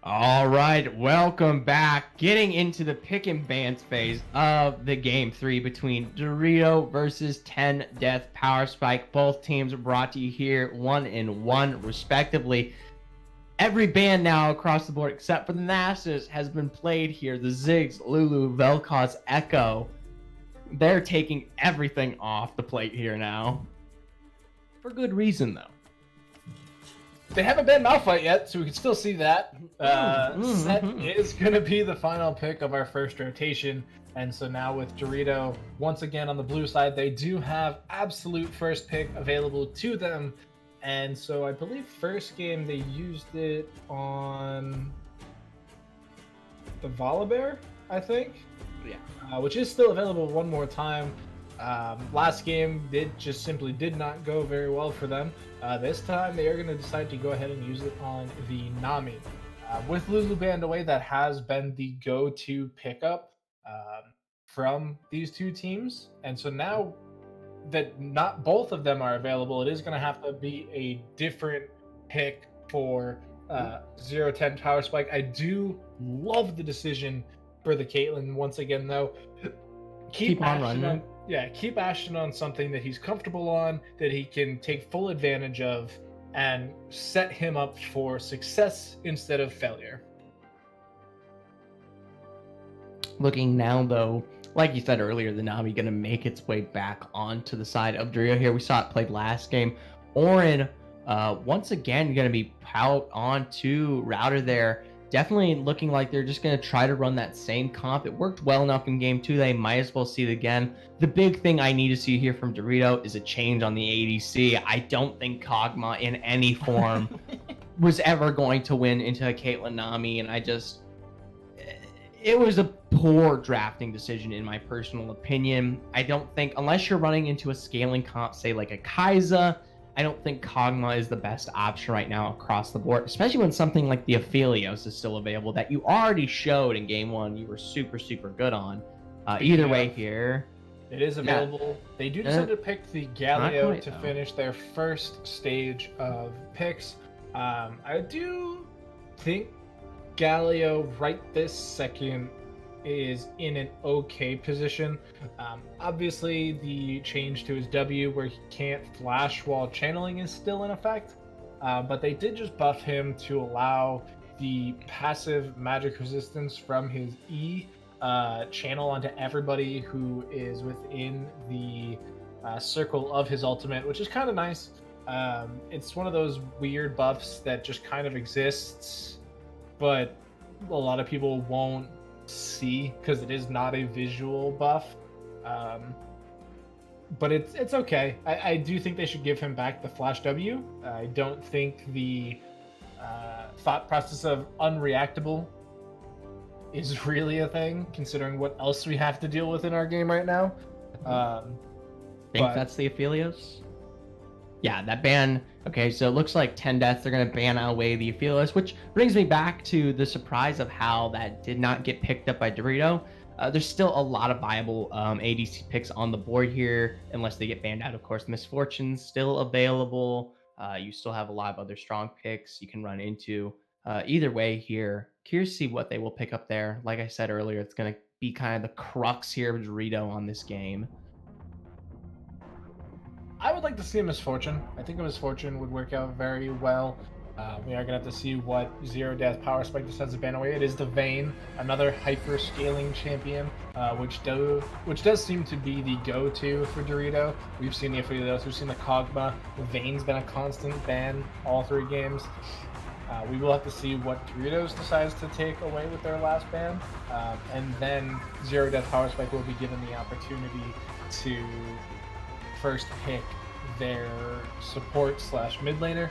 All right, welcome back. Getting into the pick and bans phase of the game 3 between Dorito versus 10 Death Power Spike. Both teams are brought to you here 1-1 respectively. Every ban now across the board except for the Nasus has been played here. The Ziggs, Lulu, Vel'Koz, Echo. They're taking everything off the plate here now. For good reason, though. They haven't been Malphite yet, so we can still see that. Set is going to be the final pick of our first rotation. And so now with Dorito, once again on the blue side, they do have absolute first pick available to them. And so I believe first game they used it on the Volibear, I think. Yeah. Which is still available one more time. Last game simply did not go very well for them. This time they are going to decide to go ahead and use it on the Nami. With Lulu banned away, that has been the go-to pickup from these two teams. And so now that not both of them are available, it is going to have to be a different pick for 0-10 Power Spike. I do love the decision for the Caitlyn once again, though. Keep on running. Keep Ashton on something that he's comfortable on, that he can take full advantage of, and set him up for success instead of failure. Looking now, though, like you said earlier, the Nami going to make its way back onto the side of Dorito here. We saw it played last game. Orin, once again, going to be out onto Router there. Definitely looking like they're just going to try to run that same comp. It worked well enough in game 2. They might as well see it again. The big thing I need to see here from Dorito is a change on the ADC. I don't think Kog'Maw in any form was ever going to win into a Caitlyn Nami, and it was a poor drafting decision in my personal opinion. I don't think, unless you're running into a scaling comp, say like a Kai'Sa, I don't think Kog'Maw is the best option right now across the board, especially when something like the Aphelios is still available that you already showed in game 1 you were super, super good on. Either way here. It is available. Yeah. They do decide to pick the Galio to finish their first stage of picks. I do think Galio right this second is in an okay position. Obviously, the change to his W where he can't flash while channeling is still in effect, but they did just buff him to allow the passive magic resistance from his E channel onto everybody who is within the circle of his ultimate, which is kind of nice. It's one of those weird buffs that just kind of exists, but a lot of people won't see because it is not a visual buff. But it's okay. I do think they should give him back the Flash W. I don't think the thought process of unreactable is really a thing, considering what else we have to deal with in our game right now. Think that's the Aphelios? Yeah, that ban. Okay, so it looks like 10 deaths. They're going to ban away the Aphelios, which brings me back to the surprise of how that did not get picked up by Dorito. There's still a lot of viable ADC picks on the board here, unless they get banned out, of course. Misfortune's still available. You still have a lot of other strong picks you can run into. Either way here, curious to see what they will pick up there. Like I said earlier, it's going to be kind of the crux here of Dorito on this game. I would like to see a Misfortune. I think a Misfortune would work out very well. We are going to have to see what 0-Death Power Spike decides to ban away. It is the Vayne, another hyper-scaling champion, which does seem to be the go-to for Dorito. We've seen the Aphelios, we've seen the Kog'Maw. The Vayne's been a constant ban all 3 games. We will have to see what Doritos decides to take away with their last ban. And then 0-Death Power Spike will be given the opportunity to first pick their support / mid laner.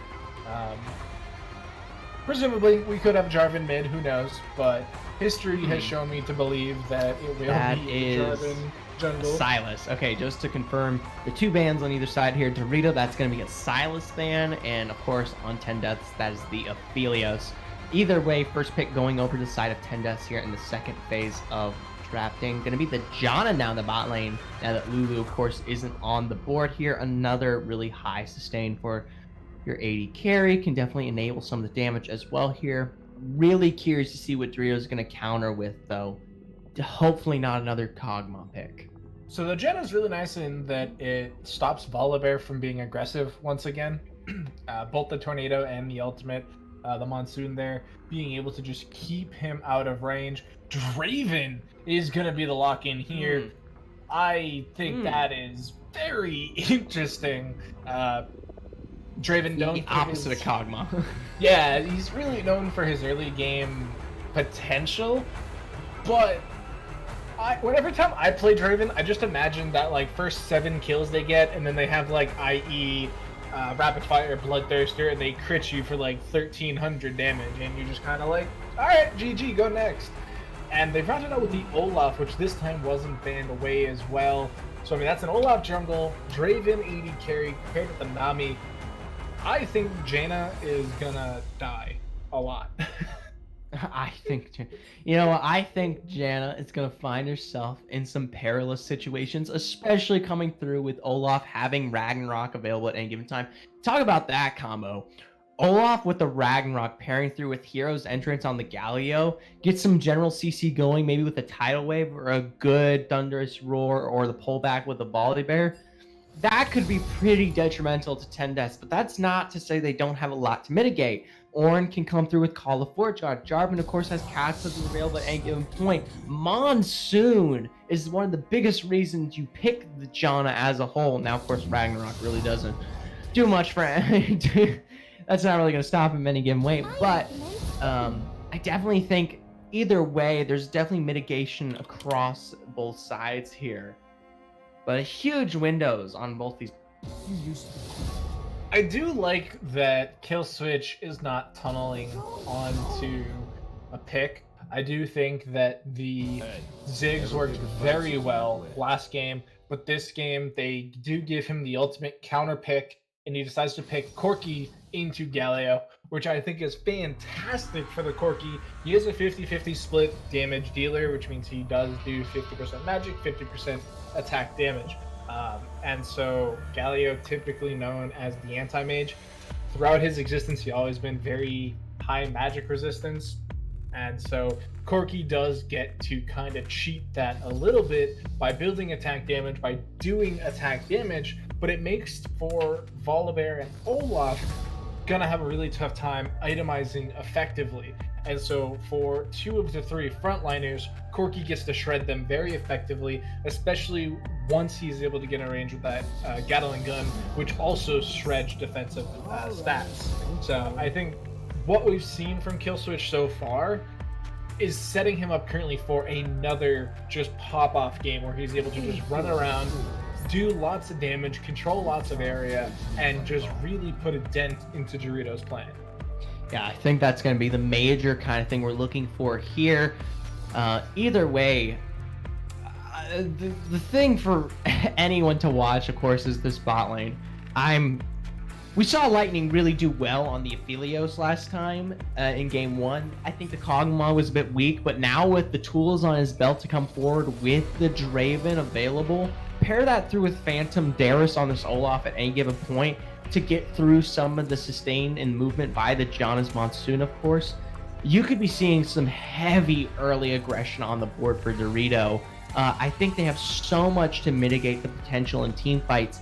Presumably, we could have Jarvan mid, who knows, but history has shown me to believe that it will be Jarvan jungle. Sylas. Okay, just to confirm, the 2 bans on either side here. Dorito, that's going to be a Sylas ban, and of course, on 10 deaths, that is the Aphelios. Either way, first pick going over to the side of 10 deaths here in the second phase of drafting. Going to be the Janna down the bot lane, now that Lulu, of course, isn't on the board here. Another really high sustain for your AD carry. Can definitely enable some of the damage as well here. Really curious to see what Dorito's going to counter with, though. Hopefully not another Kog'Maw pick. So the gen is really nice in that it stops Volibear from being aggressive once again. Both the Tornado and the Ultimate, the Monsoon there, being able to just keep him out of range. Draven is going to be the lock-in here. I think that is very interesting. Draven known the opposite of Kog'Maw. Yeah, he's really known for his early game potential, but whenever time I play Draven, I just imagine that like first 7 kills they get, and then they have like IE, Rapid Fire, Bloodthirster, and they crit you for like 1300 damage, and you're just kind of like, all right, GG, go next. And they've rounded out with the Olaf, which this time wasn't banned away as well. So I mean, that's an Olaf jungle, Draven 80 carry compared with the Nami. I think Jaina is gonna die a lot. I think Jaina is going to find herself in some perilous situations, especially coming through with Olaf having Ragnarok available at any given time. Talk about that combo. Olaf with the Ragnarok pairing through with Hero's entrance on the Galio, get some general CC going, maybe with a Tidal Wave or a good Thunderous Roar or the pullback with the Volibear. That could be pretty detrimental to 10 deaths, but that's not to say they don't have a lot to mitigate. Ornn can come through with Call of Fortune. Jarvan, of course, has castles available at any given point. Monsoon is one of the biggest reasons you pick the Janna as a whole. Now, of course, Ragnarok really doesn't do much for that's not really going to stop him any given way, but I definitely think either way, there's definitely mitigation across both sides here. But huge windows on both these. I do like that Kill Switch is not tunneling onto a pick. I do think that the Ziggs worked very well last game, but this game they do give him the ultimate counter pick, and he decides to pick Corki into Galio, which I think is fantastic for the Corki. He is a 50-50 split damage dealer, which means he does do 50% magic, 50% attack damage. And so Galio, typically known as the anti-mage, throughout his existence he always been very high magic resistance, and so Corki does get to kind of cheat that a little bit by building attack damage, by doing attack damage, but it makes for Volibear and Olaf gonna have a really tough time itemizing effectively. And so for 2 of the 3 frontliners, Corki gets to shred them very effectively, especially once he's able to get in range with that Gatling gun, which also shreds defensive stats. So I think what we've seen from Killswitch so far is setting him up currently for another just pop-off game where he's able to just run around, do lots of damage, control lots of area, and just really put a dent into Dorito's plan. Yeah, I think that's going to be the major kind of thing we're looking for here. Either way, the thing for anyone to watch, of course, is this bot lane. We saw Lightning really do well on the Aphelios last time in game 1. I think the Kog'Maw was a bit weak, but now with the tools on his belt to come forward with the Draven available, pair that through with Phantom Darius on this Olaf at any given point to get through some of the sustain and movement by the Janna's Monsoon, of course, you could be seeing some heavy early aggression on the board for Dorito. I think they have so much to mitigate the potential in team fights.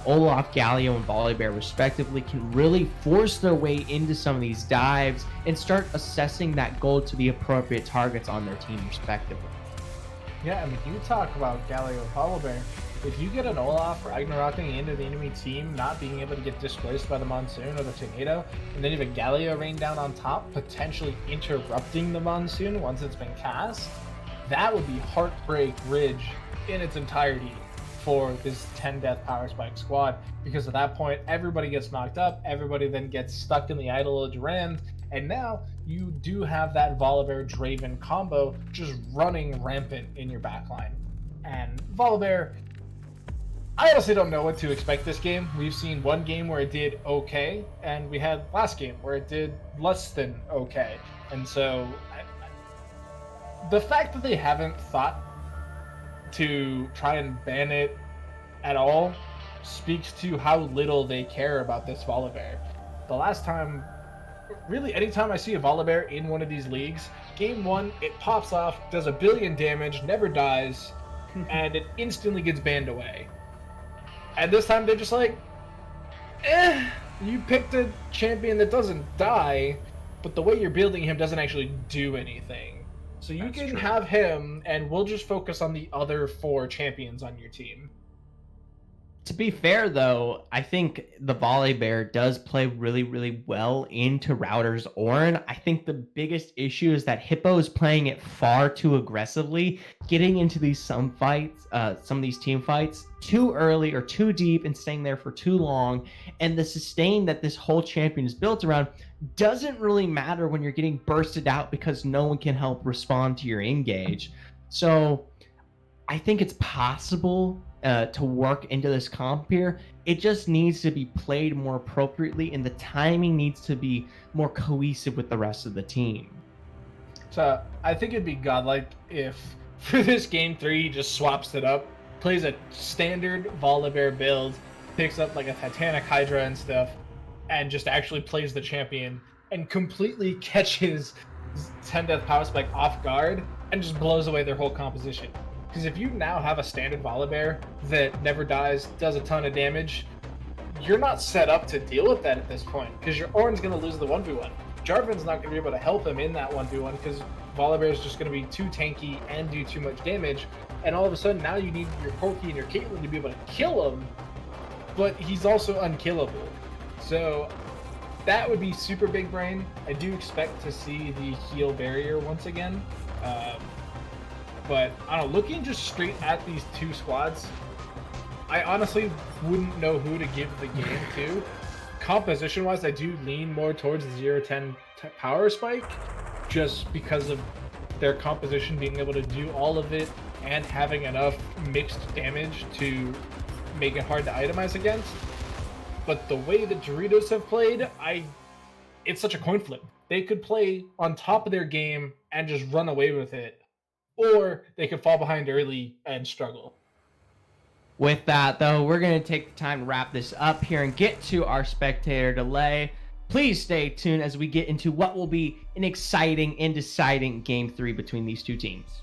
Olaf, Galio, and Volibear respectively can really force their way into some of these dives and start assessing that gold to the appropriate targets on their team respectively. Yeah, I mean, you talk about Galio and Volibear. If you get an Olaf Ragnaroking into the enemy team, not being able to get displaced by the Monsoon or the Tornado, and then even Galio rain down on top, potentially interrupting the Monsoon once it's been cast, that would be Heartbreak Ridge in its entirety for this 10 death power spike squad, because at that point everybody gets knocked up, everybody then gets stuck in the idle of Durand, and now you do have that Volibear Draven combo just running rampant in your backline. And Volibear, I honestly don't know what to expect this game. We've seen one game where it did okay, and we had last game where it did less than okay. And so the fact that they haven't thought to try and ban it at all speaks to how little they care about this Volibear. The last time, really, anytime I see a Volibear in one of these leagues, game one, it pops off, does a billion damage, never dies, and it instantly gets banned away. And this time they're just like, you picked a champion that doesn't die, but the way you're building him doesn't actually do anything. So you can have him, and we'll just focus on the other 4 champions on your team. To be fair, though, I think the Volibear does play really, really well into Router's Ornn. I think the biggest issue is that Hippo is playing it far too aggressively, getting into some of these team fights too early or too deep and staying there for too long. And the sustain that this whole champion is built around doesn't really matter when you're getting bursted out because no one can help respond to your engage. So I think it's possible to work into this comp here. It just needs to be played more appropriately, and the timing needs to be more cohesive with the rest of the team. So I think it'd be godlike if for this game 3 he just swaps it up, plays a standard Volibear build, picks up like a Titanic Hydra and stuff, and just actually plays the champion and completely catches 10 Death Power Spike off guard and just blows away their whole composition. Because if you now have a standard Volibear that never dies, does a ton of damage, you're not set up to deal with that at this point, because your Ornn's going to lose the 1v1. Jarvan's not going to be able to help him in that 1v1 because Volibear is just going to be too tanky and do too much damage, and all of a sudden now you need your Corki and your Caitlyn to be able to kill him, but he's also unkillable. So that would be super big brain. I do expect to see the heal barrier once again. But I don't know, looking just straight at these 2 squads, I honestly wouldn't know who to give the game to. Composition-wise, I do lean more towards the 0-10 power spike, just because of their composition being able to do all of it and having enough mixed damage to make it hard to itemize against. But the way the Doritos have played, it's such a coin flip. They could play on top of their game and just run away with it, or they could fall behind early and struggle. With that, though, we're going to take the time to wrap this up here and get to our spectator delay. Please stay tuned as we get into what will be an exciting and deciding Game 3 between these 2 teams.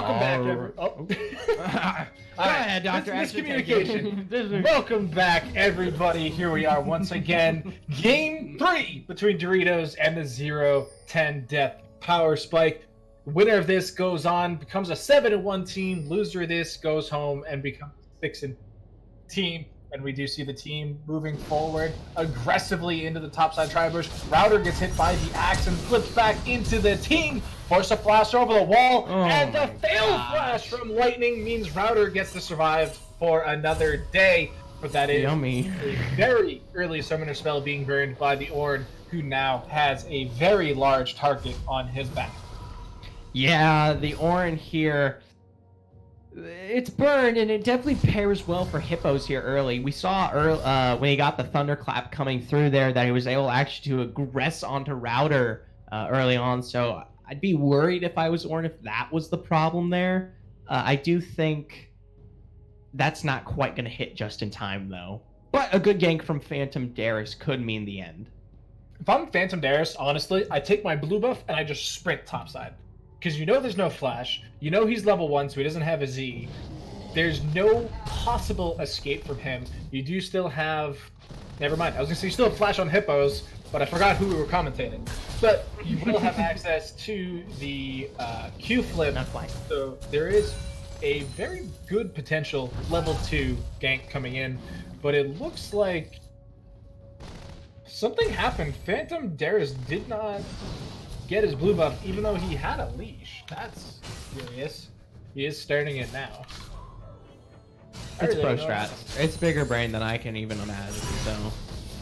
Welcome back, everyone. Go ahead, Dr. Miscommunication. Welcome back, everybody. Here we are once again. Game 3 between Doritos and the 0-10 Death Power Spike. Winner of this goes on, becomes a 7-1 team. Loser of this goes home and becomes a 6-2 team. And we do see the team moving forward aggressively into the topside tri-bush. Router gets hit by the axe and flips back into the team. Force a flash over the wall, and the fail flash from Lightning means Router gets to survive for another day. But that is yummy. A very early summoner spell being burned by the Ornn, who now has a very large target on his back. Yeah, the Ornn here, it's burned, and it definitely pairs well for Hippos here early. We saw when he got the Thunderclap coming through there that he was able actually to aggress onto Router early on, so I'd be worried if I was Ornn if that was the problem there. I do think that's not quite going to hit just in time, though. But a good gank from Phantom Darius could mean the end. If I'm Phantom Darius, honestly, I take my blue buff and I just sprint topside. Because you know there's no flash, you know he's level 1, so he doesn't have a Z. There's no possible escape from him. You do still have... Never mind, I was going to say you still have flash on Hippos, but I forgot who we were commentating. But you will have access to the Q flip, so there is a very good potential level 2 gank coming in, but it looks like something happened. Phantom Darius did not get his blue buff, even though he had a leash. That's curious. He is starting it now. It's pro strat. It's bigger brain than I can even imagine, so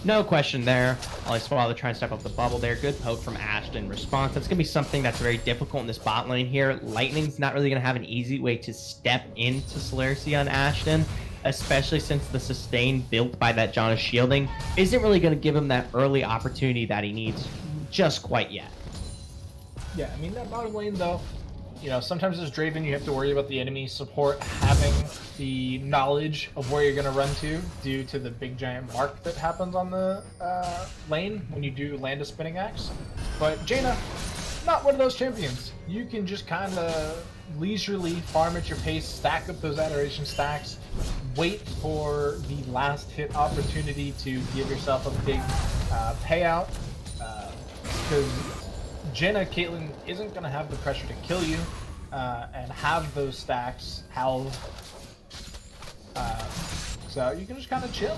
no question there. Ollie Swallow trying to step up the bubble there. Good poke from Ashton in response. That's going to be something that's very difficult in this bot lane here. Lightning's not really going to have an easy way to step into Celercia and Ashton, especially since the sustain built by that Jonas shielding isn't really going to give him that early opportunity that he needs just quite yet. Yeah, I mean, that bottom lane, though, you know, sometimes as Draven, you have to worry about the enemy support having the knowledge of where you're going to run to due to the big giant mark that happens on the lane when you do land a spinning axe. But Jaina, not one of those champions. You can just kind of leisurely farm at your pace, stack up those adoration stacks, wait for the last hit opportunity to give yourself a big payout, because Jaina Caitlyn isn't going to have the pressure to kill you and have those stacks held, so you can just kind of chill.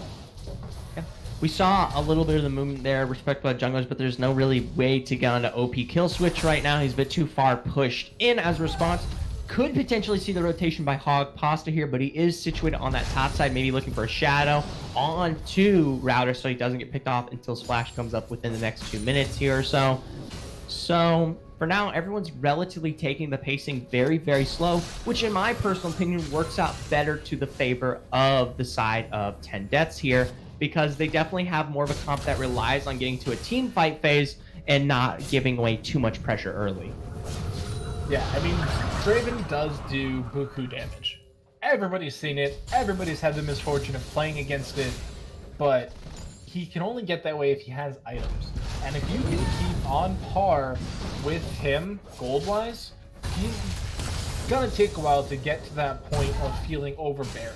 Yeah. We saw a little bit of the movement there, respect by junglers, but there's no really way to get onto OP kill switch right now. He's a bit too far pushed in as a response. Could potentially see the rotation by Hog Pasta here, but he is situated on that top side, maybe looking for a shadow onto Router so he doesn't get picked off until Splash comes up within the next 2 minutes here or so. So for now, everyone's relatively taking the pacing very, very slow, which in my personal opinion works out better to the favor of the side of 10 deaths here, because they definitely have more of a comp that relies on getting to a team fight phase and not giving away too much pressure early. Yeah, I mean, Draven does do buku damage. Everybody's seen it. Everybody's had the misfortune of playing against it, but he can only get that way if he has items. And if you can keep on par with him gold-wise, he's gonna take a while to get to that point of feeling overbearing.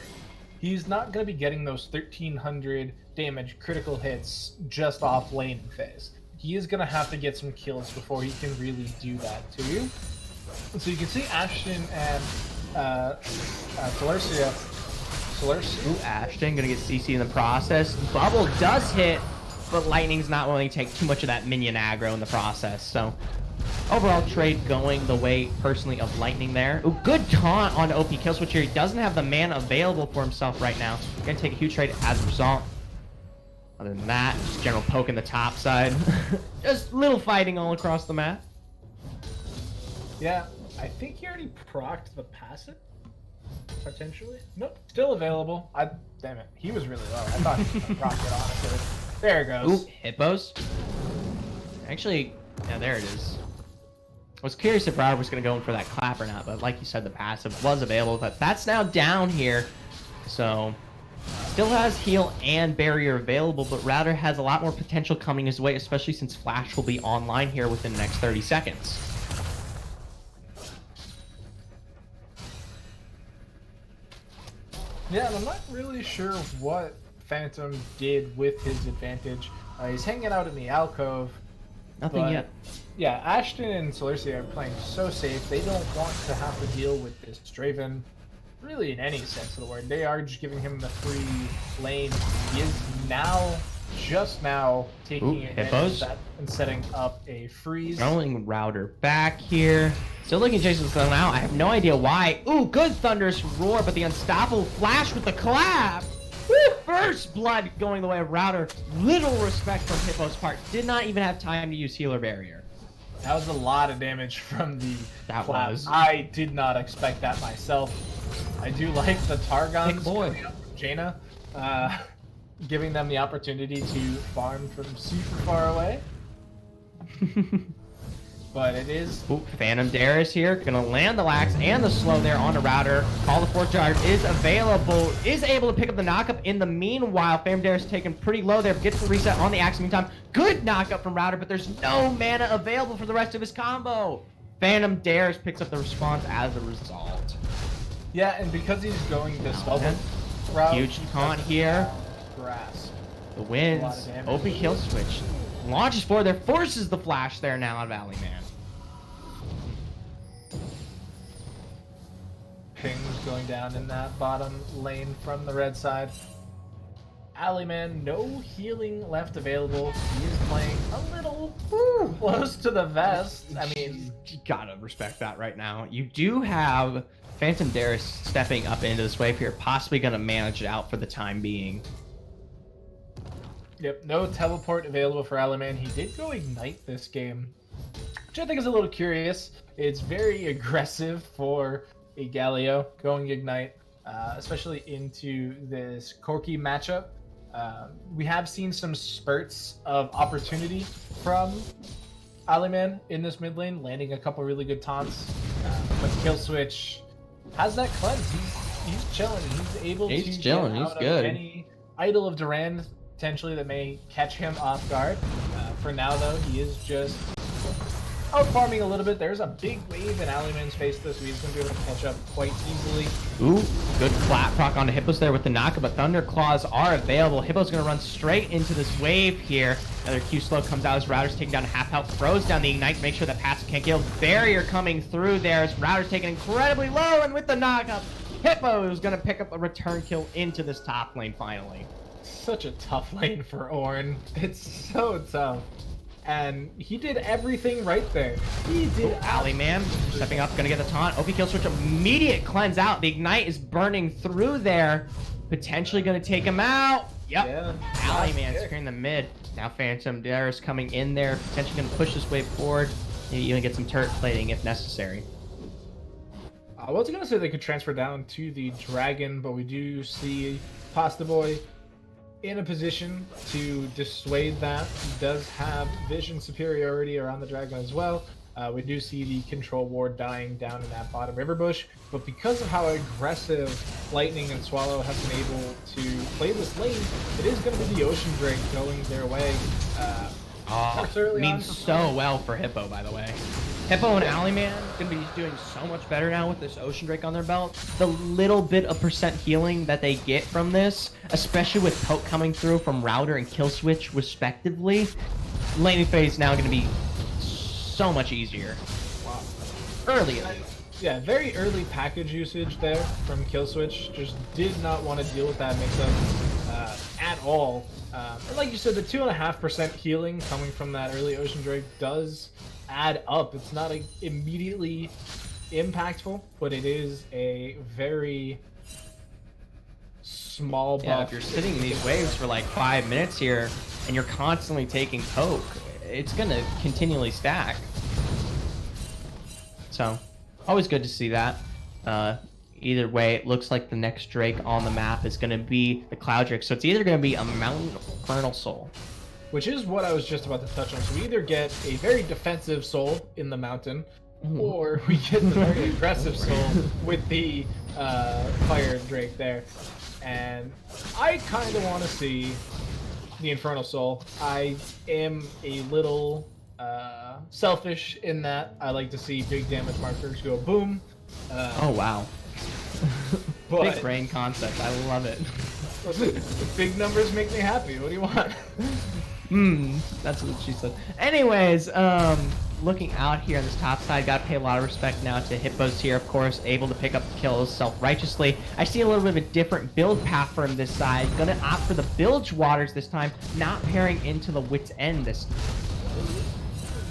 He's not gonna be getting those 1300 damage critical hits just off laning phase. He is gonna have to get some kills before he can really do that to you. And so you can see Ashton and Celercia. Ooh, Ashton gonna get CC in the process. Bubble does hit, but Lightning's not willing to take too much of that minion aggro in the process. So overall trade going the way personally of Lightning there. Ooh, good taunt on OP kill switch here. He doesn't have the mana available for himself right now. Gonna take a huge trade as a result. Other than that, just general poke in the top side. Just little fighting all across the map. Yeah, I think he already procced the passive. Potentially. Nope, still available. Damn it, he was really low. I thought he was gonna proc it, honestly. There it goes. Ooh, Hippos. Actually, yeah, there it is. I was curious if Router was going to go in for that clap or not, but like you said, the passive was available. But that's now down here, so still has heal and barrier available, but Router has a lot more potential coming his way, especially since Flash will be online here within the next 30 seconds. Yeah, and I'm not really sure what Phantom did with his advantage. He's hanging out in the alcove. Nothing But, yet. yeah, Ashton and Celercia are playing so safe. They don't want to have to deal with this Draven, really in any sense of the word. They are just giving him the free lane. He is now, just now, taking advantage of that and setting up a freeze. Rolling router back here. Still looking Jason Stone out. I have no idea why. Ooh, good thunderous roar, but the unstoppable flash with the collab. Woo! First blood going the way of Router. Little respect from Hippo's part. Did not even have time to use healer barrier. That was a lot of damage from the collab. Was. I did not expect that myself. I do like the Targons coming up from Jaina, giving them the opportunity to farm from super far away. But it is... Ooh, Phantom Darius here. Gonna land the Lax and the slow there on the Router. Call the Force Jar is available. Is able to pick up the knockup in the meanwhile. Phantom Darius taken pretty low there. Gets the reset on the Axe meantime. Good knockup from Router, but there's no mana available for the rest of his combo. Phantom Darius picks up the response as a result. Yeah, and because he's going the Spellbook route... Huge taunt here. Grass. The wins. Open kill switch. Launches forward there. Forces the flash there now on Valley Man. Pings going down in that bottom lane from the red side. Alleyman, no healing left available. He is playing a little close to the vest. I mean, you gotta respect that right now. You do have Phantom Darius stepping up into this wave here, possibly gonna manage it out for the time being. Yep, no teleport available for Alleyman. He did go Ignite this game, which I think is a little curious. It's very aggressive for a Galio going Ignite, especially into this Corki matchup. We have seen some spurts of opportunity from Alleyman in this mid lane, landing a couple really good taunts. But Kill Switch has that cleanse. He's chilling. He's able to chilling. get He's out good. of any idol of Durand potentially that may catch him off guard. For now, though, he is just out farming a little bit. There's a big wave in Alleyman's face, though, so he's going to be able to catch up quite easily. Ooh, good flat proc onto Hippos there with the knockup, but Thunder Claws are available. Hippo's going to run straight into this wave here. Another Q slow comes out as Router's taking down half health, throws down the Ignite to make sure that passive can't kill. Barrier coming through there as Router's taking incredibly low, and with the knockup, Hippo is going to pick up a return kill into this top lane finally. Such a tough lane for Ornn. It's so tough. And he did everything right there. He did. Alleyman stepping up, gonna get the taunt. OP kill switch, immediate cleanse out. The Ignite is burning through there. Potentially gonna take him out. Yep. Yeah, Alleyman securing the mid. Now Phantom Darius coming in there. Potentially gonna push this wave forward. Maybe even get some turret plating if necessary. I was gonna say they could transfer down to the Dragon, but we do see Pasta Boy in a position to dissuade that. He does have vision superiority around the Dragon as well. We do see the control ward dying down in that bottom river bush, but because of how aggressive Lightning and Swallow have been able to play this lane, it is going to be the Ocean Drake going their way. Means so well for Hippo, by the way. Hippo and Alleyman going to be doing so much better now with this Ocean Drake on their belt. The little bit of percent healing that they get from this, especially with Poke coming through from Router and Kill Switch respectively, laning phase now going to be so much easier. Wow. Early. Yeah, very early package usage there from Kill Switch. Just did not want to deal with that mix-up at all. And like you said, the 2.5% healing coming from that early Ocean Drake does add up. It's not immediately impactful, but it is a very small buff. Yeah, if you're sitting in these waves for like 5 minutes here and you're constantly taking Poke, it's going to continually stack. So, always good to see that. Either way, it looks like the next Drake on the map is going to be the Cloud Drake. So it's either going to be a Mountain Infernal Soul. Which is what I was just about to touch on. So we either get a very defensive soul in the mountain, or we get the very aggressive soul with the Fire Drake there. And I kind of want to see the Infernal Soul. I am a little selfish in that I like to see big damage markers go boom. Oh, wow. Big brain concept. I love it. Listen, big numbers make me happy. What do you want? That's what she said. Anyways, looking out here on this top side, gotta pay a lot of respect now to Hippos here, of course, able to pick up the kills self-righteously. I see a little bit of a different build path for him this side. Gonna opt for the Bilge Waters this time, not pairing into the Wit's End this time.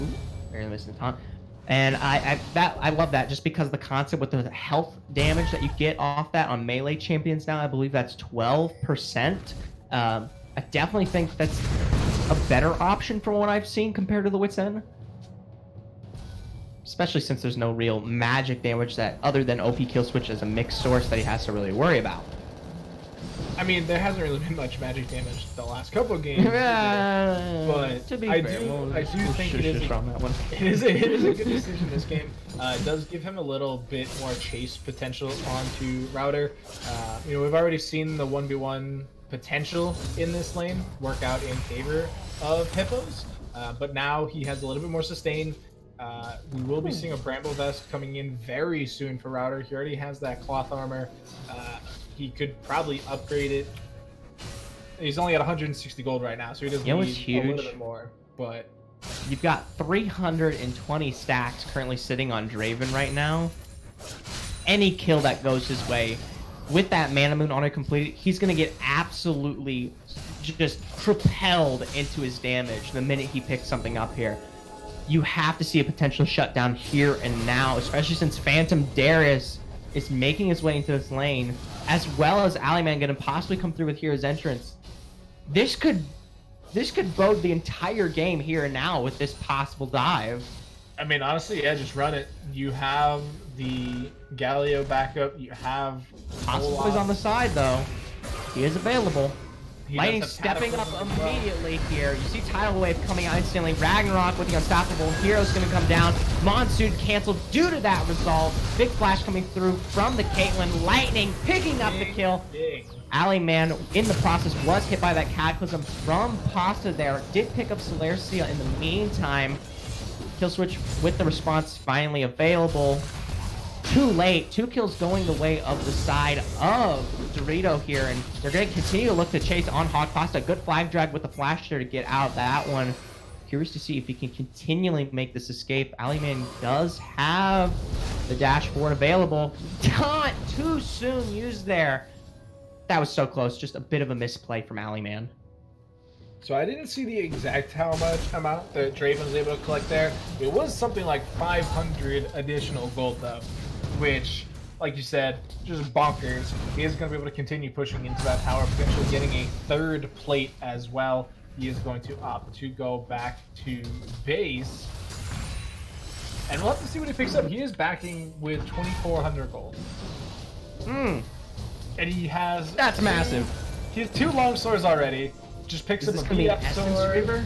Ooh, barely missing the taunt. And I love that just because the concept with the health damage that you get off that on melee champions now, I believe that's 12%. I definitely think that's a better option from what I've seen compared to the Wit's End. Especially since there's no real magic damage that other than OP kill switch as a mixed source that he has to really worry about. I mean, there hasn't really been much magic damage the last couple of games, but to be I fair, do think it is a good decision this game. It does give him a little bit more chase potential onto Router. We've already seen the 1v1 potential in this lane work out in favor of Hippos, but now he has a little bit more sustain. We will be seeing a Bramble Vest coming in very soon for Router. He already has that cloth armor. He could probably upgrade it. He's only at 160 gold right now, so he doesn't need a little bit more. But you've got 320 stacks currently sitting on Draven right now. Any kill that goes his way, with that Mana Moon auto completed, he's gonna get absolutely just propelled into his damage the minute he picks something up here. You have to see a potential shutdown here and now, especially since Phantom Darius is making his way into this lane, as well as Aliman gonna possibly come through with Hero's Entrance. This could bode the entire game here and now with this possible dive. I mean, honestly, yeah, just run it. You have the Galio backup. You have Possibly on the side though. He is available. Lightning stepping up immediately here. You see Tidal Wave coming out instantly. Ragnarok with the Unstoppable Hero's going to come down. Monsoon canceled due to that result. Big Flash coming through from the Caitlyn. Lightning picking up the kill. Aliman in the process was hit by that Cataclysm from Pasta there. Did pick up Celercia in the meantime. Kill switch with the response finally available. Too late. 2 kills going the way of the side of Dorito here, and they're going to continue to look to chase on Hog Pasta. Good flag drag with the flash there to get out that one. Curious to see if he can continually make this escape. Aliman does have the dashboard available. Taunt too soon used there. That was so close. Just a bit of a misplay from Aliman. So I didn't see the exact how much amount that Draven was able to collect there. It was something like 500 additional gold though, which, like you said, just bonkers. He is going to be able to continue pushing into that tower, potentially getting a 3rd plate as well. He is going to opt to go back to base. And we'll have to see what he picks up. He is backing with 2,400 gold. And he has... That's massive. He has 2 long swords already. Just picks up a BF sword.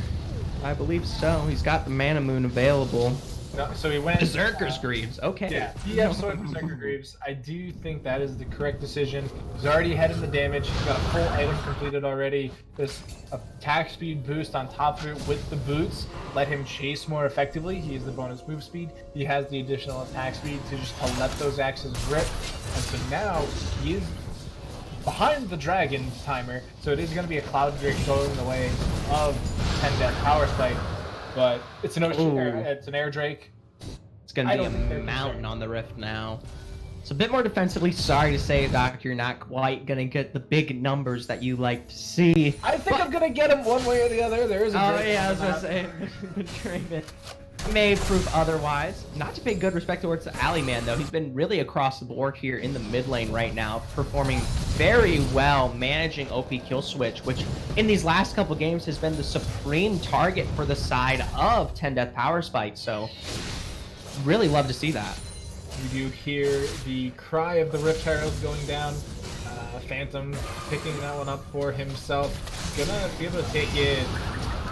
I believe so. He's got the Mana Moon available. No, so he went Berserker's Greaves. Okay. Yeah, BF sword Berserker Greaves. I do think that is the correct decision. He's already ahead in the damage. He's got a full item completed already. This attack speed boost on top of it with the boots let him chase more effectively. He has the bonus move speed. He has the additional attack speed to just let those axes rip. And so now he is behind the dragon timer, so it is going to be a Cloud Drake going the way of 10 Death Power Spike, but it's an it's an Air Drake. It's going to be a mountain on the Rift now. So a bit more defensively. Sorry to say, Doc, you're not quite going to get the big numbers that you like to see. I think I'm going to get him one way or the other. There is a Drake. Oh yeah, I was going to say, the Draven may prove otherwise. Not to pay good respect towards Aliman though. He's been really across the board here in the mid lane right now, performing very well, managing OP kill switch, which in these last couple games has been the supreme target for the side of 10 Death Power Spike. So really love to see that. You do hear the cry of the Rift Herald going down. Phantom picking that one up for himself. Gonna be able to take it.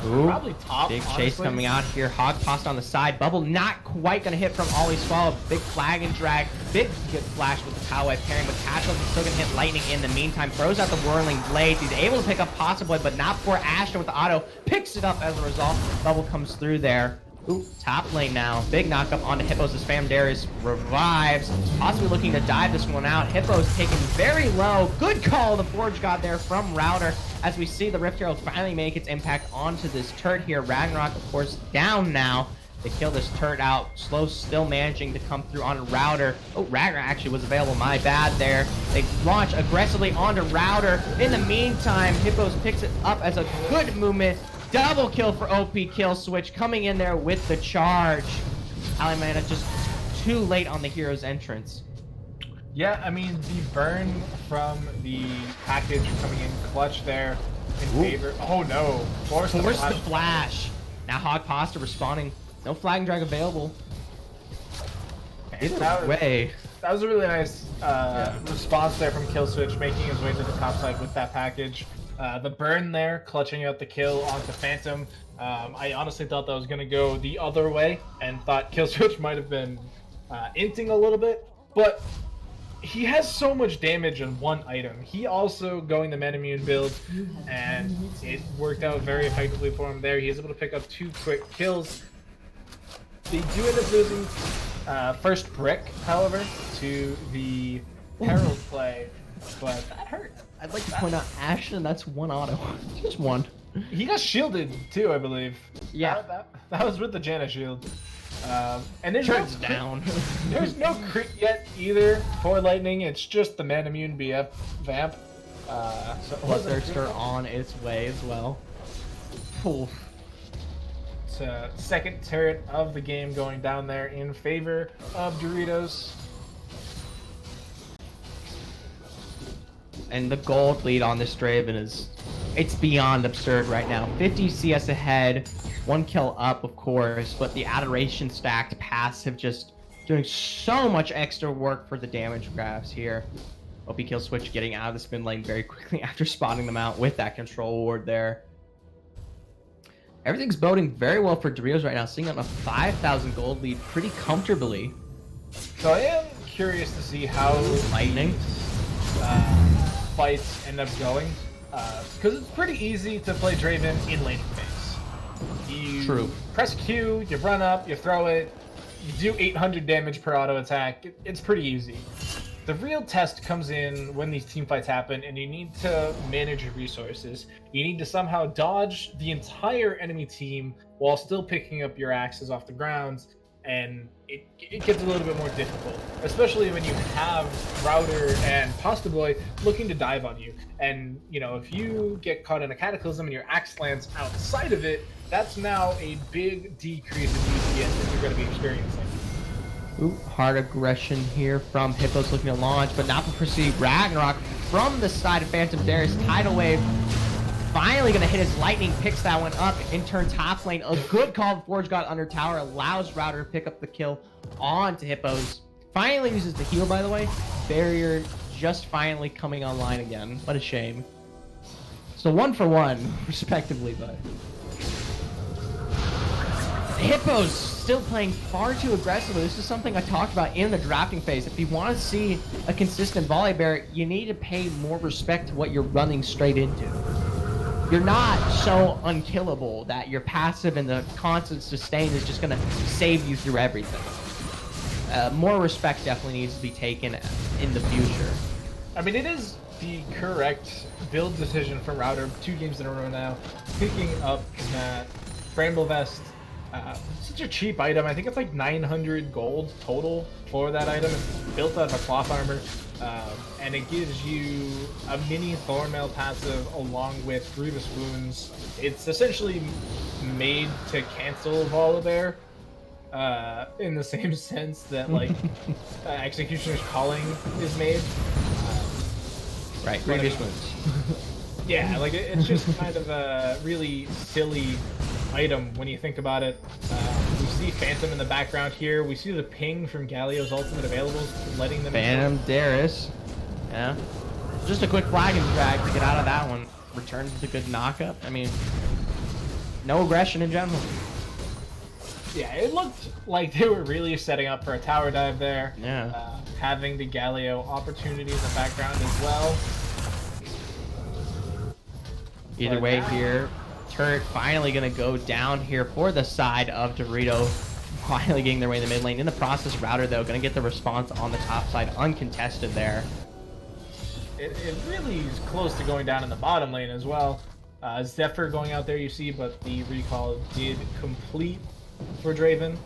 Ooh, probably top. Big chase coming out here. Hog Pasta on the side. Bubble not quite going to hit from Ollie Swallow. Big flag and drag. Big good flash with the Power Wave pairing with Catchel. He's still going to hit Lightning in the meantime. Throws out the Whirling Blades. He's able to pick up Pasta Boy, but not before Ashton with the auto. Picks it up as a result. Bubble comes through there. Ooh, top lane now. Big knockup onto Hippos as Spam Darius revives. Possibly looking to dive this one out. Hippos taken very low. Good call, the Forge God there from Router. As we see the Rift Herald finally make its impact onto this turret here. Ragnarok, of course, down now. They kill this turret out. Slow still managing to come through on Router. Oh, Ragnarok actually was available. My bad there. They launch aggressively onto Router. In the meantime, Hippos picks it up as a good movement. Double kill for OP Kill Switch coming in there with the charge. Alimana just too late on the hero's entrance. Yeah, I mean, the burn from the package coming in clutch there in favor. Oh no. Force the flash. Now Hog Pasta responding. No flag drag available. Either way. That was a really nice response there from Kill Switch, making his way to the top side with that package. The burn there, clutching out the kill onto Phantom. I honestly thought that was going to go the other way and thought Kill Switch might have been inting a little bit, but he has so much damage in one item. He also going the Metamune build, and it worked out very effectively for him there. He is able to pick up 2 quick kills. They do end up losing first brick, however, to the Herald play, but that hurt. I'd like to point out, Ashton, that's 1 auto. Just 1. He got shielded too, I believe. Yeah. That was with the Janna shield. And there's Turns down. There's no crit yet either for Lightning. It's just the Manamune BF vamp. So Bloodthirster on its way as well. Oof. It's second turret of the game going down there in favor of Doritos. And the gold lead on this Draven it's beyond absurd right now. 50 CS ahead, 1 kill up, of course, but the Adoration stacked passive just doing so much extra work for the damage graphs here. OP Kill Switch getting out of the spin lane very quickly after spotting them out with that control ward there. Everything's boding very well for Doritos right now, sitting on a 5,000 gold lead pretty comfortably. So I am curious to see how Lightning fights end up going, because it's pretty easy to play Draven in laning phase. You press Q, you run up, you throw it, you do 800 damage per auto attack. It's pretty easy. The real test comes in when these team fights happen and you need to manage your resources. You need to somehow dodge the entire enemy team while still picking up your axes off the ground, and it gets a little bit more difficult, especially when you have Router and Pasta Boy looking to dive on you. And, you know, if you get caught in a Cataclysm and your axe lands outside of it, that's now a big decrease in DPS that you're going to be experiencing. Ooh, hard aggression here from Hippos looking to launch, but not to proceed. Ragnarok from the side of Phantom Darius. Tidal Wave finally going to hit his Lightning, picks that one up, in turn top lane. A good call, Forge God under tower, allows Router to pick up the kill onto Hippos. Finally uses the heal, by the way. Barrier just finally coming online again. What a shame. So 1 for 1, respectively, but Hippos still playing far too aggressively. This is something I talked about in the drafting phase. If you want to see a consistent volley bear, you need to pay more respect to what you're running straight into. You're not so unkillable that your passive and the constant sustain is just going to save you through everything. More respect definitely needs to be taken in the future. I mean, it is the correct build decision for Router 2 games in a row now, picking up that Bramble Vest. Such a cheap item. I think it's like 900 gold total for that item. It's built out of a cloth armor, and it gives you a mini Thornmail passive along with Grievous Wounds. It's essentially made to cancel Volibear, in the same sense that like Executioner's Calling is made. Right, Grievous Wounds. Yeah, like it's just kind of a really silly item when you think about it. We see Phantom in the background here. We see the ping from Galio's ultimate available, letting them. Phantom Darius. Yeah. Just a quick flag and drag to get out of that one. Returns with a good knockup. I mean, no aggression in general. Yeah, it looked like they were really setting up for a tower dive there. Yeah. Having the Galio opportunity in the background as well. Either way here, turret finally going to go down here for the side of Dorito. Finally getting their way in the mid lane. In the process, Router, though, going to get the response on the top side uncontested there. It really is close to going down in the bottom lane as well. Zephyr going out there, you see, but the recall did complete for Draven.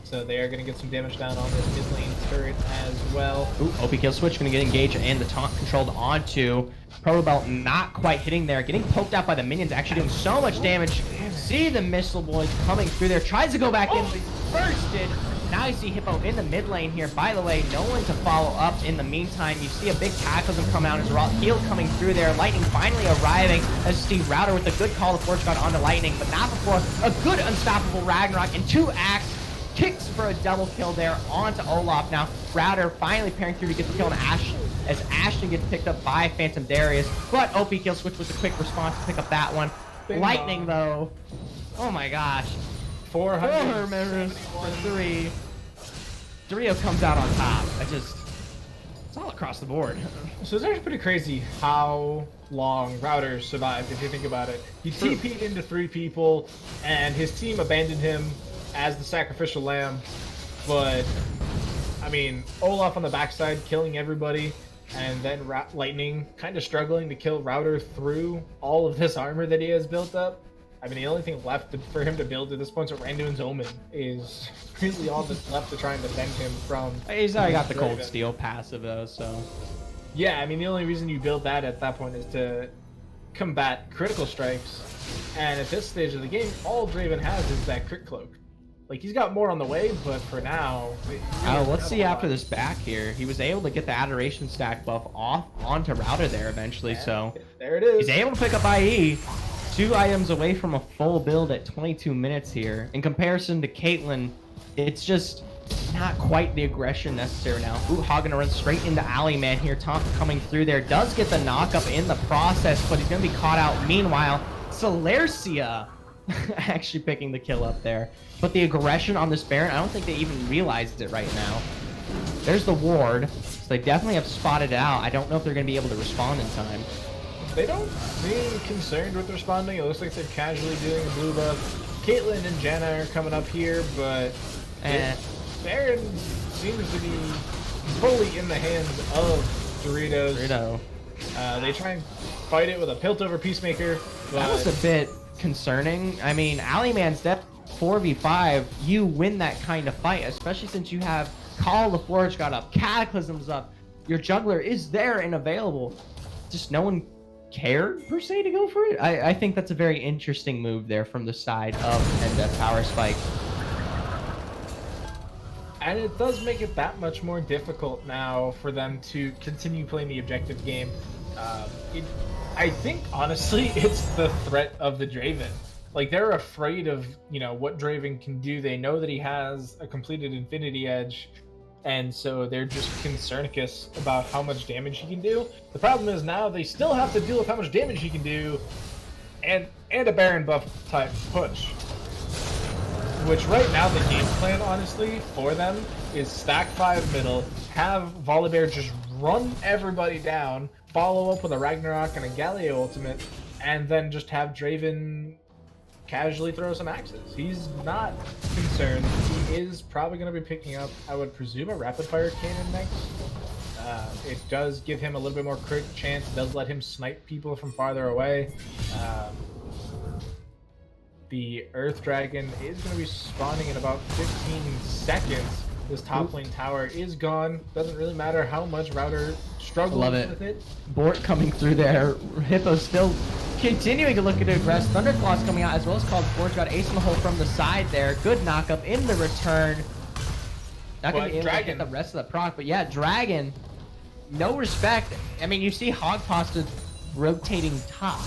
So they are going to get some damage down on this mid lane turret as well. Ooh, OP kill switch going to get engaged and the taunt controlled onto Probelt, not quite hitting there. Getting poked out by the minions, actually doing so much damage. See the missile boys coming through there. Tries to go back in, but bursted. Now you see Hippo in the mid lane here. By the way, no one to follow up in the meantime. You see a big Cataclysm come out as well. Heal coming through there. Lightning finally arriving as you see Router with a good call of Forge God onto Lightning, but not before a good unstoppable Ragnarok and 2 Axe. Kicks for a double kill there onto Olaf. Now Router finally pairing through to get the kill on Ash as Ashton gets picked up by Phantom Darius. But OP kill switch was a quick response to pick up that one. Bing Lightning bong. though. Oh my gosh. 4 members for 3. Dorito comes out on top. It's all across the board. So it's actually pretty crazy how long Router survived, if you think about it. He TP'd into 3 people, and his team abandoned him as the sacrificial lamb. But, I mean, Olaf on the backside killing everybody, and then Lightning kind of struggling to kill Router through all of this armor that he has built up. I mean, the only thing left for him to build at this point, so Randuin's Omen is really all that's left to try and defend him from. He's already got the Cold Steel passive though, so. Yeah, I mean, the only reason you build that at that point is to combat critical strikes. And at this stage of the game, all Draven has is that crit cloak. Like, he's got more on the way, but for now... Oh, let's see after this back here. He was able to get the Adoration stack buff off onto Router there eventually, yeah, so... There it is. He's able to pick up IE. 2 items away from a full build at 22 minutes here. In comparison to Caitlyn, it's just not quite the aggression necessary now. Ooh, Hog gonna run straight into Alley Man here. Tonka coming through there. Does get the knock-up in the process, but he's gonna be caught out. Meanwhile, Celercia actually picking the kill up there. But the aggression on this Baron, I don't think they even realized it right now. There's the ward, so they definitely have spotted it out. I don't know if they're going to be able to respond in time. They don't seem concerned with responding. It looks like they're casually doing a blue buff. Caitlyn and Janna are coming up here, but Baron seems to be fully in the hands of Doritos. They try and fight it with a Piltover Peacemaker. But... That was a bit concerning. I mean, Alleyman's depth 4v5, you win that kind of fight, especially since you have Call of Forge got up, Cataclysm's up, your jungler is there and available. Just no one cared per se to go for it. I think that's a very interesting move there from the side of Death Power Spike. And it does make it that much more difficult now for them to continue playing the objective game. I think, honestly, it's the threat of the Draven. Like, they're afraid of, you know, what Draven can do. They know that he has a completed Infinity Edge, and so they're just concernicus about how much damage he can do. The problem is now they still have to deal with how much damage he can do, and a Baron buff type push. Which right now the game plan, honestly, for them is stack 5 middle, have Volibear just run everybody down, follow up with a Ragnarok and a Galio ultimate, and then just have Draven casually throw some axes. He's not concerned. He is probably going to be picking up, I would presume, a rapid fire cannon next. It does give him a little bit more crit chance. It does let him snipe people from farther away. The Earth Dragon is going to be spawning in about 15 seconds. This top lane tower is gone. Doesn't really matter how much Router struggles with it. Bort coming through there. Hippo still continuing to look at aggress. Thunderclaw's coming out as well as called Forge. Got ace in the hole from the side there. Good knock-up in the return. Not going to be able to get the rest of the proc, but yeah, Dragon, no respect. I mean, you see Hog Pasta rotating top.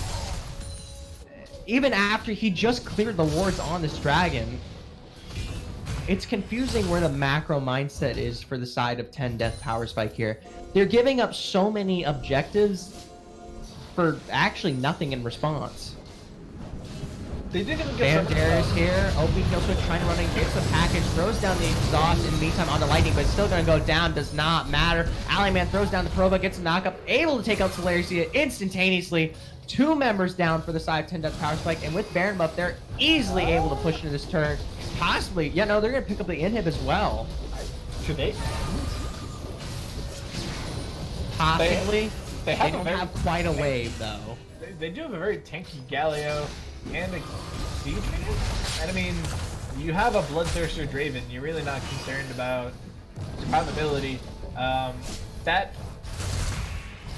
Even after he just cleared the wards on this Dragon, it's confusing where the macro mindset is for the side of 10 Death Power Spike here. They're giving up so many objectives for actually nothing in response. They did even get Banderas here. OP kill switch trying to run in, gets the package, throws down the exhaust in the meantime on the lightning, but it's still going to go down. Does not matter. Alleyman throws down the Proba, gets a knockup, able to take out Solarcia instantaneously. 2 members down for the side of 10 Death Power Spike, and with Baron buff, they're easily able to push into this turn. Possibly, yeah, no, they're going to pick up the inhib as well. Should they? Possibly. They don't have quite a wave, though. They do have a very tanky Galio and a Siege Minion. And I mean, you have a Bloodthirster Draven. You're really not concerned about survivability.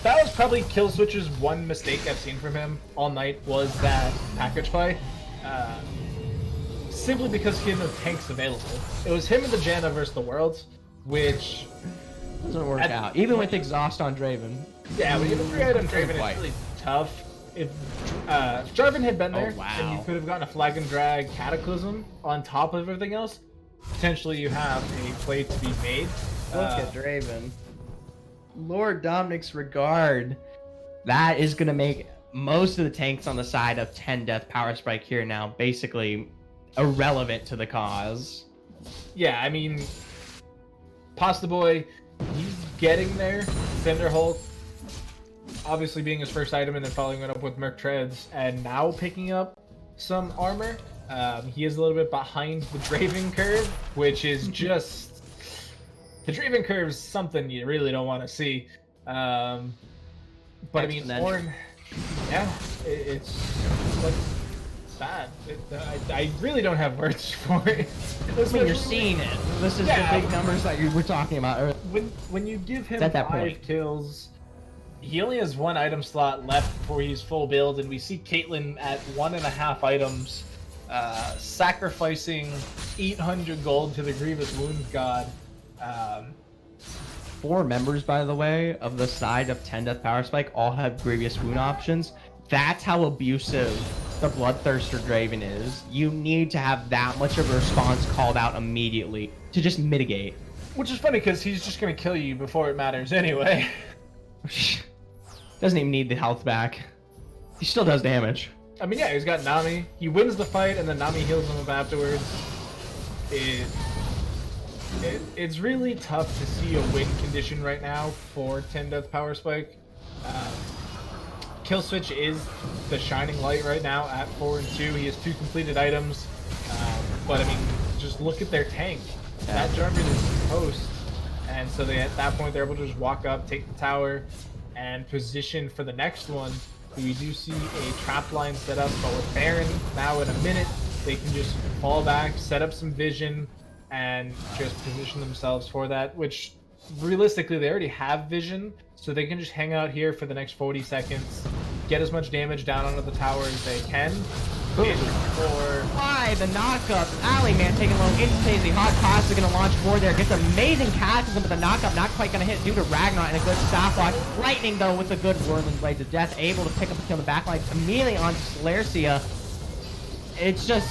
That was probably Killswitch's one mistake I've seen from him all night, was that package play. Simply because he had no tanks available. It was him and the Janna versus the Worlds, which doesn't work out. Even with exhaust on Draven. Yeah, when you have a 3-item Draven, it's really tough. If Jarvan had been there, and you could have gotten a Flag and Drag Cataclysm on top of everything else, potentially you have a play to be made. Look at Draven. Lord Dominic's regard. That is going to make most of the tanks on the side of 10 Death Power Spike here now basically irrelevant to the cause. Yeah, I mean, Pasta Boy, he's getting there. Cinderhulk, obviously being his first item, and then following it up with Merc Treads, and now picking up some armor. He is a little bit behind the Draven curve, which is just... The Draven curve is something you really don't want to see. But I mean, Ornn, yeah, it's like bad. I really don't have words for it. I mean, you're seeing it. This is the big numbers that you were talking about. When you give him 5 kills, he only has 1 item slot left before he's full build, and we see Caitlyn at 1.5 items, sacrificing 800 gold to the Grievous Wounds God. 4 members, by the way, of the side of 10 Death Power Spike all have Grievous Wound options. That's how abusive the Bloodthirster Draven is. You need to have that much of a response called out immediately to just mitigate. Which is funny, because he's just going to kill you before it matters anyway. Doesn't even need the health back. He still does damage. I mean, yeah, he's got Nami. He wins the fight, and then Nami heals him up afterwards. It's really tough to see a win condition right now for 10 Death Power Spike. Killswitch is the shining light right now at 4 and 2. He has 2 completed items. But I mean, just look at their tank. That Jarvan is toast. And so at that point, they're able to just walk up, take the tower, and position for the next one. We do see a trap line set up, but with Baron now in a minute, they can just fall back, set up some vision, and just position themselves for that, which realistically they already have vision, so they can just hang out here for the next 40 seconds, get as much damage down onto the tower as they can. Why the knockup? Alleyman taking low instantaneously. Hot Toss is going to launch forward there. Gets amazing catches, but the knockup not quite going to hit due to Ragnar and a good stopwatch. Lightning, though, with a good Whirling Blades of Death, able to pick up a kill in the backline immediately onto Solarcia. It's just...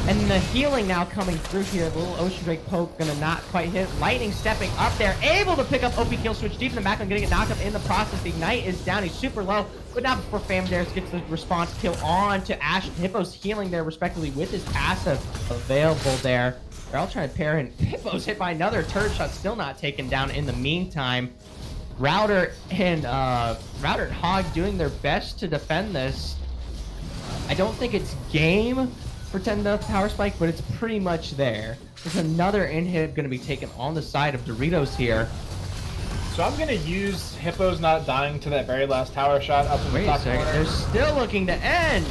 And the healing now coming through here. The little Ocean Drake poke gonna not quite hit. Lightning stepping up there, able to pick up OP kill switch deep in the back and getting it knocked up in the process. The Ignite is down, he's super low. But now before Famdares gets the response kill on to Ash and Hippo's healing there respectively with his passive available there. They're all trying to pair in. Hippo's hit by another turret shot, still not taken down in the meantime. Router and Hog doing their best to defend this. I don't think it's game for 10 Death Power Spike, but it's pretty much there. There's another inhib going to be taken on the side of Doritos here. So I'm going to use Hippo's not dying to that very last tower shot up in the top corner. They're still looking to end.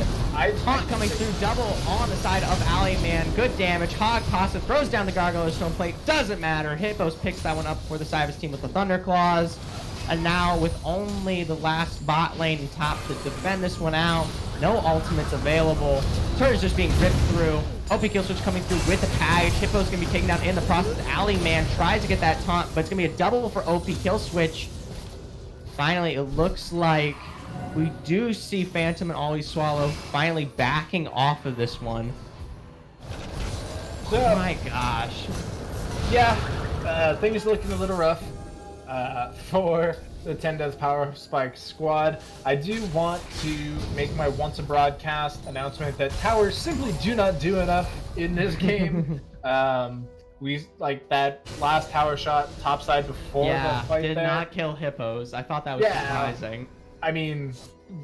Taunt coming through double on the side of Alleyman. Good damage. Hog Pasta throws down the Gargoyle Stone Plate. Doesn't matter. Hippos picks that one up for the side of his team with the Thunderclaws. And now with only the last bot lane and top to defend this one out. No ultimates available. Turret is just being ripped through. OP kill switch coming through with the package. Hippo's going to be taken down in the process. Alleyman tries to get that taunt, but it's going to be a double for OP kill switch. Finally, it looks like we do see Phantom and Always Swallow finally backing off of this one. So, oh my gosh. Yeah, things looking a little rough for the 10 Death Power Spike squad. I do want to make my once a broadcast announcement that towers simply do not do enough in this game. We like that last tower shot topside before the fight did there. not kill hippos. I thought that was surprising. I mean,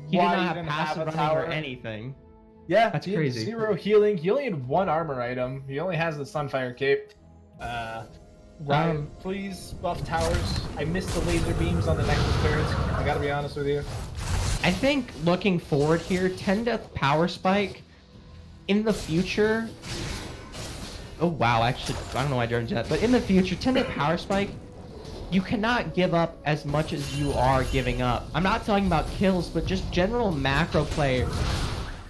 He did why not have even passive a running tower? or anything. Yeah, That's he had crazy. 0 healing. He only had 1 armor item. He only has the Sunfire Cape. Ryan, please buff towers. I missed the laser beams on the Nexus turrets. I gotta be honest with you. I think looking forward here, 10 Death Power Spike in the future. Oh wow, actually, I don't know why I did that, but in the future, 10 Death Power Spike, you cannot give up as much as you are giving up. I'm not talking about kills, but just general macro play.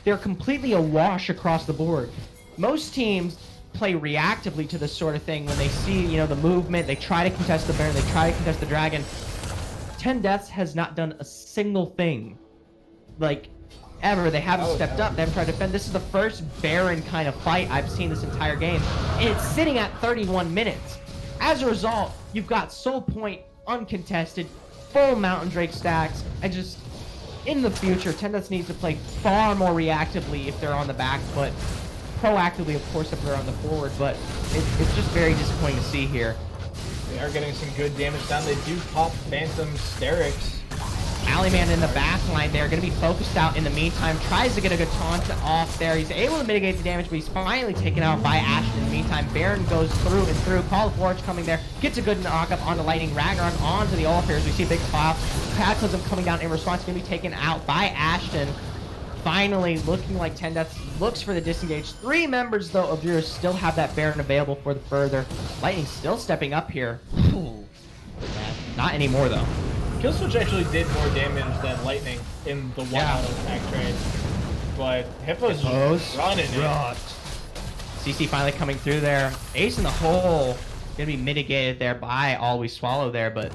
They're completely awash across the board. Most teams play reactively to this sort of thing when they see, you know, the movement, they try to contest the Baron, they try to contest the Dragon. 10 Deaths has not done a single thing, like, ever. They haven't stepped up, they haven't tried to defend. This is the first Baron kind of fight I've seen this entire game, and it's sitting at 31 minutes. As a result, you've got Soul Point uncontested, full Mountain Drake stacks, and just, in the future, 10 Deaths needs to play far more reactively if they're on the back foot. Proactively, of course, if they're on the forward, but it's just very disappointing to see here. They are getting some good damage down. They do pop Phantom Sterix. Alleyman in the back line there, going to be focused out in the meantime. Tries to get a good taunt off there. He's able to mitigate the damage, but he's finally taken out by Ashton in the meantime. Baron goes through and through. Call of Forge coming there. Gets a good knockup onto Lightning. Ragnarok onto the Olafairs. We see a big pile. Cataclysm coming down in response. Going to be taken out by Ashton. Finally looking like 10 Deaths looks for the disengage. 3 members, though, of yours still have that Baron available for the further. Lightning still stepping up here. Ooh. Not anymore, though. Killswitch actually did more damage than Lightning in the one auto attack trade. But Hippo's running it. CC finally coming through there. Ace in the hole. Gonna be mitigated there by Always Swallow there, but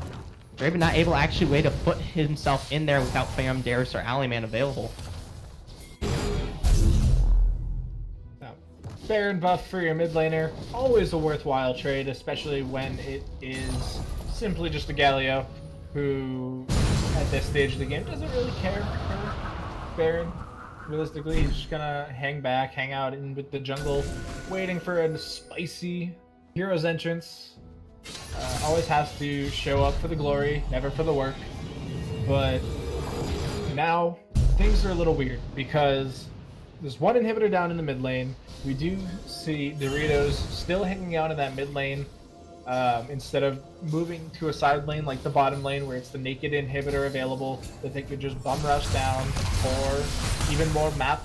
Draven not able to actually way to put himself in there without Phantom Darius or Alleyman available. Now, Baron buff for your mid laner, always a worthwhile trade, especially when it is simply just a Galio who, at this stage of the game, doesn't really care for Baron. Realistically, he's just gonna hang back, hang out in with the jungle, waiting for a spicy hero's entrance. Always has to show up for the glory, never for the work. But now, things are a little weird, because there's one inhibitor down in the mid lane. We do see Doritos still hanging out in that mid lane, instead of moving to a side lane like the bottom lane where it's the naked inhibitor available that they could just bum rush down for even more map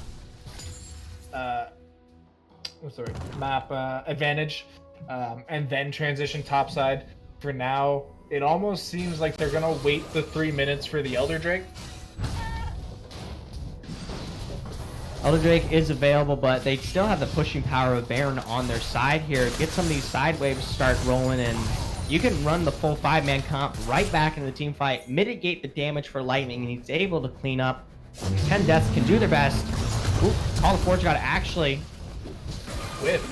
advantage, and then transition topside. For now, it almost seems like they're gonna wait the 3 minutes for the Elder Drake. Elder Drake is available, but they still have the pushing power of Baron on their side here. Get some of these side waves start rolling, and you can run the full 5-man comp right back into the team fight, mitigate the damage for Lightning, and he's able to clean up. 10 Deaths can do their best. Ooh, Call of Forge got actually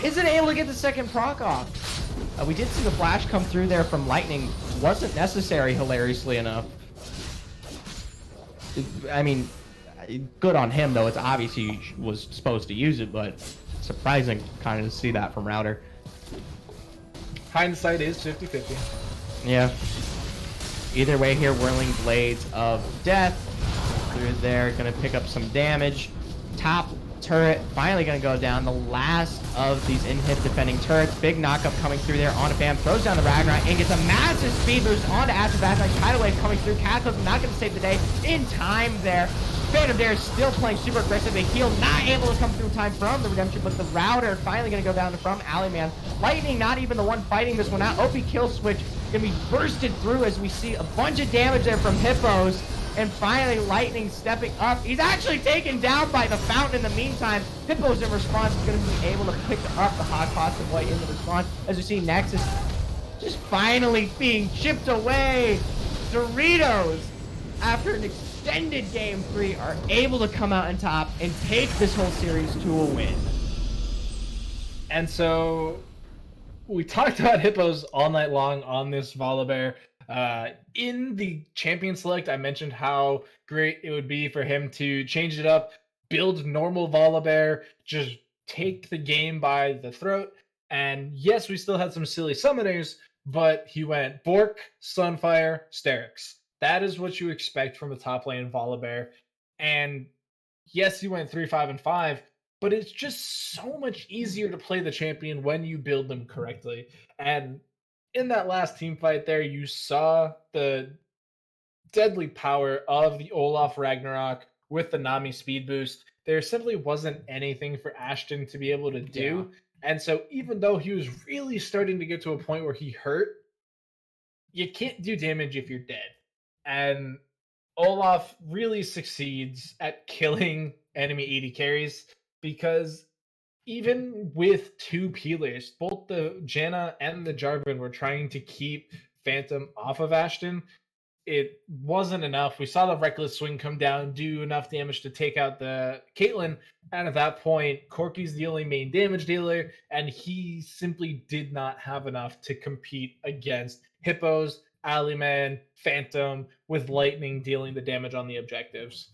isn't able to get the second proc off. We did see the flash come through there from Lightning. Wasn't necessary, hilariously enough. I mean, good on him, though. It's obvious he was supposed to use it, but surprising kind of to see that from Router. Hindsight is 50-50. Yeah. Either way here, Whirling Blades of Death through there, gonna pick up some damage. Top turret finally gonna go down. The last of these inhib defending turrets. Big knockup coming through there onto Bam. Throws down the Ragnarok and gets a massive speed boost onto Astro Bath. Tidal Wave coming through. Cataclysm not gonna save the day in time there. Phantom Dare is still playing super aggressive. They heal, not able to come through in time from the redemption, but the Router finally gonna go down from Alleyman. Lightning not even the one fighting this one out. OP kill switch gonna be bursted through as we see a bunch of damage there from Hippos. And finally, Lightning stepping up. He's actually taken down by the Fountain in the meantime. Hippos in response is going to be able to pick up the hot cost of White in the response. As we see Nexus just finally being chipped away. Doritos, after an extended game 3, are able to come out on top and take this whole series to a win. And so we talked about Hippos all night long on this Volibear. In the champion select, I mentioned how great it would be for him to change it up, build normal Volibear, just take the game by the throat. And yes, we still had some silly summoners, but he went Bork, Sunfire, Sterix. That is what you expect from a top lane Volibear. And yes, he went 3, 5, and 5, but it's just so much easier to play the champion when you build them correctly. And in that last team fight there, you saw the deadly power of the Olaf Ragnarok with the Nami speed boost. There simply wasn't anything for Ashton to be able to do. Yeah. And so even though he was really starting to get to a point where he hurt, you can't do damage if you're dead. And Olaf really succeeds at killing enemy AD carries because even with 2 peelers, both the Janna and the Jarvan were trying to keep Phantom off of Ashton. It wasn't enough. We saw the Reckless Swing come down, do enough damage to take out the Caitlyn, and at that point, Corki's the only main damage dealer, and he simply did not have enough to compete against Hippos, Aliman, Phantom, with Lightning dealing the damage on the objectives.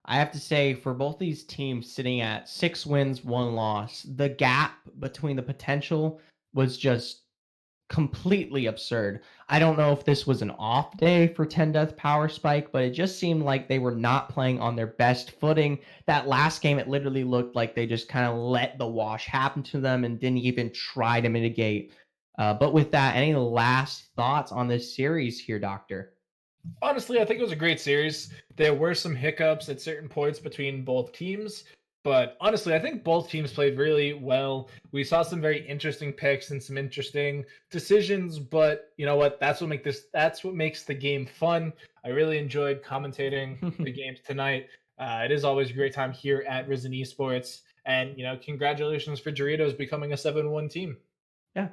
I have to say, for both these teams sitting at 6 wins, 1 loss, the gap between the potential was just completely absurd. I don't know if this was an off day for 10 Death Power Spike, but it just seemed like they were not playing on their best footing. That last game, it literally looked like they just kind of let the wash happen to them and didn't even try to mitigate. But with that, any last thoughts on this series here, Doctor? Honestly, I think it was a great series. There were some hiccups at certain points between both teams, but honestly, I think both teams played really well. We saw some very interesting picks and some interesting decisions, but you know what? That's what makes the game fun. I really enjoyed commentating the games tonight. It is always a great time here at Risen Esports, and congratulations for Doritos becoming a 7-1 team. Yeah.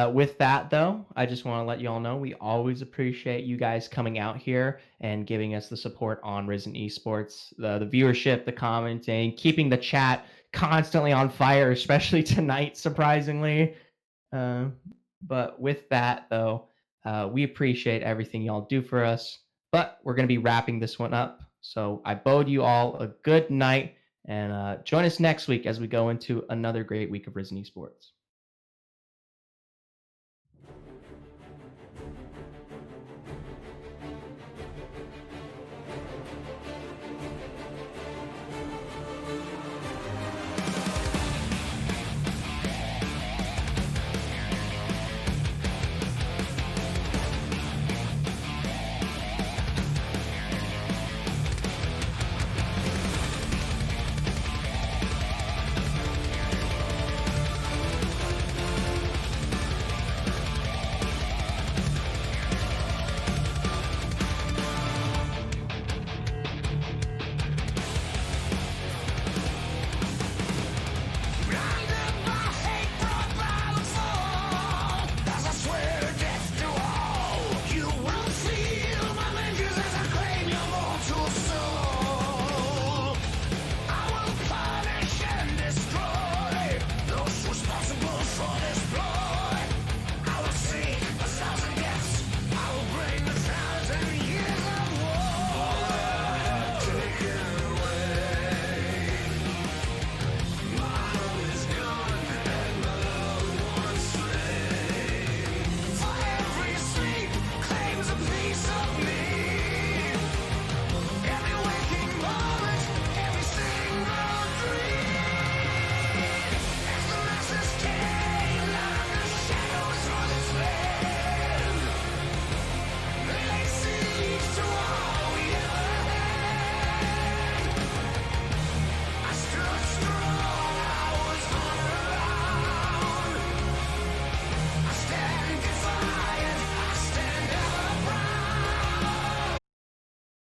With that, though, I just want to let you all know we always appreciate you guys coming out here and giving us the support on Risen Esports, the viewership, the commenting, keeping the chat constantly on fire, especially tonight, surprisingly. But with that, though, we appreciate everything y'all do for us. But we're going to be wrapping this one up. So I bode you all a good night and join us next week as we go into another great week of Risen Esports.